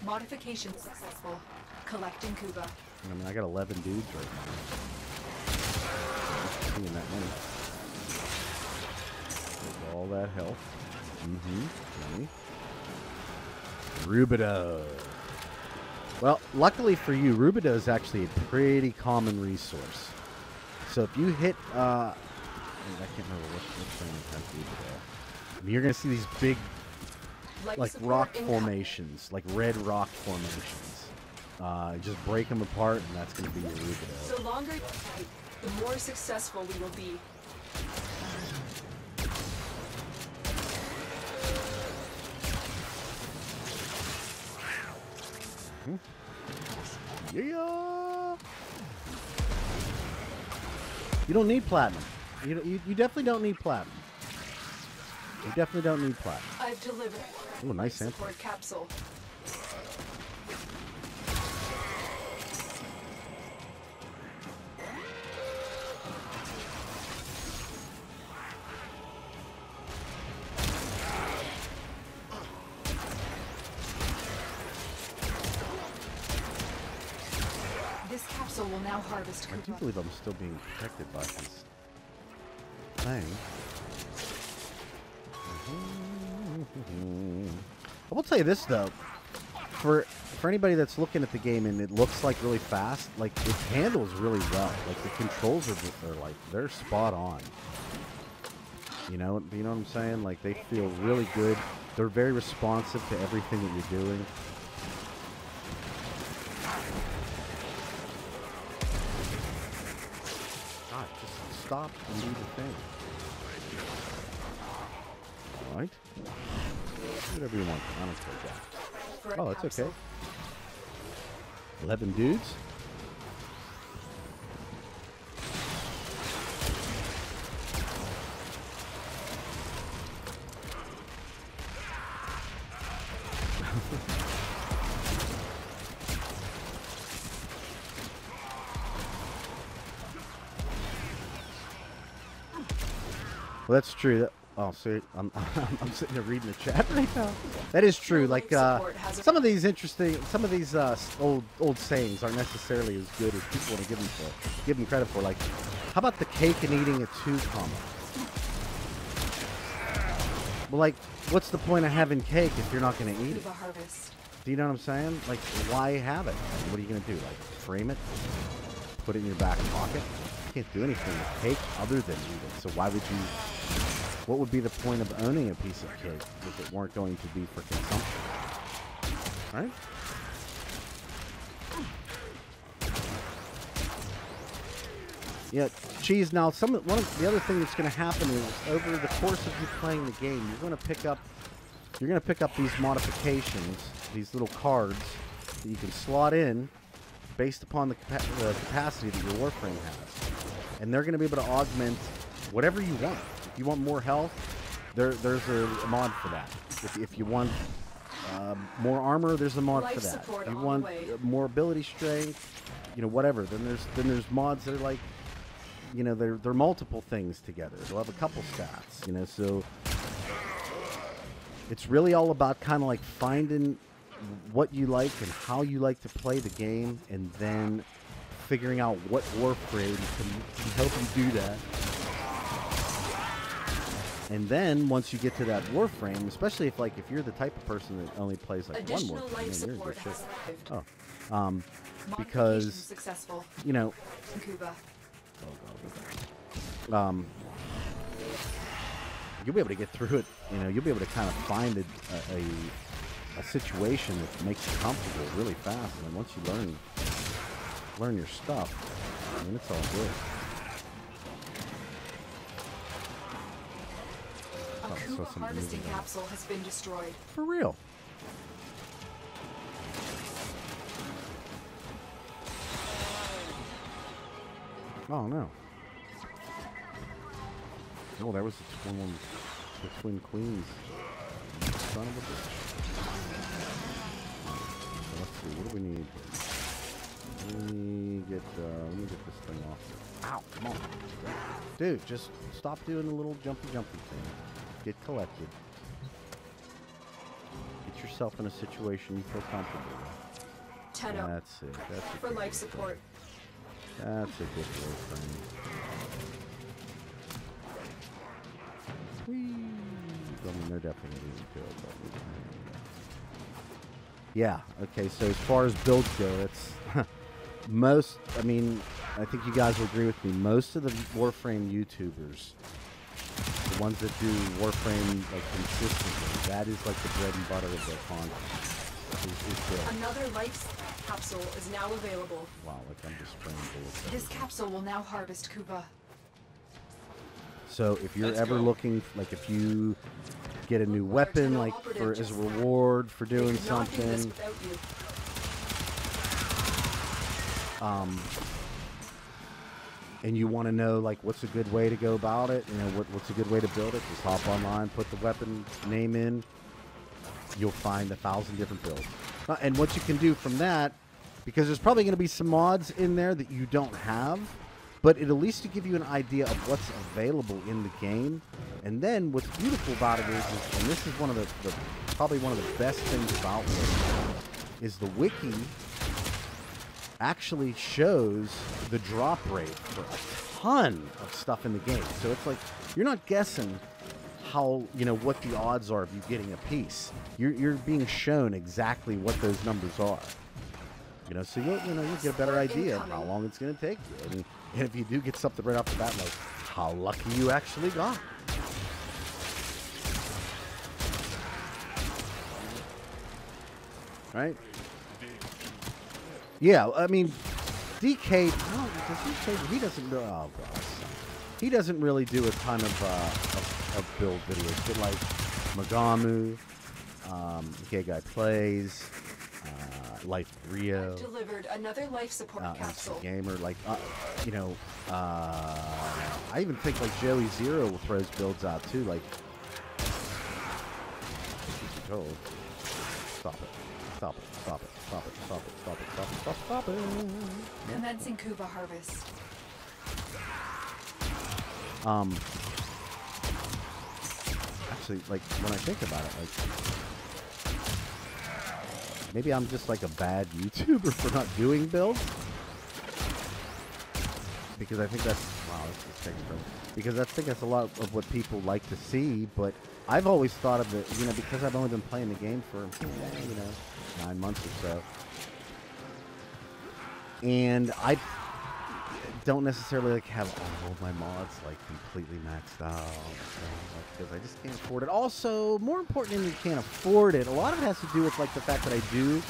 Modification successful. Collecting Kuva. I mean, I got 11 dudes right now. Seeing that many. There's all that health. Money. Rubido. Well, luckily for you, Rubido is actually a pretty common resource. So if you hit, I can't remember which thing has Rubido. I mean, you're going to see these big, like rock formations, like red rock formations. Just break them apart, and that's going to be your Rubido. The longer you fight, the more successful we will be. Yeah. You don't need platinum. You definitely don't need platinum. You definitely don't need platinum. I've delivered. Oh, nice sample. Support capsule. This capsule will now harvest I Kuva. do believe I'm still being protected by this thing. I will tell you this though, for anybody that's looking at the game and it looks like really fast, like it handles really well. Like the controls are like they're spot on. You know what I'm saying? Like they feel really good. They're very responsive to everything that you're doing. God, just stop and do the thing. All right. Whatever you want. I don't care, Jack. For a Oh, that's capsule. okay. 11 dudes? Well, that's true. Oh, see, I'm sitting there reading the chat right now. That is true. Like some of these old sayings aren't necessarily as good as people want to give them credit for. Like, how about the cake and eating a 2 combo? Well, like, what's the point of having cake if you're not going to eat it? Kuva harvest. Do you know what I'm saying? Like, why have it? What are you going to do? Like, frame it? Put it in your back pocket? You can't do anything with cake other than eat it. So why would you... What would be the point of owning a piece of cake if it weren't going to be for consumption? Right? Yeah, Cheese. Now, one of the other thing that's going to happen is over the course of you playing the game, you're going to pick up these modifications, these little cards that you can slot in based upon the capacity that your Warframe has, and they're going to be able to augment whatever you want. If you want more health, there's a mod for that. If you want more armor, there's a mod for that. If you want more ability strength, you know, whatever. Then there's mods that are like, you know, they're multiple things together. They'll have a couple stats, you know. So it's really all about kind of like finding what you like and how you like to play the game, and then figuring out what Warframe can help you do that. And then once you get to that Warframe, especially if you're the type of person that only plays like one Warframe, you're in good shape. Oh, because successful. You know, Kuva. you'll be able to get through it. You know, you'll be able to kind of find a situation that makes you comfortable really fast, and then once you learn your stuff, I mean, it's all good. A Kuva harvesting capsule has been destroyed. For real. Oh no. Oh, that was the twin queens. Son of a bitch. So let's see, what do we need? Let me get this thing off. Ow, come on. Dude, just stop doing the little jumpy thing. Get collected. Get yourself in a situation you feel comfortable with. That's it. That's for life support. That's a good Warframe. Whee! I mean, they're definitely going to do it. Yeah, okay, so as far as builds go, it's most, I mean, I think you guys will agree with me, most of the Warframe YouTubers, the ones that do Warframe like consistently, that is like the bread and butter of their content. Is build. Another life capsule is now available. Wow, like I'm just spraying bullets. This capsule will now harvest Kuva. So if you're ever looking, like if you get a new weapon, like as a reward for doing something, and you want to know like what's a good way to go about it, you know, what's a good way to build it, just hop online, put the weapon name in, you'll find 1,000 different builds. And what you can do from that, because there's probably going to be some mods in there that you don't have, but it'll at least to give you an idea of what's available in the game. And then what's beautiful about it is and this is one of the probably one of the best things about it, is the wiki actually shows the drop rate for a ton of stuff in the game. So it's like you're not guessing how, you know, what the odds are of you getting a piece. You're being shown exactly what those numbers are. You know, so you'll get a better idea of how long it's going to take you. I mean, and if you do get something right off the bat, like how lucky you actually got. Right? Yeah, I mean, DK, he doesn't know. Oh, God. He doesn't really do a ton of build videos, but like Magamu, Gay Guy Plays, Life Rio, Delivered another life support capsule. Gamer, like, you know, I even think like Joey Zero throws builds out too, like, oh, stop it, stop it, stop it, stop it, stop it, stop it, stop it, stop it, stop it. Commencing Kuva harvest. Actually, like, when I think about it, like, maybe I'm just like a bad YouTuber for not doing builds. Because I think that's, wow, this is taking forever. Because I think that's a lot of what people like to see, but I've always thought of it, you know, because I've only been playing the game for, you know, 9 months or so. And I don't necessarily like have all of my mods like completely maxed out, because I just can't afford it. Also, more important than you can't afford it, a lot of it has to do with like the fact that I do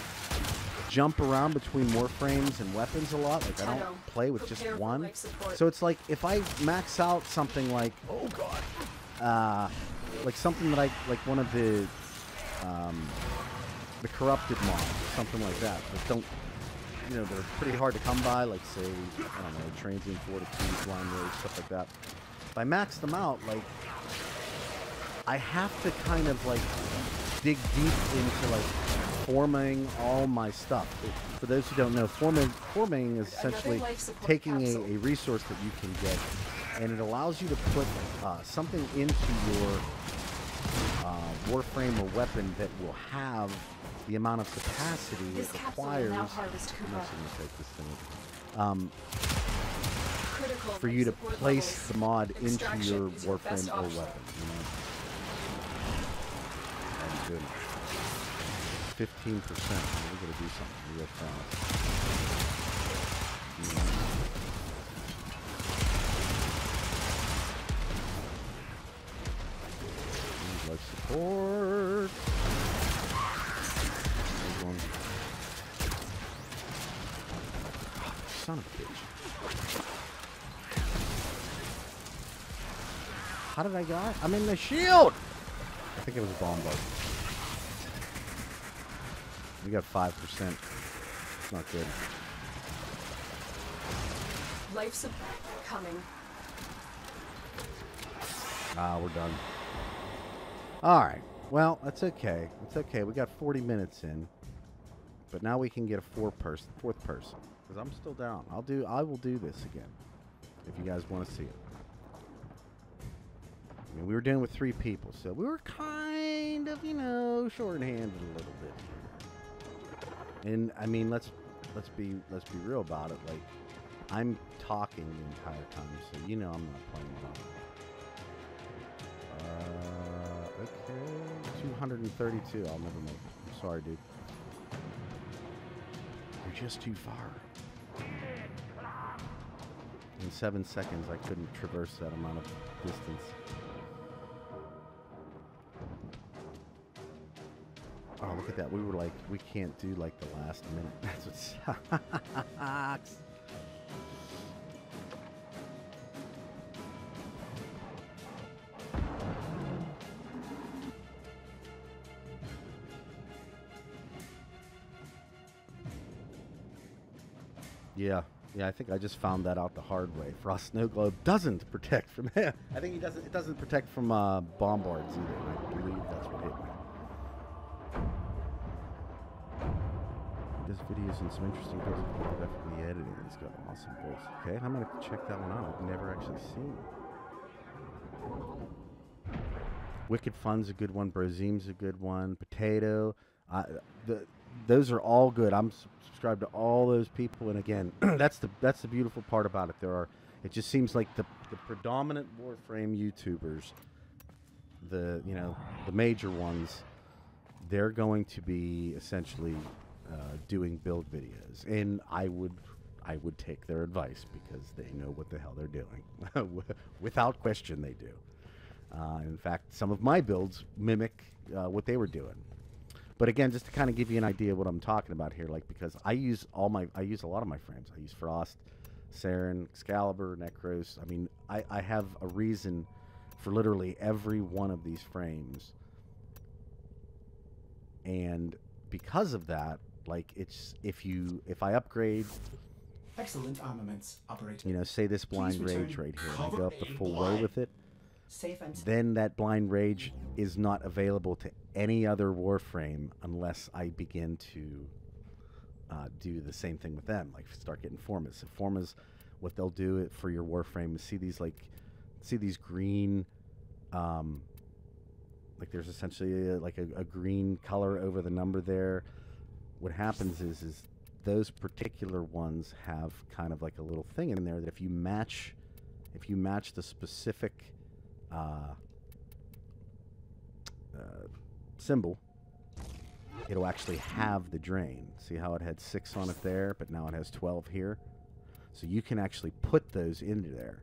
jump around between Warframes and weapons a lot. Like, I don't play with just one. So it's like if I max out something like, oh god, like something that I like, one of the corrupted mods or something like that don't, you know, they're pretty hard to come by, like, say, I don't know, Transient Fortitude, Blind Rage, stuff like that. If I max them out, like, I have to kind of, like, dig deep into, like, forming all my stuff. For those who don't know, forming is essentially taking a resource that you can get, and it allows you to put something into your Warframe or weapon that will have the amount of capacity it requires. For you to place the mod into your Warframe or weapon. You know? That's good. 15%. We're gonna do something real fast. Life support. Son of a bitch. How did I get? I'm in the shield! I think it was a bomb bug. We got 5%. It's not good. Life support coming. Ah, we're done. Alright. Well, that's okay. It's okay. We got 40 minutes in. But now we can get a fourth person. Because I'm still down. I will do this again. If you guys want to see it. I mean, we were dealing with 3 people, so we were kind of, you know, short-handed a little bit here. And I mean, let's be real about it. Like, I'm talking the entire time, so you know I'm not playing along. Okay, 232. I'll never make it. I'm sorry, dude. You're just too far. In 7 seconds, I couldn't traverse that amount of distance. Oh, look at that. We were like, we can't do like the last minute. That's what sucks. Yeah, I think I just found that out the hard way. Frost Snow Globe doesn't protect from I think he doesn't. It doesn't protect from bombards either. I believe that's what hit me. This video is in some interesting builds of graphically editing. He's got awesome builds. Okay, I'm gonna check that one out. I've never actually seen it. Wicked Fun's a good one. Brozim's a good one. Potato. Those are all good. I'm subscribed to all those people, and again, that's the beautiful part about it. It just seems like the predominant Warframe YouTubers, the major ones, they're going to be essentially doing build videos, and I would take their advice because they know what the hell they're doing. Without question, they do. In fact, some of my builds mimic what they were doing. But again, just to kind of give you an idea of what I'm talking about here, like, because I use a lot of my frames. I use Frost, Saren, Excalibur, Necros. I mean, I have a reason for literally every one of these frames And because of that, like if I upgrade, Excellent armaments, operator. you know, say this blind Please rage return right here, and I cover go up the in full row blind. with it, Safe and then that blind rage is not available to any other Warframe unless I begin to do the same thing with them, like start getting formas. So formas, what they'll do for your Warframe is see these green, like there's essentially a green color over the number there. What happens is those particular ones have kind of like a little thing in there that if you match the specific symbol, it'll actually have the drain. See how it had 6 on it there, but now it has 12 here? So you can actually put those into there.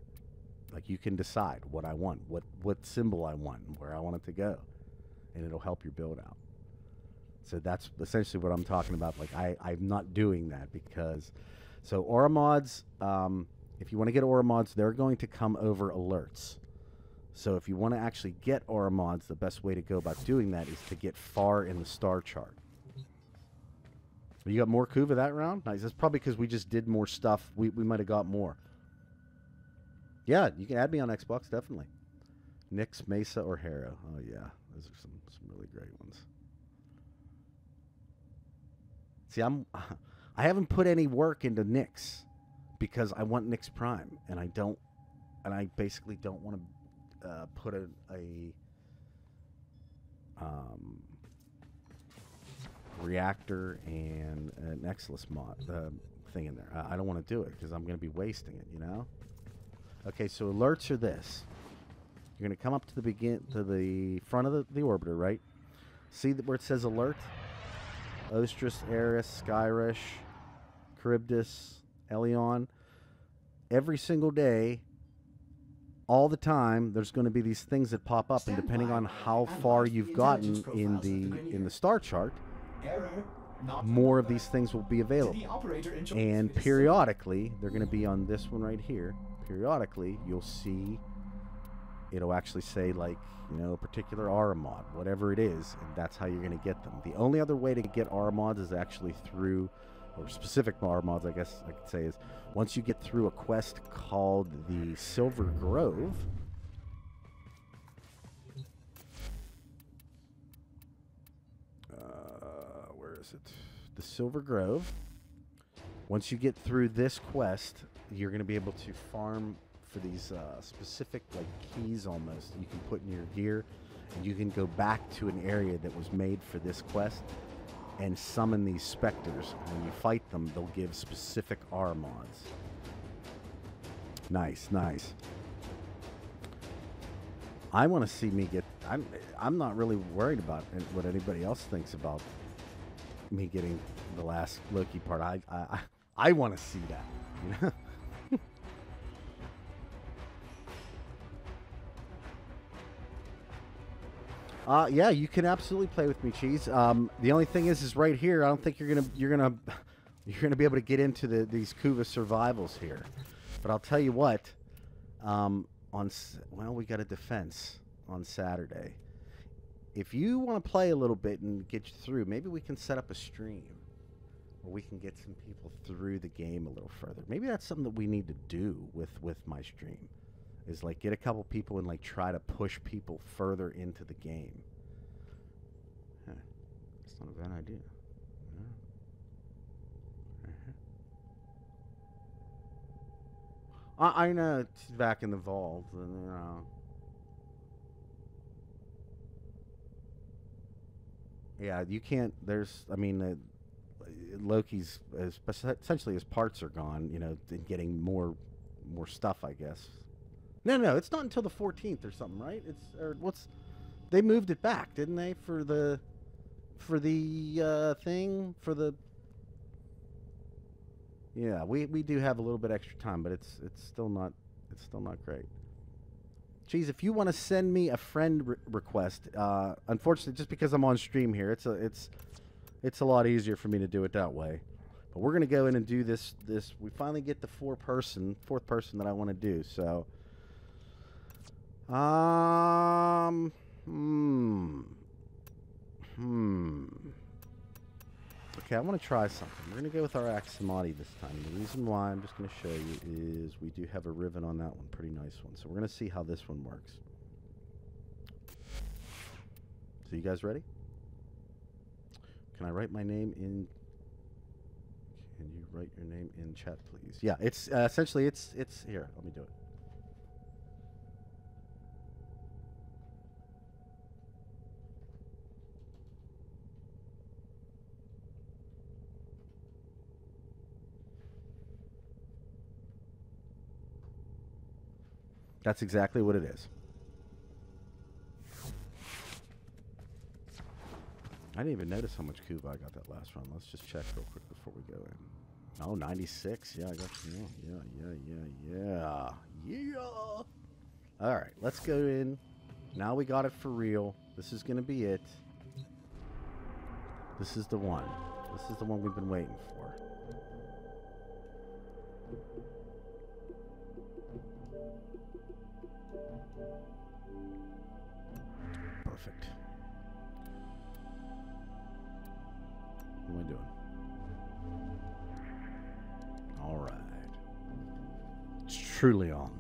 Like you can decide what I want, what symbol I want, and where I want it to go. And it'll help your build out. So that's essentially what I'm talking about. Like I'm not doing that because... So aura mods, if you want to get aura mods, they're going to come over alerts. So if you want to actually get aura mods, the best way to go about doing that is to get far in the star chart. You got more Kuva that round? Nice. That's probably because we just did more stuff. We might have got more. Yeah, you can add me on Xbox, definitely. Nyx, Mesa, or Harrow. Oh, yeah. Those are some really great ones. See, I haven't put any work into Nyx because I want Nyx Prime, and I basically don't want to put a reactor and an Exilus mod thing in there. I don't want to do it because I'm going to be wasting it, you know? Okay, so alerts are this. You're going to come up to the front of the orbiter, right? See where it says alert? Ostris, Eris, Skyrish, Charybdis, Elion. Every single day, all the time, there's going to be these things that pop up, and depending on how far you've gotten in the star chart, more of these things will be available. And periodically, they're going to be on this one right here. Periodically, you'll see it'll actually say, like, you know, a particular aura mod, whatever it is, and that's how you're going to get them. The only other way to get aura mods is actually through, or specific aura mods, I guess I could say, is once you get through a quest called the Silver Grove. Where is it? The Silver Grove. Once you get through this quest, you're going to be able to farm for these specific, like, keys almost you can put in your gear, and you can go back to an area that was made for this quest and summon these specters. And when you fight them, they'll give specific aura mods. Nice, nice. I want to see me get... I'm not really worried about what anybody else thinks about me getting the last Loki part. I want to see that, you know? Yeah, you can absolutely play with me, Cheese. The only thing is right here. I don't think you're gonna be able to get into these Kuva survivals here. But I'll tell you what. Well, we got a defense on Saturday. If you want to play a little bit and get you through, maybe we can set up a stream where we can get some people through the game a little further. Maybe that's something that we need to do with my stream. Is like get a couple people and like try to push people further into the game. Huh. That's not a bad idea. Yeah. I know it's back in the vault, and you know. Yeah, you can't. There's, I mean, Loki's essentially his parts are gone. You know, and getting more stuff, I guess. No, it's not until the 14th or something, right? They moved it back, didn't they? For the Yeah, we do have a little bit extra time, but it's still not great. Geez, if you want to send me a friend request, unfortunately, just because I'm on stream here, it's a lot easier for me to do it that way. But we're gonna go in and do this. We finally get the fourth person that I want to do. So. Okay, I want to try something. We're going to go with our Aximati this time. The reason why I'm just going to show you is we do have a rivet on that one. Pretty nice one. So we're going to see how this one works. So you guys ready? Can I write my name in... Can you write your name in chat, please? Yeah, it's essentially, it's here. Let me do it. That's exactly what it is. I didn't even notice how much Kuva I got that last run. Let's just check real quick before we go in. Oh, 96. Yeah, I got yeah. All right, let's go in. Now we got it for real. This is going to be it. This is the one. This is the one we've been waiting for. Perfect. What am I doing? All right. It's truly on.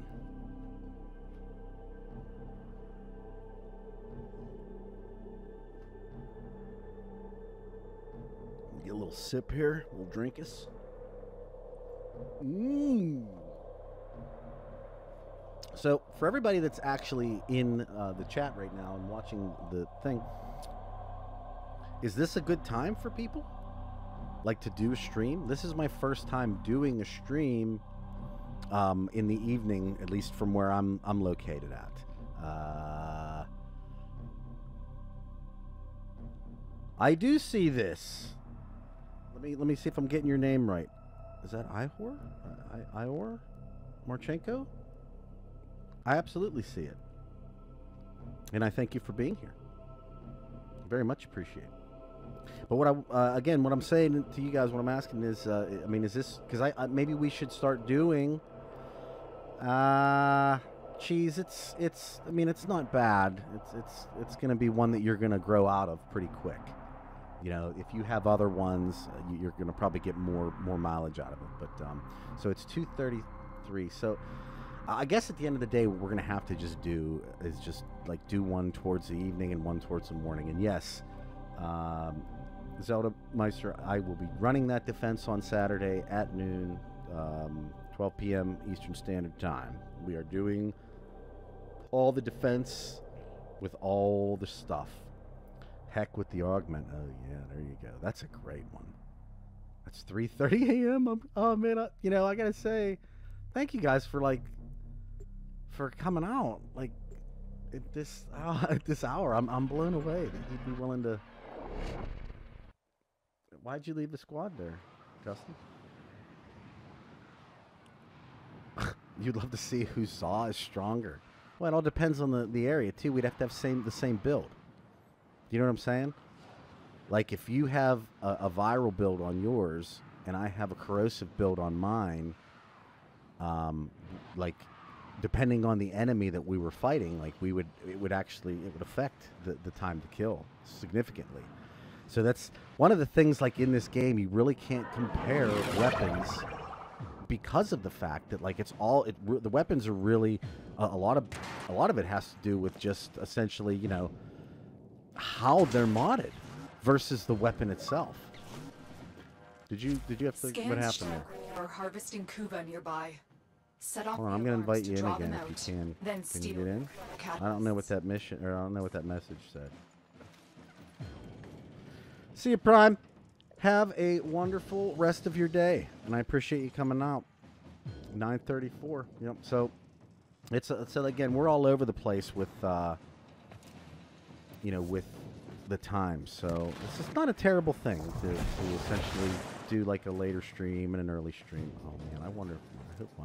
Get a little sip here. We'll drink us. Mmm. So, for everybody that's actually in the chat right now and watching the thing, is this a good time for people? Like to do a stream? This is my first time doing a stream in the evening, at least from where I'm located at. I do see this. Let me see if I'm getting your name right. Is that Ihor? Ihor? Marchenko? I absolutely see it. And I thank you for being here. Very much appreciate it. But what again, what I'm saying to you guys, what I'm asking is, I mean, is this, because maybe we should start doing, cheese, I mean, it's not bad. It's going to be one that you're going to grow out of pretty quick. You know, if you have other ones, you're going to probably get more mileage out of it. But, so it's 233. So I guess at the end of the day, what we're going to have to just do is just like do one towards the evening and one towards the morning. And yes, Zelda Meister, I will be running that defense on Saturday at noon, 12 p.m. Eastern Standard Time. We are doing all the defense with all the stuff. Heck with the augment. Oh yeah, there you go. That's a great one. That's 3:30 a.m. Oh man, you know, I gotta say, thank you guys for coming out at this hour. I'm blown away that you'd be willing to. Why'd you leave the squad there, Justin? You'd love to see whose saw is stronger. Well, it all depends on the area too. We'd have to have the same build. You know what I'm saying? Like if you have a viral build on yours and I have a corrosive build on mine, like depending on the enemy that we were fighting, like it would affect the time to kill significantly. So that's one of the things, like in this game, you really can't compare weapons because of the fact that like the weapons are really a lot of it has to do with just essentially, you know, how they're modded versus the weapon itself. Did you have to, what happened there? Or harvesting Kuva nearby. Set off. Hold on, I'm going to invite you in again if you can. Then can you get in? I don't know what that mission, or I don't know what that message said. See you, Prime. Have a wonderful rest of your day, and I appreciate you coming out. 9:34. Yep. So so again, we're all over the place with you know, with the time. So it's just not a terrible thing to essentially do like a later stream and an early stream. Oh man, I hope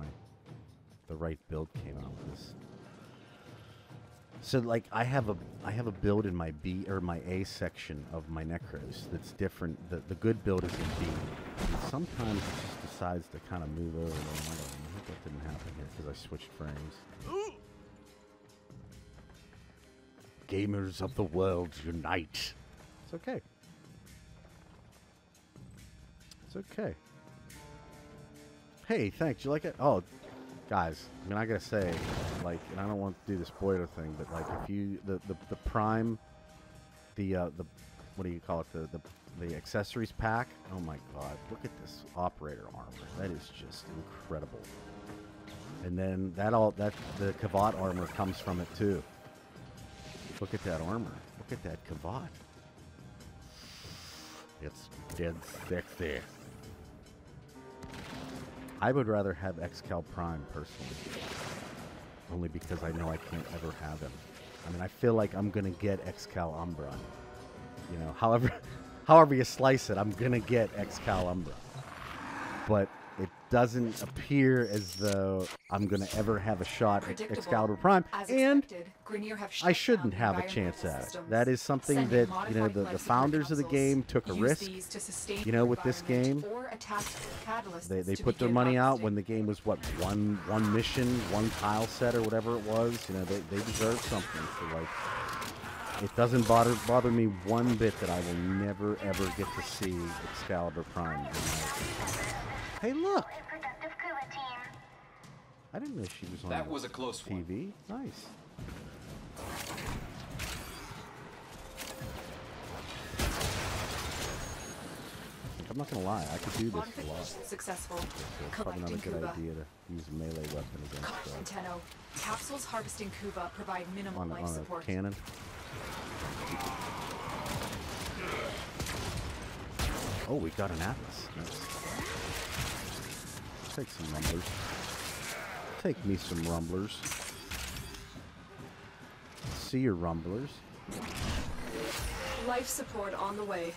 the right build came out with this. So like I have a build in my B or my A section of my Necros that's different. The good build is in B. And sometimes it just decides to kind of move over. Oh my God, I hope that didn't happen here because I switched frames. Gamers of the world unite. It's okay. okay. Hey, thanks. You like it? Oh, guys, I mean, I gotta say, like, and I don't want to do the spoiler thing, but like, if you the Prime, the what do you call it? The accessories pack. Oh my God! Look at this operator armor. That is just incredible. And then the Kavat armor comes from it too. Look at that armor. Look at that Kavat. It's dead sexy. I would rather have Excal Prime personally, only because I know I can't ever have him. I mean, I feel like I'm gonna get Excal Umbra. You know, however you slice it, I'm gonna get Excal Umbra. But it doesn't appear as though I'm going to ever have a shot at Excalibur Prime, and I shouldn't have a chance at it. That is something that, you know, the founders of the game took a risk, you know, with this game. They put their money out when the game was, what, one mission, one tile set or whatever it was. You know, they deserve something. So, like, it doesn't bother me one bit that I will never, ever get to see Excalibur Prime in my life. Hey, look! I didn't know she was on That was a close TV. One. Nice. I'm not gonna lie, I could do this a lot. Successful. So it's probably not a good idea to use a melee weapon against Tenno. Capsules harvesting Kuva provide minimal life support. A cannon. Oh, we got an Atlas. Nice. Take some rumblers. Take me some rumblers. See your rumblers. Life support on the way.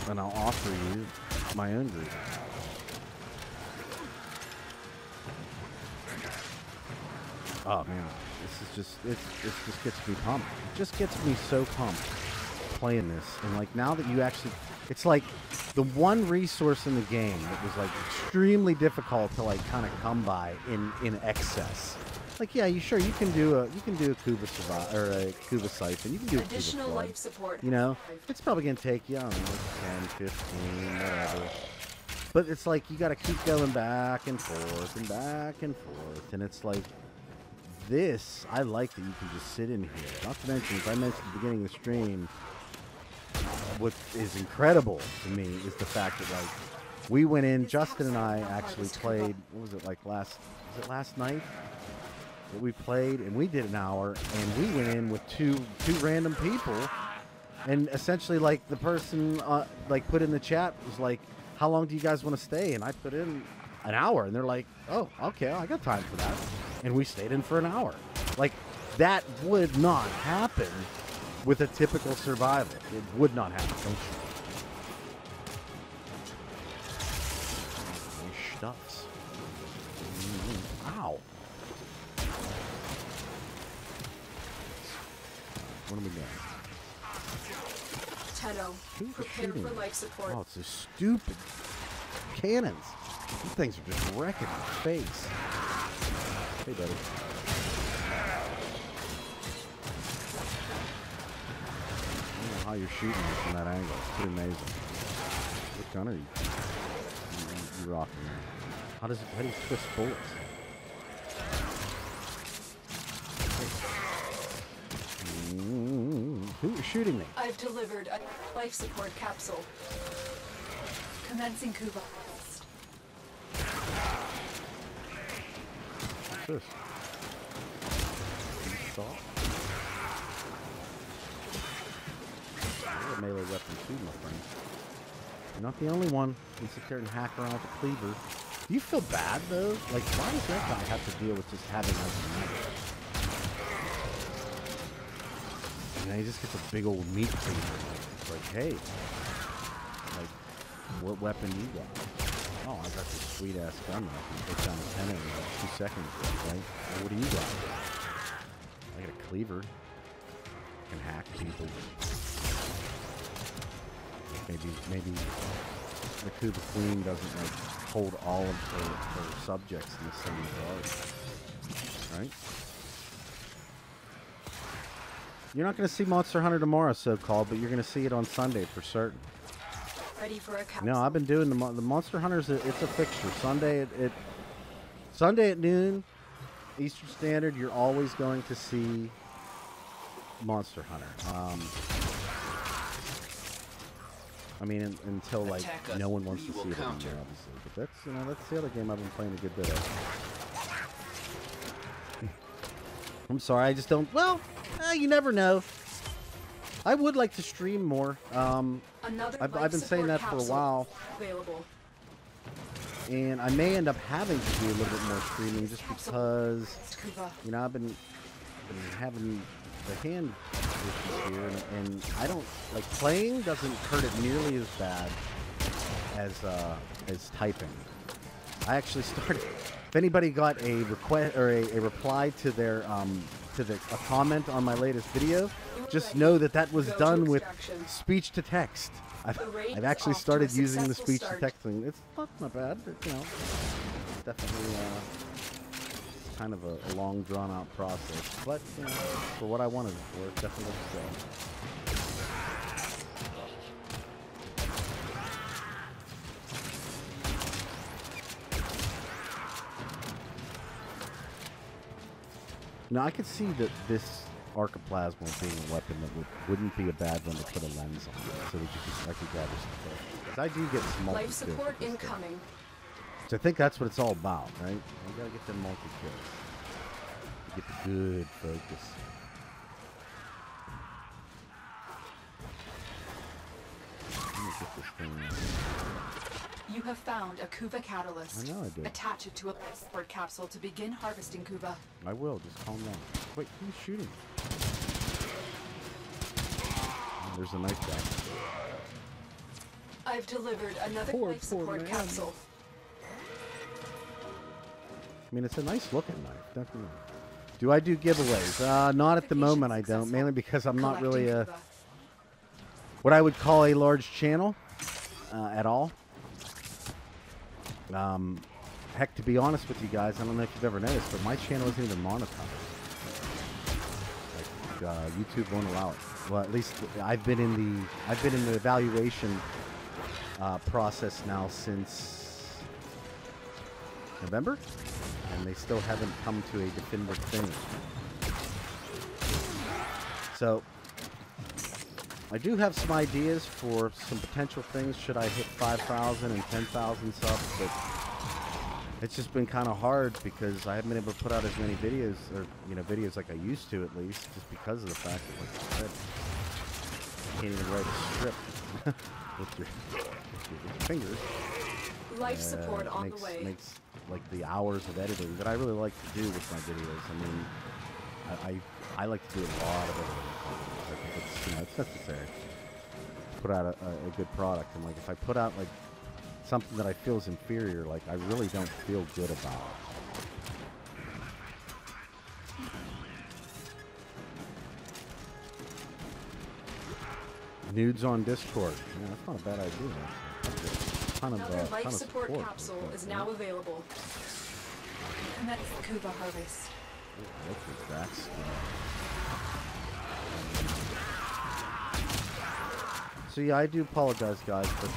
And I'll offer you my own group. Oh man, this is just it just gets me pumped. It just gets me so pumped playing this. And like now that you actually, it's like the one resource in the game that was like extremely difficult to like kind of come by in excess. Like yeah, you can do a Kuva Survival or a Kuva Siphon. You can do additional a Kuva life support. You know, it's probably gonna take you, I don't know, 10, 15, whatever. But it's like you got to keep going back and forth and back and forth, and it's like this. I like that you can just sit in here. Not to mention, as I mentioned at the beginning of the stream, what is incredible to me is the fact that like we went in, Justin and I actually played. What was it like last night? That we played, and we did an hour, and we went in with two random people, and essentially like the person like put in the chat was like, how long do you guys want to stay? And I put in an hour, and they're like, oh, okay, I got time for that. And we stayed in for an hour. Like, that would not happen with a typical survival. It would not happen. Nice stuffs. Ow. What are we doing? Tenno, prepare for life support. Oh, it's so stupid. Cannons. These things are just wrecking my face. Hey, buddy. I don't know how you're shooting me from that angle. It's pretty amazing. What gun are you rocking there? How do you twist bullets? Who is shooting me? I've delivered a life support capsule. Commencing Kuva. What's this? Stop. You're a melee weapon too, my friend. You're not the only one. You sit there and hack around with a cleaver. Do you feel bad though? Like, why does that guy have to deal with just having like a knife? And he just gets a big old meat cleaver. It's like, hey, like, what weapon you got? Oh, I got this sweet ass gun that I can take down a tenant in like 2 seconds. Okay, well, what do you got? I got a cleaver. I can hack people. Maybe the Kuva Queen doesn't like hold all of her subjects in the same regard, right? You're not going to see Monster Hunter tomorrow, so-called, but you're going to see it on Sunday for certain. Ready for a capsule. No, I've been doing the Monster Hunters. It's a fixture. Sunday at noon, Eastern Standard. You're always going to see Monster Hunter. I mean, until like no one wants to see it anymore, obviously. But that's the other game I've been playing a good bit of. I'm sorry, I just don't. Well, you never know. I would like to stream more. I've been saying that for a while. Available. And I may end up having to do a little bit more streaming just because, you know, I've been having the hand issues here, and I don't like playing. Doesn't hurt it nearly as bad as typing. I actually started. If anybody got a request or a reply to their a comment on my latest video, just know that was done with speech to text. I've actually started using the speech to text thing. It's not bad. You know, it's definitely kind of a long, drawn-out process. But you know, for what I wanted it for, it definitely looks good. Now I could see that this Archiplasma being a weapon that wouldn't be a bad one to put a lens on, so that I could gather some kills. Because I do get some multi-kills. Life support incoming. So I think that's what it's all about, right? You gotta get them multi-kills. You get the good focus. Let me get this thing. You have found a Kuva catalyst. I know I did. Attach it to a support capsule to begin harvesting Kuva. I will. Just calm down. Wait, who's shooting? Oh, there's a nice guy. I've delivered another life support capsule. I mean, it's a nice looking knife, definitely. Do I do giveaways? Not at the moment, I don't. Mainly because I'm not really what I would call a large channel at all. Heck, to be honest with you guys, I don't know if you've ever noticed, but my channel isn't even monetized. Like, YouTube won't allow it. Well, at least I've been in the evaluation process now since November, and they still haven't come to a definitive thing. So I do have some ideas for some potential things should I hit 5,000 and 10,000 subs, but it's just been kind of hard because I haven't been able to put out as many videos, or videos like I used to, at least, just because of the fact that, like I said, you can't even write a script with your fingers. Life support on the way. Makes like the hours of editing that I really like to do with my videos. I mean, I like to do a lot of editing. I think it's it's necessary to put out a good product, and like if I put out like something that I feel is inferior, like I really don't feel good about it. Nudes on Discord. Yeah, that's not a bad idea. Another life support capsule is now available. And that's the Kuva harvest. So yeah, I do apologize, guys, but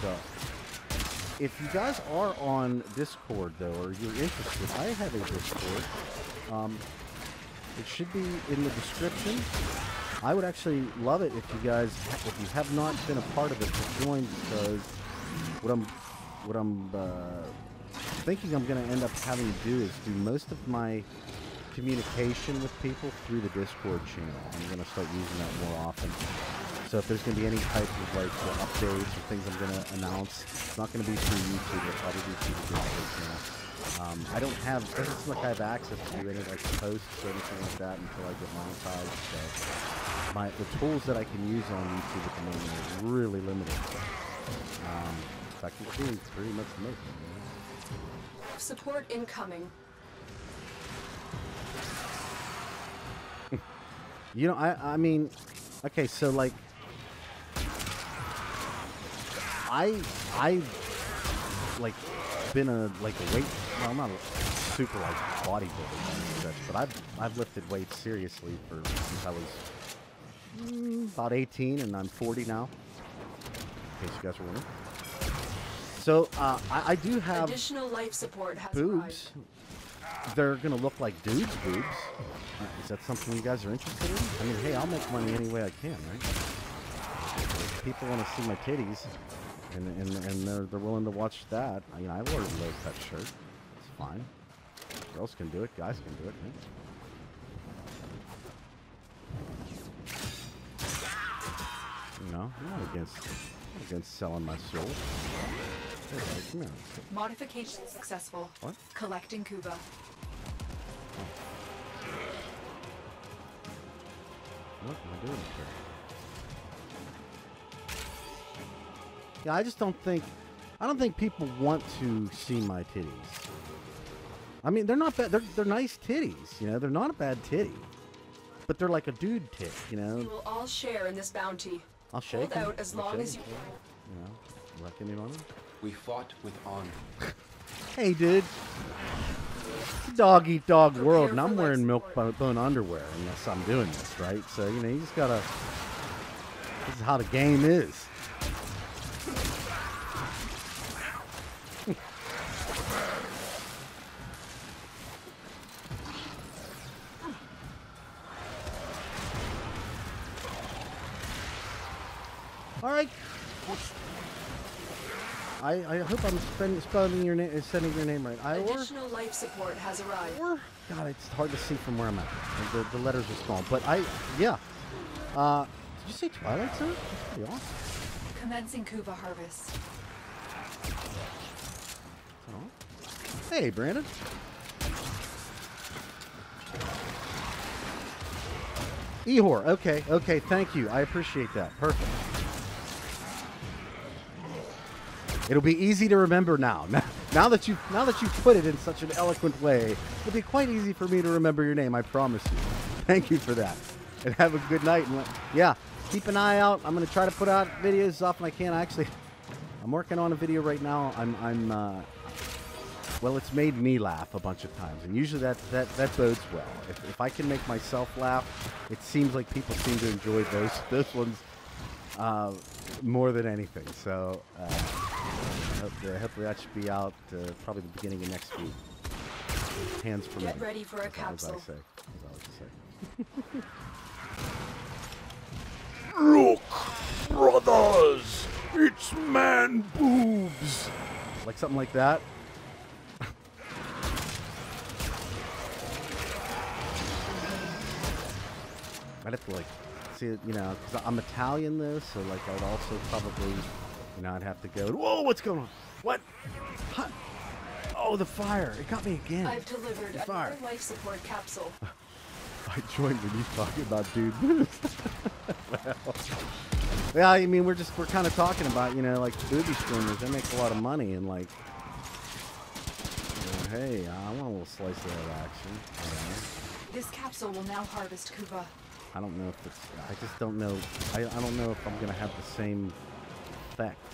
if you guys are on Discord, though, or you're interested, I have a Discord. It should be in the description. I would actually love it if you guys, if you have not been a part of it, to join, because what I'm thinking I'm going to end up having to do is do most of my communication with people through the Discord channel. I'm going to start using that more often. So if there's going to be any type of like updates or things I'm going to announce, it's not going to be through YouTube. It'll probably be through the Discord channel. I don't have, it doesn't seem like I have access to do any like posts or anything like that until I get monetized. So the tools that I can use on YouTube at the moment are really limited. In fact, it's doing pretty much nothing. Support incoming. I mean, okay, so like, I like been a weight. Well, I'm not a super like bodybuilder, but I've lifted weights seriously since I was about 18, and I'm 40 now. In case you guys were wondering. So I do have Additional life support has arrived. boobs. They're gonna look like dudes' boobs. Is that something you guys are interested in? I mean, hey, I'll make money any way I can, right? If people want to see my titties, and they're willing to watch that. I mean, I wear a low-cut shirt. It's fine. Girls can do it. Guys can do it. Right? You know, I'm not against selling my soul. Hey, come here. Modification successful. What? Collecting Kuva. What am I doing here? Yeah, I don't think people want to see my titties. I mean, they're not bad. They're nice titties, you know. They're not a bad titty, but they're like a dude tit, you know. We will all share in this bounty. I'll shake Hold them. out as long as you. You know, reckoning on them. We fought with honor. Hey, dude. It's a dog-eat-dog world, and I'm for wearing life milk bone underwear unless I'm doing this, right? So, you know, you just gotta... This is how the game is. All right. I hope I'm spelling your name, sending your name right. Additional life support has arrived. God, it's hard to see from where I'm at. The letters are small, but yeah. Did you say Twilight Zone? That's pretty awesome. Commencing Kuva harvest. Oh. Hey, Brandon. Ehor. Okay. Thank you. I appreciate that. Perfect. It'll be easy to remember now. Now that you put it in such an eloquent way, it'll be quite easy for me to remember your name. I promise you. Thank you for that. And have a good night. And yeah, keep an eye out. I'm gonna try to put out videos as often as I can. Actually, I'm working on a video right now. Well, it's made me laugh a bunch of times, and usually that bodes well. If I can make myself laugh, it seems like people seem to enjoy those ones more than anything. So. Hopefully that should be out probably the beginning of next week. Hands for Get ready for a capsule. As I say. Look, brothers, it's man boobs. Like something like that. I'd have to like see it, you know, because I'm Italian though, so like I'd also probably. You know, I'd have to go, whoa, what's going on? What? Huh? Oh, the fire. It got me again. I've delivered another life support capsule. I joined when you talking about dude boobs. Well, yeah, I mean, we're kind of talking about, you know, like booby streamers. They make a lot of money, and like, you know, hey, I want a little slice of that action. You know? This capsule will now harvest Kuva. I don't know if it's, I just don't know. I don't know if I'm going to have the same effect,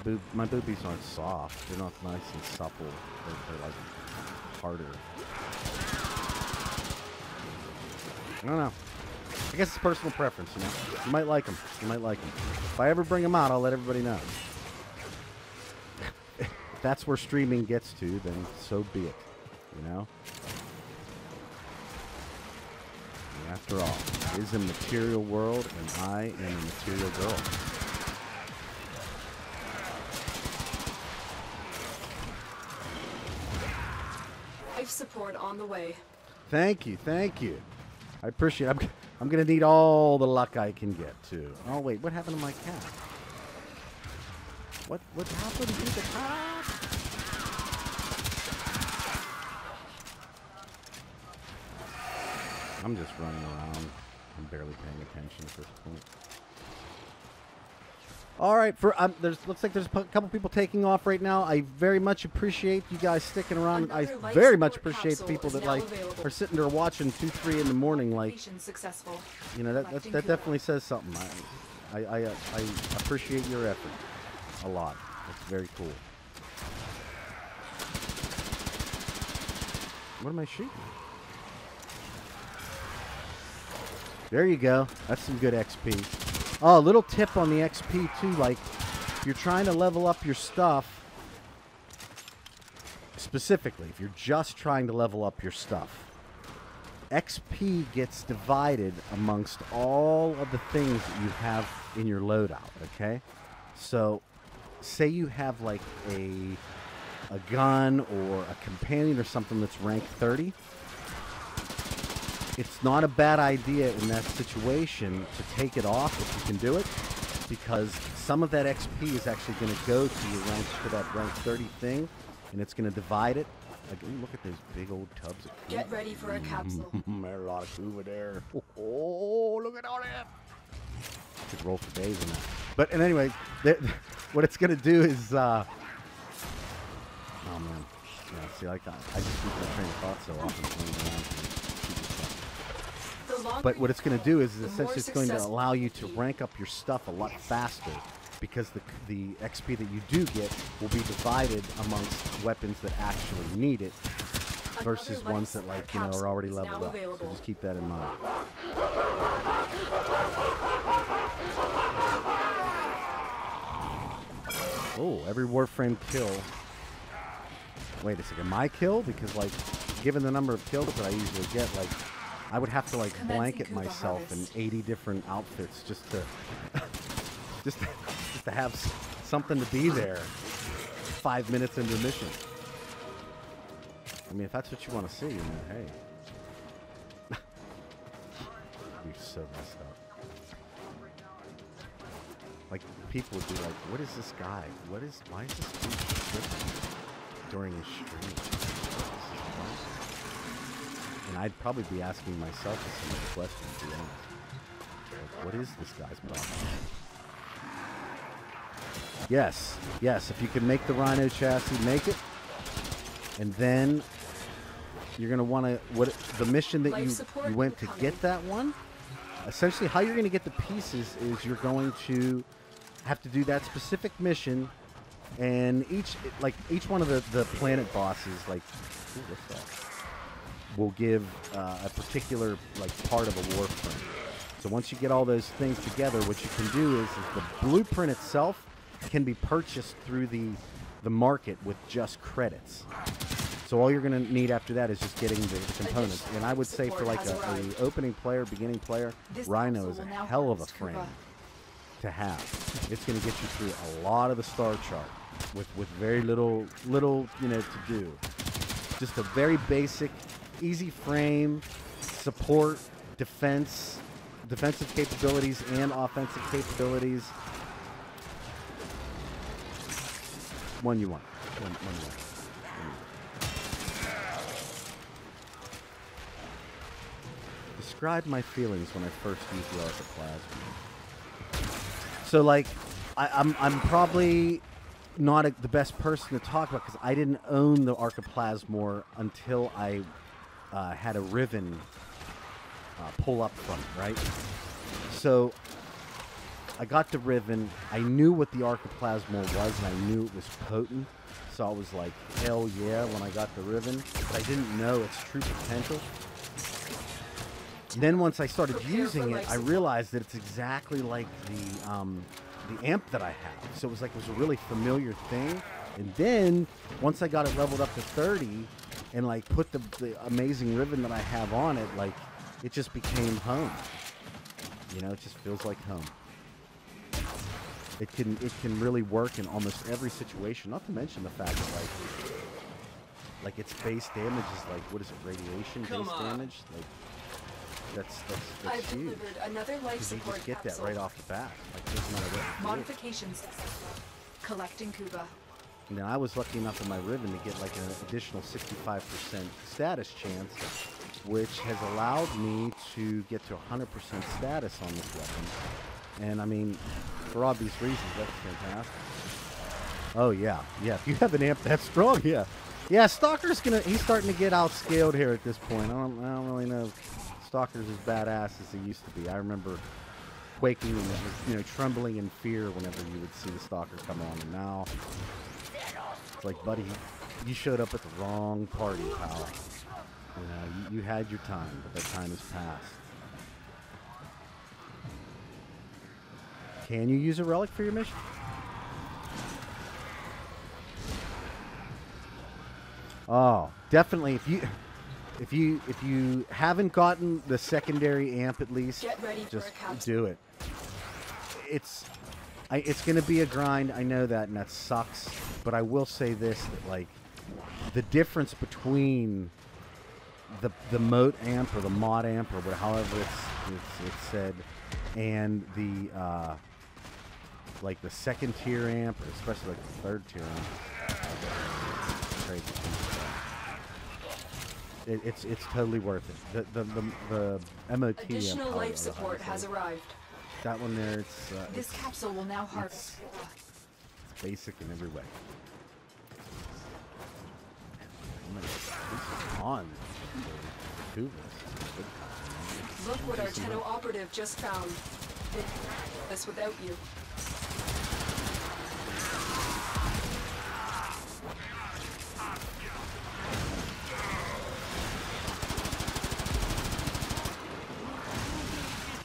you know. My boobies aren't soft. They're not nice and supple. They're like harder. I don't know. I guess it's personal preference, you know. You might like them. You might like them. If I ever bring them out, I'll let everybody know. If that's where streaming gets to, then so be it. You know. After all, it is a material world, and I am a material girl. Life support on the way. Thank you. I appreciate it. I'm going to need all the luck I can get, too. Oh, wait, what happened to my cat? What happened to the cat? I'm just running around. I'm barely paying attention at this point. All right, looks like there's a couple people taking off right now. I very much appreciate you guys sticking around. I very much appreciate the people that like are sitting there watching 2, 3 in the morning. Like, you know, that definitely says something. I appreciate your effort a lot. It's very cool. What am I shooting? There you go. That's some good XP. Oh, a little tip on the XP too. Like, if you're trying to level up your stuff, specifically, if you're just trying to level up your stuff, XP gets divided amongst all of the things that you have in your loadout, okay? So, say you have like a gun or a companion or something that's ranked 30. It's not a bad idea in that situation to take it off if you can do it, because some of that XP is actually going to go to your rank, to that rank 30 thing, and it's going to divide it. Like, ooh, look at those big old tubs of Kuva. Get ready for a capsule. There's a lot of Kuva there. Oh, look at all that. Could roll for days on that. But and anyway, what it's going to do is, oh man, yeah. See, I just lose my train of thought so often. But what it's going to do is essentially it's going to allow you to rank up your stuff a lot faster, because the XP that you do get will be divided amongst weapons that actually need it versus ones that, like, you know, are already leveled up. So just keep that in mind. Oh, every Warframe kill. Wait a second, my kill? Because, like, given the number of kills that I usually get, like, I would have to, like, blanket myself in 80 different outfits just to just to have something to be there 5 minutes into the mission. I mean, if that's what you want to see, then hey. You're so messed up. Like, people would be like, what is this guy? Why is this dude tripping during his stream? And I'd probably be asking myself the same question, to be honest. Like, what is this guy's problem? Yes, if you can make the Rhino chassis, make it. And then you're going to want to, the mission that you went to get that one, essentially how you're going to get the pieces is you're going to have to do that specific mission, and each one of the planet bosses, like, ooh, what's that? Will give a particular, like, part of a Warframe. So once you get all those things together, what you can do is the blueprint itself can be purchased through the market with just credits. So all you're going to need after that is just getting the components. And I would say for like a opening player, beginning player, Rhino is a hell of a frame to have. It's going to get you through a lot of the star chart with very little you know to do. Just a very basic, easy frame, support, defensive capabilities and offensive capabilities. One you want. One you want. Describe my feelings when I first used the Archiplasma. So, like, I'm probably not the best person to talk about because I didn't own the Archiplasma until I had a Riven pull up from it, right? So I got the Riven. I knew what the Archiplasma was, and I knew it was potent. So I was like, hell yeah, when I got the Riven. But I didn't know its true potential. Then once I started using it, I realized that it's exactly like the amp that I have. So it was like, it was a really familiar thing. And then once I got it leveled up to 30 and like put the amazing Riven that I have on it, like it just became home. You know, it just feels like home. It can really work in almost every situation. Not to mention the fact that like its base damage is like, what is it, radiation base damage? Like that's huge. Another life Because you support just get that capsule. right off the bat. Like, it doesn't matter what you do. Modifications. Collecting Kuva. And then I was lucky enough in my Riven to get like an additional 65% status chance, which has allowed me to get to 100% status on this weapon. And I mean, for obvious reasons, that's fantastic. Oh yeah, if you have an amp that strong, yeah. Yeah, Stalker's he's starting to get outscaled here at this point. I don't really know if Stalker's as badass as he used to be. I remember quaking and, you know, trembling in fear whenever you would see the Stalker come on, and now it's like, buddy, you showed up at the wrong party, pal. You know, you had your time, but that time has passed. Can you use a relic for your mission? Oh, definitely. If you haven't gotten the secondary amp, at least Get ready for just a capsule. do it. It's going to be a grind. I know that, and that sucks. But I will say this: that like the difference between the moat amp or the mod amp or however it's said, and the like the second tier amp, or especially like the third tier amp. It's totally worth it. The MOT Additional amp, life support has arrived. that one there. This capsule will now harvest. It's basic in every way. This is on for Kuva. Look what our Tenno operative just found. This without you.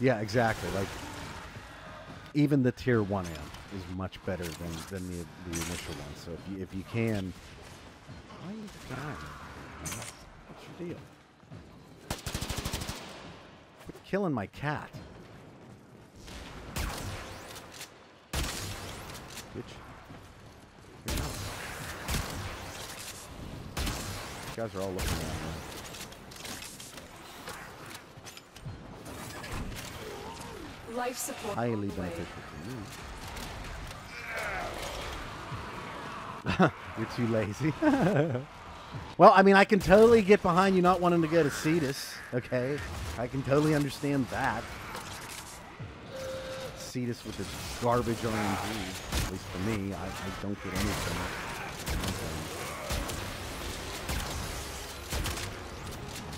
Yeah, exactly. Like even the tier 1 amp is much better than the initial one. So if you can, why are you dying? What's your deal? Quit killing my cat. Bitch. Here you go. You guys are all looking at me. Life support. Highly on the way. beneficial to you. You're too lazy. Well, I mean, I can totally get behind you not wanting to go to Cetus, okay? I can totally understand that. Cetus with its garbage RNG, at least for me, I don't get anything.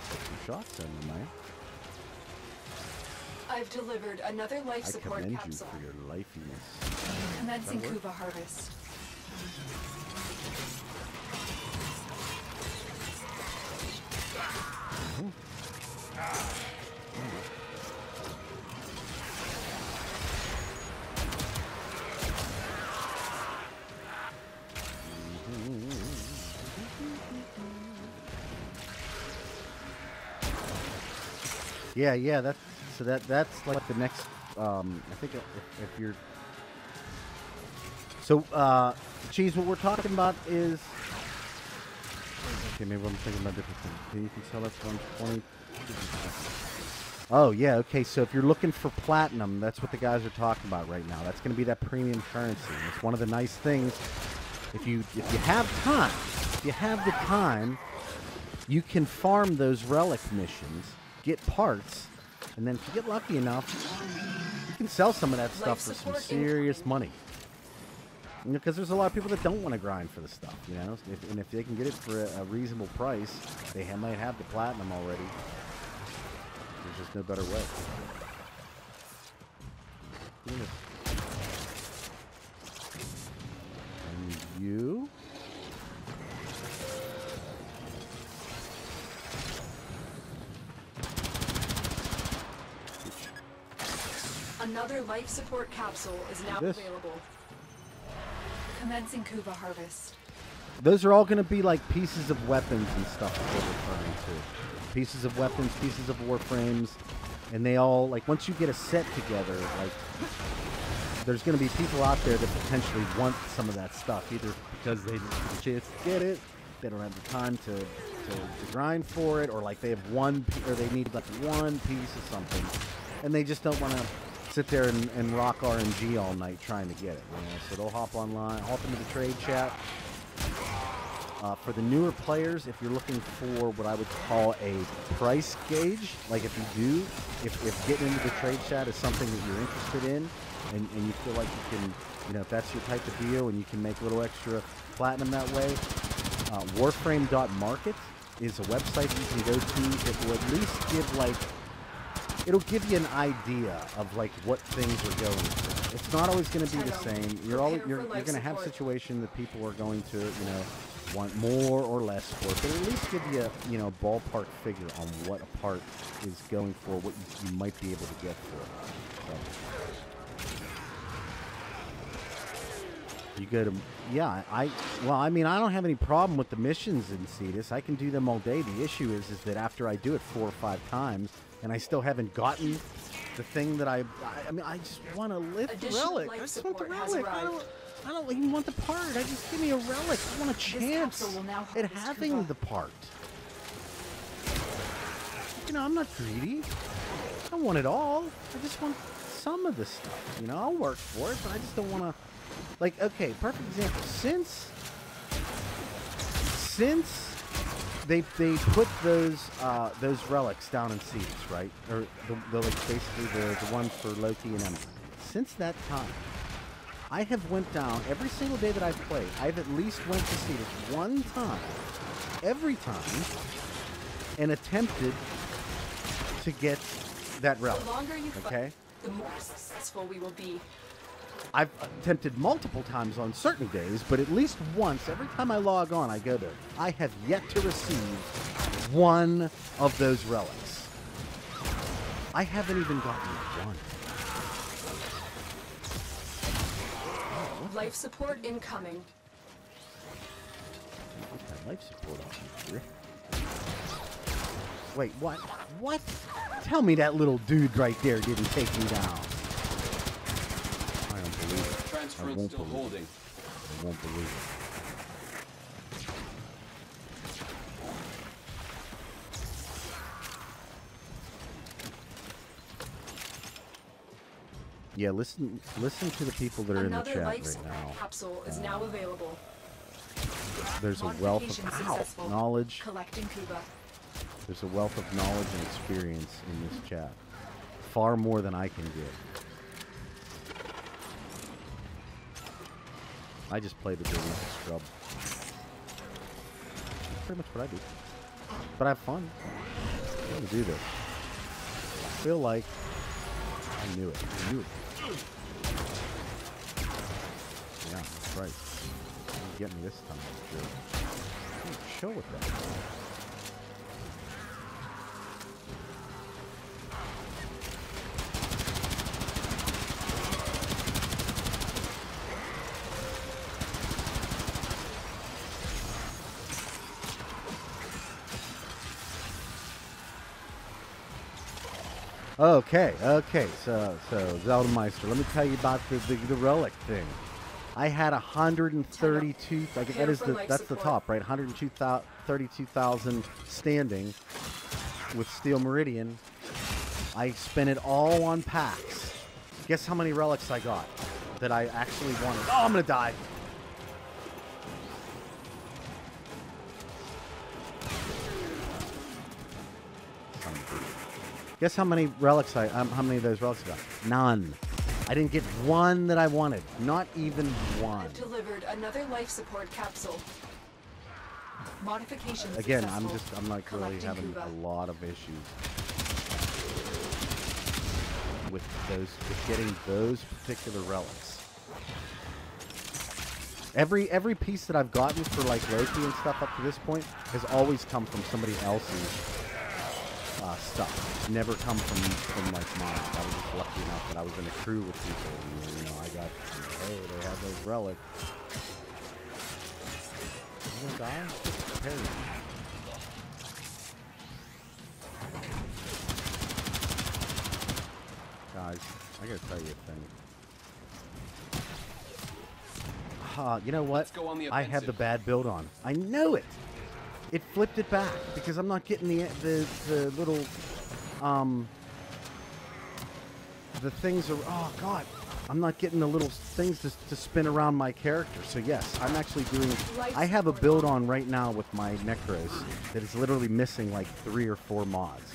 Some shots in you, man. I've delivered another life I support commend you capsule. for your lifiness. Commencing That work? Kuva harvest. Yeah, that's like the next. I think if you're. So, Cheese, what we're talking about is. Okay, maybe I'm thinking about different things. You can sell us 120. Oh yeah, okay. So if you're looking for platinum, that's what the guys are talking about right now. That's going to be that premium currency. And it's one of the nice things. If you have time, if you have the time, you can farm those relic missions, get parts, and then if you get lucky enough, you can sell some of that stuff for some serious money. Because there's a lot of people that don't want to grind for the stuff, you know. And if they can get it for a reasonable price, they might have the platinum already. There's just no better way. And you? Another life support capsule is now This? available. Commencing Kuva harvest. Those are all going to be like pieces of weapons and stuff that they're referring to. Pieces of weapons, pieces of Warframes, and they all, like, once you get a set together, like, there's going to be people out there that potentially want some of that stuff, either because they didn't get a chance to get it, they don't have the time to grind for it, or like they have or they need like one piece of something, and they just don't want to sit there and rock RNG all night trying to get it, you know? So they'll hop online, hop into the trade chat. For the newer players, if you're looking for what I would call a price gauge, like if getting into the trade chat is something that you're interested in, and you feel like you can, you know, if that's your type of deal and you can make a little extra platinum that way, Warframe.market is a website that you can go to. It will at least give like, it'll give you an idea of like what things are going for. It's not always going to be the same. You're going to have situations that people are going to, you know, want more or less for, but at least give you a, you know, ballpark figure on what a part is going for, what you might be able to get for it. So. You go to, yeah, well, I mean, I don't have any problem with the missions in Cetus. I can do them all day. The issue is that after I do it 4 or 5 times, and I still haven't gotten the thing that I mean, I just want to lift the relic. I just want the relic. I don't even want the part. I just give me a relic. I want a chance at having the part. You know, I'm not greedy. I don't want it all. I just want some of the stuff. You know, I'll work for it, but I just don't want to. Like, okay, perfect example. Since they put those relics down in Cetus, right? Or the like basically the ones for Loki and Emma. Since that time, I have went down every single day that I've played. I've at least went to Cetus one time, every time, and attempted to get that relic. The longer you okay, the more successful we will be. I've attempted multiple times on certain days, but at least once, every time I log on, I go there. I have yet to receive one of those relics. I haven't even gotten one. Life support incoming. Get that life support off here. Wait, what? What? Tell me that little dude right there didn't take me down. I don't believe it. Transference still holding. I won't believe it. Yeah, listen to the people that are in the chat right now. Capsule is now available. There's a wealth of knowledge. Collecting Kuva. There's a wealth of knowledge and experience in this chat. Far more than I can give. I just play the game like a scrub. That's pretty much what I do. But I have fun. I want to do this. I feel like I knew it. I knew it. Yeah, that's right. You get me this time, sure. Show with that. Okay, so Zeldameister, let me tell you about the relic thing. I had 132, I guess that's the top, right? 132,000 standing with Steel Meridian. I spent it all on packs. Guess how many relics I got that I actually wanted? Oh, I'm gonna die. Guess how many relics how many of those relics I got? None. I didn't get one that I wanted. Not even one. I've delivered another life support capsule. Modifications. Again, I'm like really having a lot of issues with getting those particular relics. Every piece that I've gotten for like Loki and stuff up to this point has always come from somebody else's stuff. Never come from like mine. I was just lucky enough that I was in a crew with people. And, you know, I got, hey, they have those relics. You gonna die? Prepare you. Guys, I gotta tell you a thing. You know what? I have the bad build on. I know it. It flipped it back because I'm not getting the little the things are, oh god, I'm not getting the little things to spin around my character. So yes, I'm actually doing, I have a build on right now with my Necros that is literally missing like 3 or 4 mods.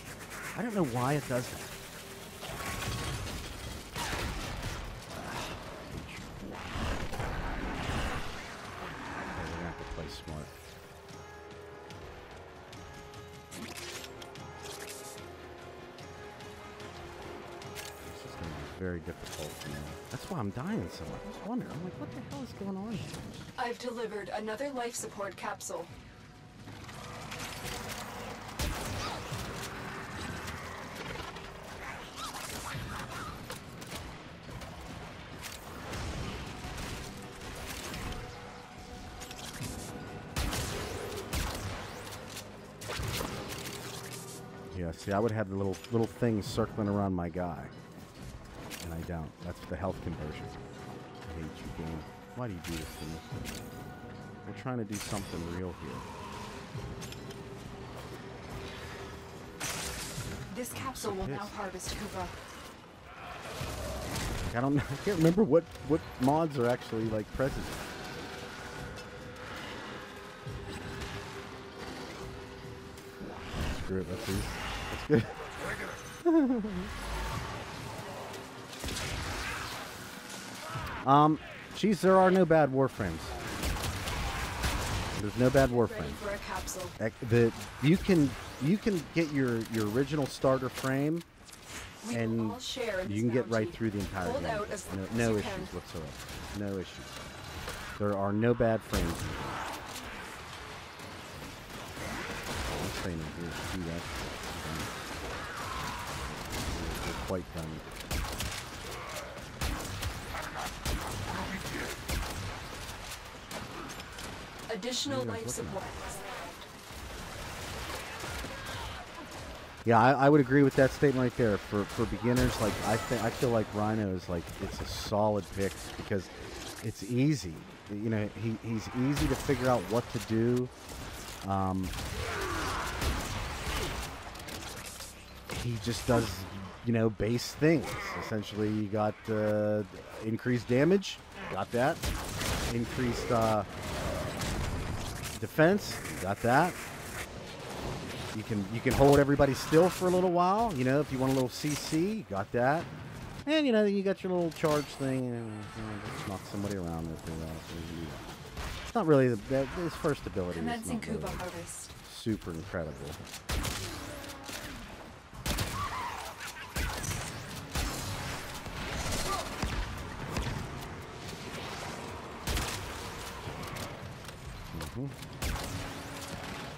I don't know why it does that. We're gonna have to play smart. Very difficult, you know. That's why I'm dying so much. I was wondering, I'm like, what the hell is going on here? I've delivered another life support capsule. Yeah, see, I would have the little things circling around my guy. And I don't. That's the health conversion. I hate you, game. Why do you do this to me? We're trying to do something real here. This capsule will now harvest Kuva. I don't know. I can't remember what mods are actually like present. Screw it. Let's see. That's good. Geez, there are no bad Warframes. There's no bad Ready Warframe. for a capsule. You can get your original starter frame, We and will all share in you this can get right bounty. through the entire Hold game. out as long as No you issues can. whatsoever. No issues. There are no bad frames. I'm saying it here. See that? We're quite done. Additional life looking at? support. Yeah, I would agree with that statement right there. For beginners, like I feel like Rhino is like it's a solid pick because it's easy. You know, he's easy to figure out what to do. He just does, you know, base things. Essentially, you got increased damage, got that. Increased defense, got that. You can hold everybody still for a little while. You know, if you want a little CC, you got that. And you know, you got your little charge thing, and just knock somebody around with it. It's not really his first ability. Is Commencing not Kuva really harvest. super incredible.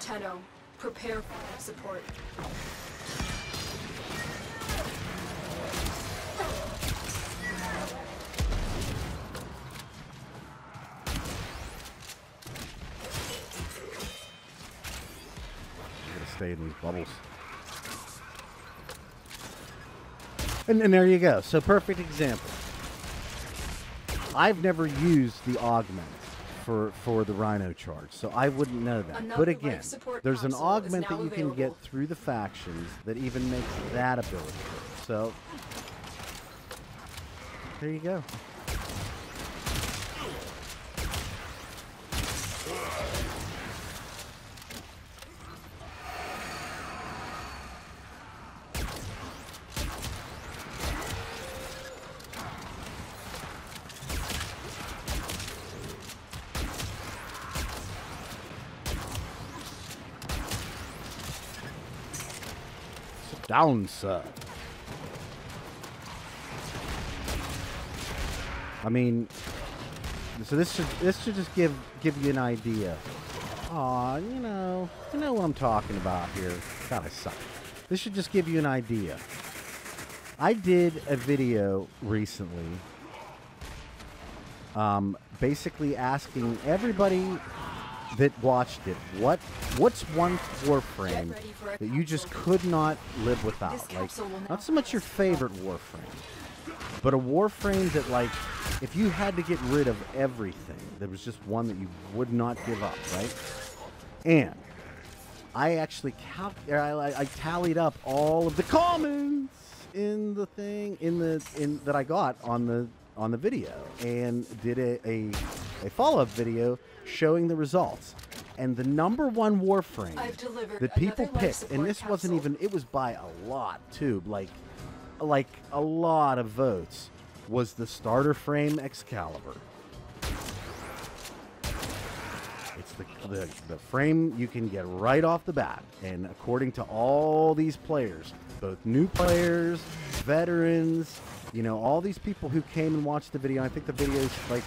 Tenno, prepare for support. I'm gonna stay in these bubbles. And there you go. So perfect example. I've never used the augment for the Rhino charge, so I wouldn't know that. Another But life again, support there's an capsule is augment now that you can get available. through the factions that even makes that ability good. So there you go. Sit down, sir. I mean, so this should just give you an idea. Aw, you know what I'm talking about here. God, I suck. This should just give you an idea. I did a video recently, basically asking everybody that watched it, what's one Warframe Get ready for a that you just capsule. could not live without? This Like, capsule will now not so much your favorite Warframe, but a Warframe that, like, if you had to get rid of everything, there was just one that you would not give up, right? And I actually I tallied up all of the comments in the thing that I got on the video, and did a follow-up video showing the results. And the number one Warframe I've delivered that people another life picked, and support this wasn't capsule. even, it was by a lot too, like a lot of votes, was the starter frame Excalibur. It's the frame you can get right off the bat, and according to all these players, both new players, veterans, you know, all these people who came and watched the video, I think the video's like,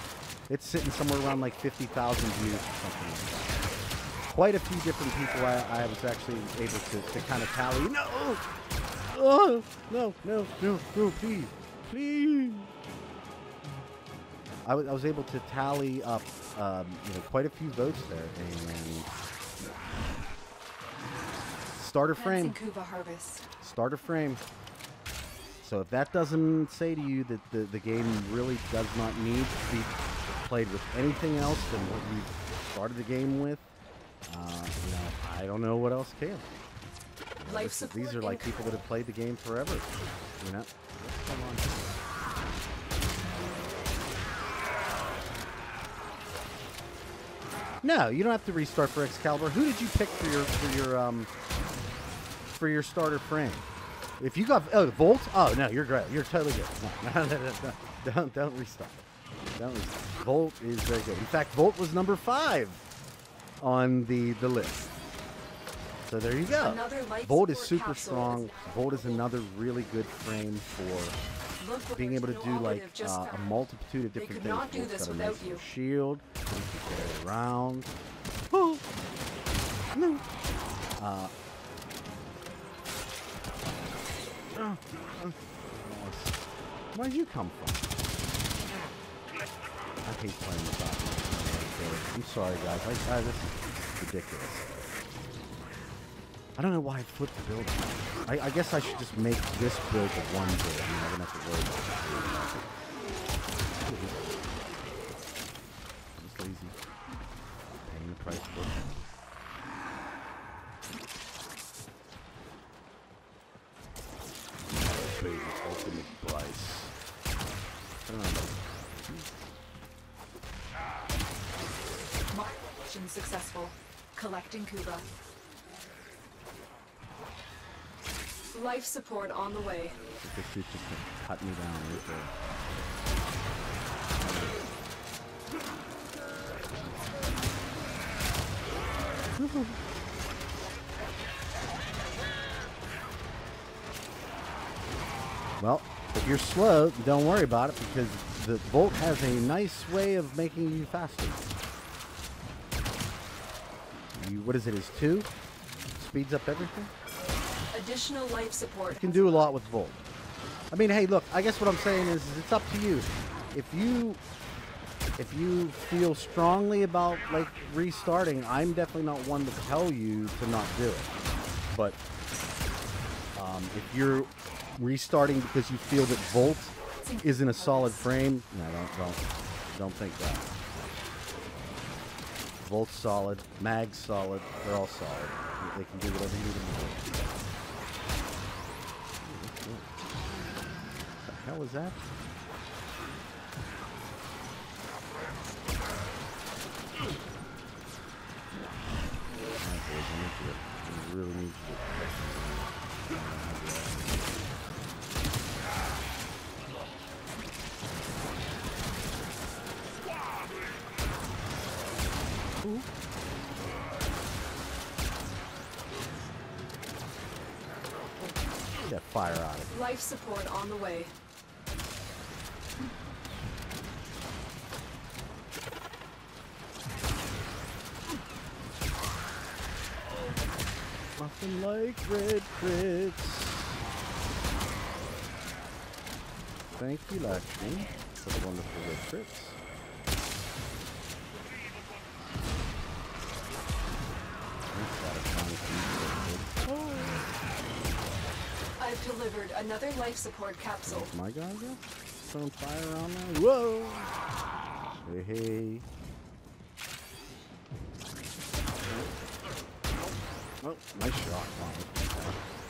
it's sitting somewhere around like 50,000 views or something like that. Quite a few different people I was actually able to kind of tally. No! Oh, no, please. I was able to tally up, quite a few votes there, and starter frame. Commencing Kuva harvest. Starter frame. So if that doesn't say to you that the game really does not need to be played with anything else than what you started the game with, you know, I don't know what else can. You know, Life support these are like people that have played the game forever. You know. What's going on? No, you don't have to restart for Excalibur. Who did you pick for your starter frame? If you got Volt, oh no, you're great. You're totally good. No, don't restart. Don't restart. Volt is very good. In fact, Volt was number 5 on the list. So there you go. Volt is super strong. Volt is another really good frame for being able to do like a multitude of different things. Volt's got a nice little shield. You can carry around. Oh no. Where'd you come from? I hate playing this option. I'm sorry, guys. This is ridiculous. I don't know why I flipped the build. I guess I should just make this build the one build. I mean, I don't have to worry about it. I'm just lazy. Paying the price for it. Crazy ultimate price. I don't know. Mission successful. Collecting Kuva. Life support on the way. This dude just cut me down right there. Well, if you're slow, don't worry about it because the Volt has a nice way of making you faster. What is it? Is 2? Speeds up everything? Additional life support. You can do a lot with Volt. I mean, hey, look, I guess what I'm saying is it's up to you. If you feel strongly about like restarting, I'm definitely not one to tell you to not do it. But if you're restarting because you feel that Volt isn't a solid frame, no, don't think that. Volt's solid, Mag's solid, they're all solid. They can do whatever you need them to do. What the hell is that? Alright, boys, I need to. I really need to. Ooh. Get that fire out of it. Life support on the way. Nothing like red crits. Thank you, Lakshmi, for the wonderful red crits. I've delivered another life support capsule. My guy go? Throwing fire around there? Whoa! Hey, hey. Oh, nice shot. Wow.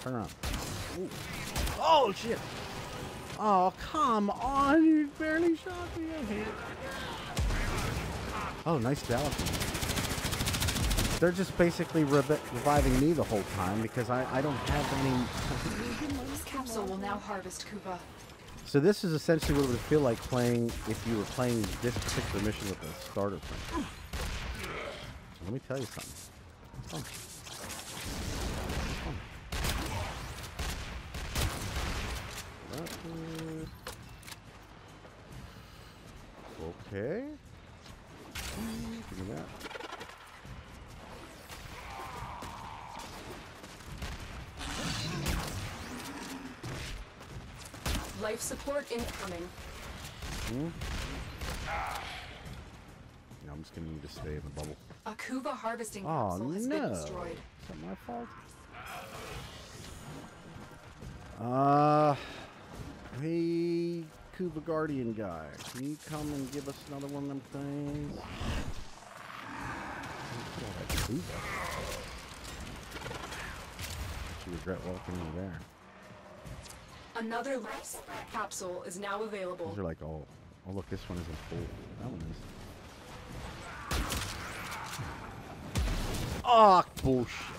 Turn around. Ooh. Oh, shit! Oh, come on! You barely shot me. I hate it. Oh, nice galloping. They're just basically reviving me the whole time because I don't have any... This capsule will now harvest Kuva. So this is essentially what it would feel like playing if you were playing this particular mission with a starter frame. So let me tell you something. It's fun. It's fun. Okay. Give me that. Life support incoming. No, I'm just gonna need to stay in the bubble. A Kuva harvesting Oh capsule has no! been Is destroyed. that my fault? Hey, Kuva Guardian guy, can you come and give us another one of them things? Kuva. You regret welcoming me there. Another life capsule is now available. These are like all. Oh look, this one isn't full. That one is. Oh bullshit.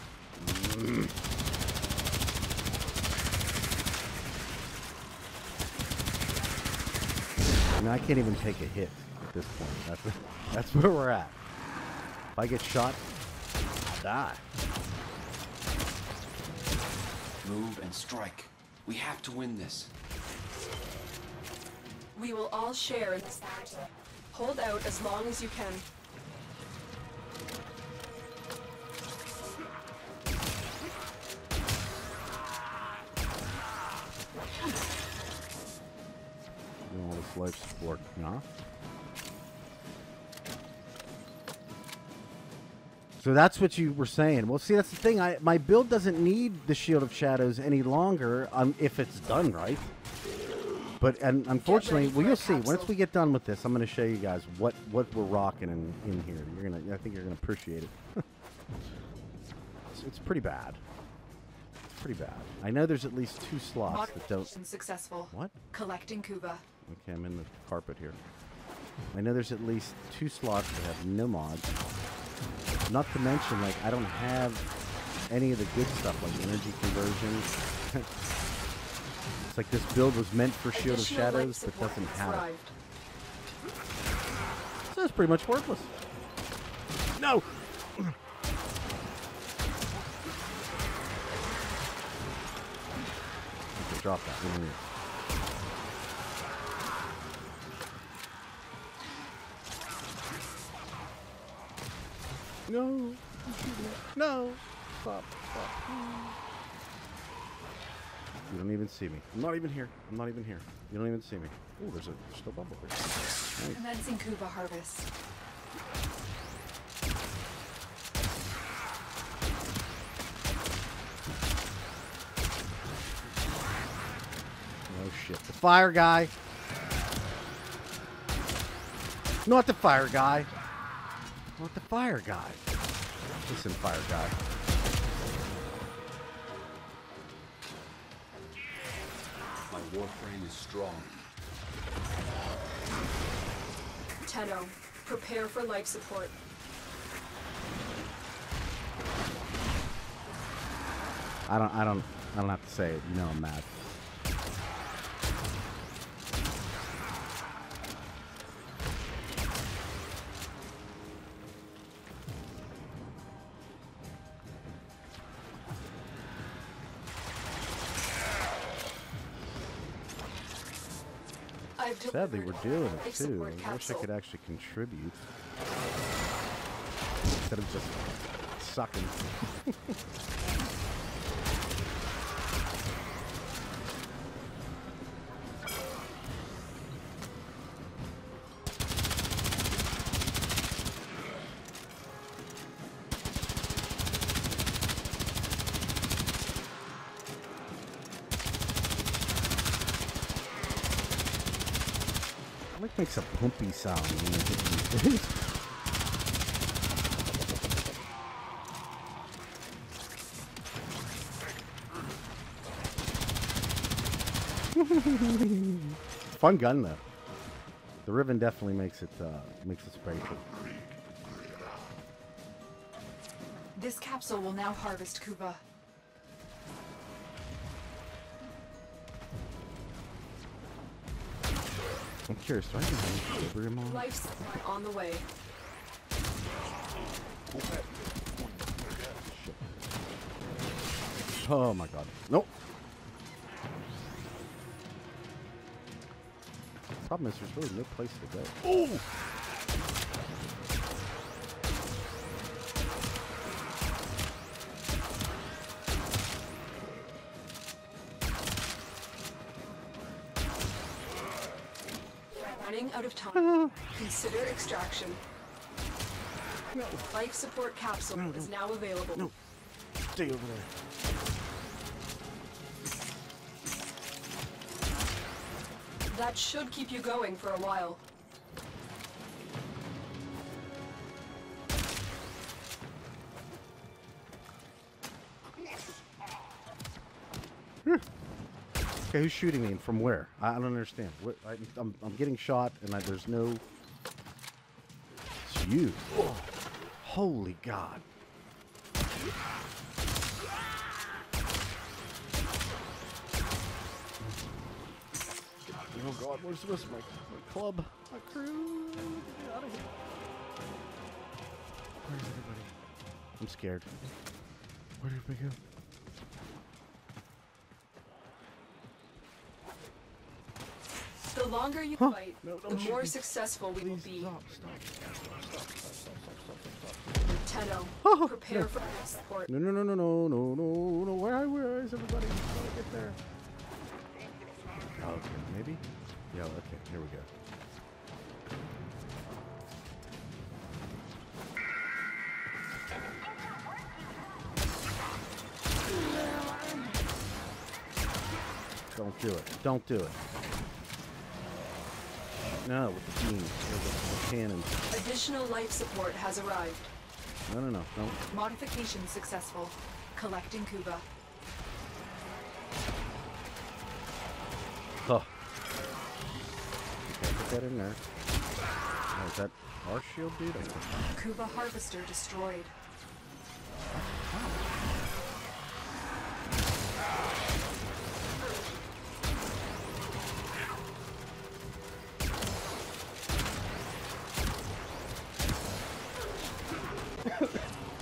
I mean, I can't even take a hit at this point. That's where we're at. If I get shot, I die. Move and strike. We have to win this. We will all share in this battle. Hold out as long as you can. Doing all this life support, no? So that's what you were saying. Well, see, that's the thing. My build doesn't need the Shield of Shadows any longer if it's done right. But unfortunately, well, you'll see. Once we get done with this, I'm going to show you guys what we're rocking in here. I think you're gonna appreciate it. It's pretty bad. It's pretty bad. I know there's at least 2 slots that don't. Successful. What? Collecting Kuva. Okay, I'm in the carpet here. I know there's at least 2 slots that have no mods. Not to mention, like, I don't have any of the good stuff, like energy conversion. It's like this build was meant for Shield of Shadows, but doesn't have it. So it's pretty much worthless. No! Drop that. No! No! Stop. You don't even see me. I'm not even here. I'm not even here. You don't even see me. Oh, there's still bubble here. Nice. Commencing Kuva harvest. Oh shit. The fire guy. Not the fire guy. Not the fire guy. Listen, fire guy. My Warframe is strong. Tenno, prepare for life support. I don't have to say it. You know I'm mad. Sadly, we're doing it too. I wish I could actually contribute instead of just sucking. Makes a pumpy sound when you hit these things. Fun gun though. The Riven definitely makes it sprayful. This capsule will now harvest Kuva. I'm curious, do I have any equilibrium on? Life supply on the way. Shit. Oh my god. Nope. Problem is, there's really no place to go. Oh! Running out of time. Consider extraction. No. Life support capsule is now available. No. Stay over there. That should keep you going for a while. Okay, who's shooting me and from where? I don't understand. What, I'm getting shot and there's no... It's you. Oh, holy God. Oh God, where's the rest of my club? My crew? Get out of here. Where's everybody? I'm scared. Where did we go? The longer you fight, No, the don't shoot more me. successful we will be. Stop. Tenno, Oh, prepare no. for support. No. Where is everybody? How do I get there? Oh, okay, maybe? Yeah, okay, here we go. Don't do it. Don't do it. No, with the beams, with the cannons. Additional life support has arrived. No. Don't. Modification successful. Collecting Kuva. Oh. Okay, put that in there. Oh, is that our shield, dude? Kuva harvester destroyed.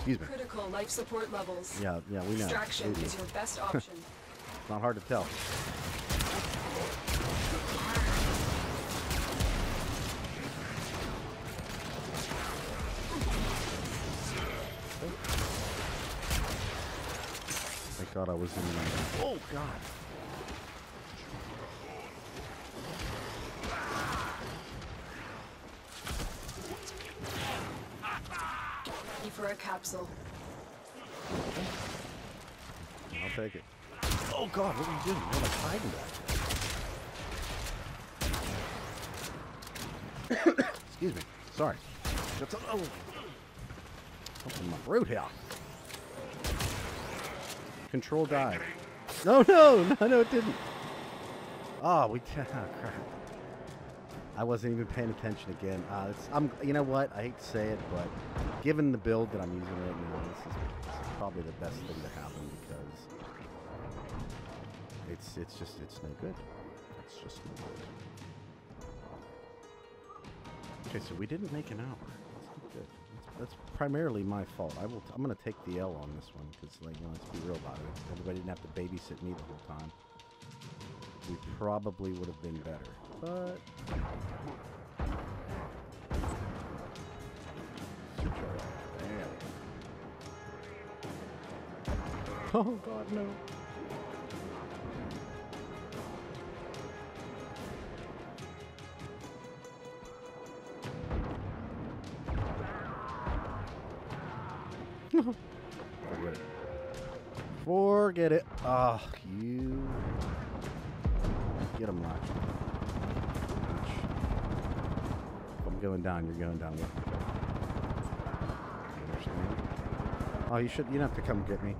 Excuse me. Critical life support levels. Yeah, we know. Extraction We do. is your best option. It's not hard to tell. Thank God I was in my... Oh, God. For a capsule. I'll take it. Oh, God, what are you doing? You're like hiding back there. Excuse me. Sorry. That's a... Oh. Something in my throat here. Control died. No, it didn't. Oh, we... Oh, crap. I wasn't even paying attention again. You know what? I hate to say it, but given the build that I'm using right now, this is probably the best thing to happen because it's no good. It's just no good. Okay, so we didn't make an hour. That's not good. That's primarily my fault. I'm gonna take the L on this one because, like, let's be real about it. Everybody didn't have to babysit me the whole time. We probably would have been better. But oh God, no. Forget it. Forget it. Ah, you get him right. I'm going down, you're going down with me. You understand? Oh, you don't have to come get me.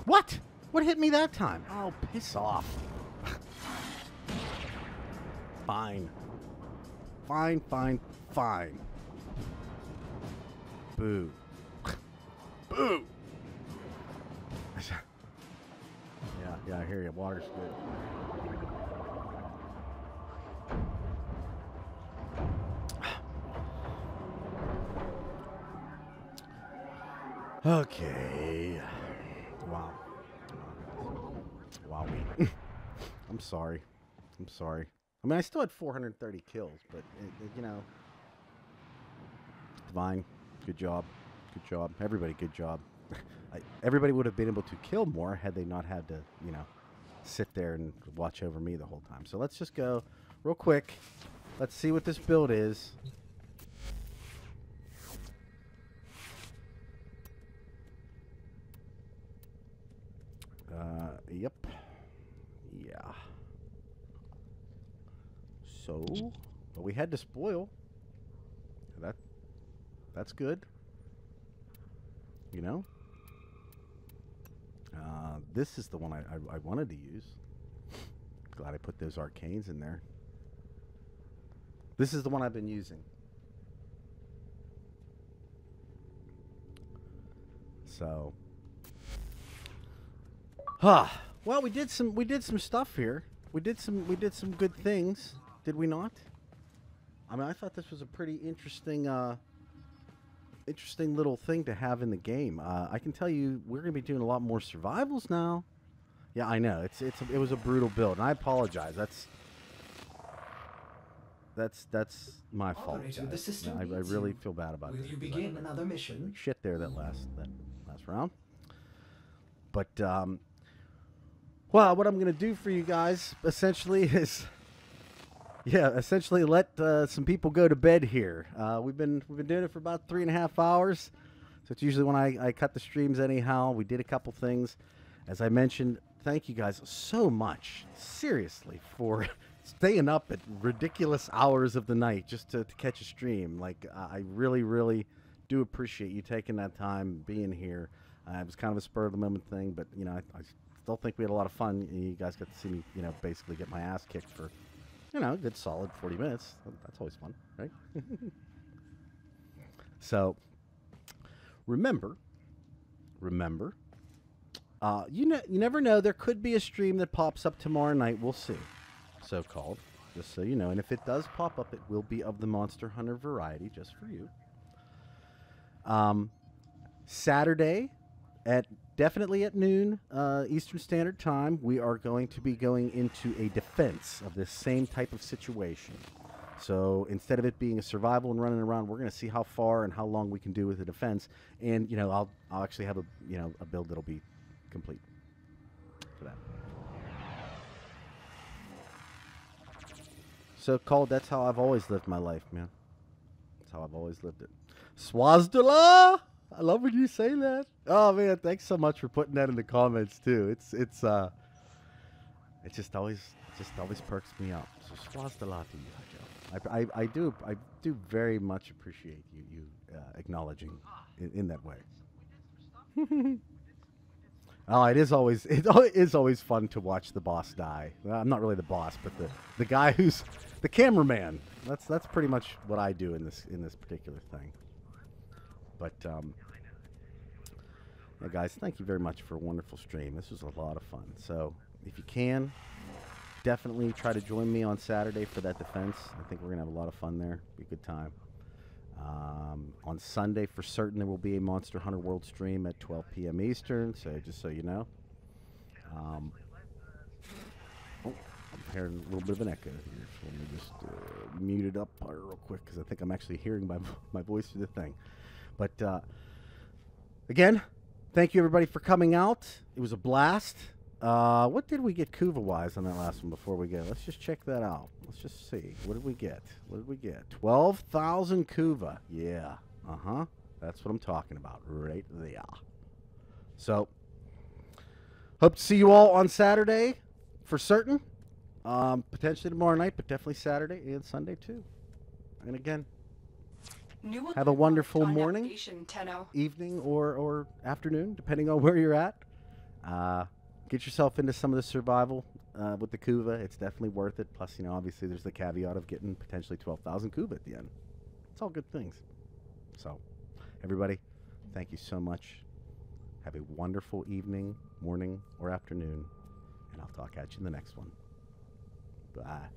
What? What hit me that time? Oh, piss off. Fine. Fine. Boo. Boo! Yeah, I hear you. Water's good. Okay. Wow. I'm sorry. I mean, I still had 430 kills, but, you know. Divine, good job. Everybody, good job. everybody would have been able to kill more had they not had to, you know, sit there and watch over me the whole time. So let's just go real quick. Let's see what this build is. Yep. Yeah. So, well, we had to spoil. That's good. You know? This is the one I wanted to use. Glad I put those arcanes in there. This is the one I've been using. So, well, we did some stuff here. We did some good things, did we not? I mean, I thought this was a pretty interesting little thing to have in the game. I can tell you, we're gonna be doing a lot more survivals now. Yeah, I know. It was a brutal build, and I apologize. That's my fault. Operator, the Guys. system I needs really you. feel bad about Will this. you because begin I- another mission? Shit there that last round. But well, what I'm gonna do for you guys essentially is, essentially let some people go to bed here. We've been doing it for about 3.5 hours, so it's usually when I cut the streams anyhow. We did a couple things, as I mentioned. Thank you guys so much, seriously, for staying up at ridiculous hours of the night just to catch a stream. Like, I really, really do appreciate you taking that time, being here. It was kind of a spur of the moment thing, but you know, I still think we had a lot of fun. You guys got to see me, you know, basically get my ass kicked for, you know, a good solid 40 minutes. That's always fun, right? So, remember, you never know. There could be a stream that pops up tomorrow night. We'll see, so-called, just so you know. And if it does pop up, it will be of the Monster Hunter variety, just for you. Saturday, definitely at noon Eastern Standard Time, we are going to be going into a defense of this same type of situation. So instead of it being a survival and running around, we're going to see how far and how long we can do with the defense. And you know, I'll actually have a build that'll be complete for that. So, Cole, that's how I've always lived my life, man. That's how I've always lived it. Swazdala! I love when you say that. Oh man, thanks so much for putting that in the comments too. It just always perks me up. So Swazdala to you, Joe. I do very much appreciate you acknowledging in that way. Oh, it is always fun to watch the boss die. Well, I'm not really the boss, but the guy who's the cameraman. That's pretty much what I do in this particular thing. But yeah, guys, thank you very much for a wonderful stream. This was a lot of fun. So if you can, definitely try to join me on Saturday for that defense. I think we're gonna have a lot of fun there. Be a good time. On Sunday, for certain, there will be a Monster Hunter World stream at 12 p.m. Eastern, so just so you know. I'm hearing a little bit of an echo here, so let me just mute it up real quick, because I think I'm actually hearing my voice through the thing. But, again, thank you, everybody, for coming out. It was a blast. What did we get Kuva-wise on that last one before we go? Let's just check that out. Let's just see. What did we get? 12,000 Kuva. Yeah. Uh-huh. That's what I'm talking about right there. So, hope to see you all on Saturday for certain. Potentially tomorrow night, but definitely Saturday and Sunday too. And again, have a wonderful morning, evening, or afternoon, depending on where you're at. Get yourself into some of the survival with the Kuva. It's definitely worth it. Plus, you know, obviously there's the caveat of getting potentially 12,000 Kuva at the end. It's all good things. So, everybody, thank you so much. Have a wonderful evening, morning, or afternoon, and I'll talk at you in the next one. Bye.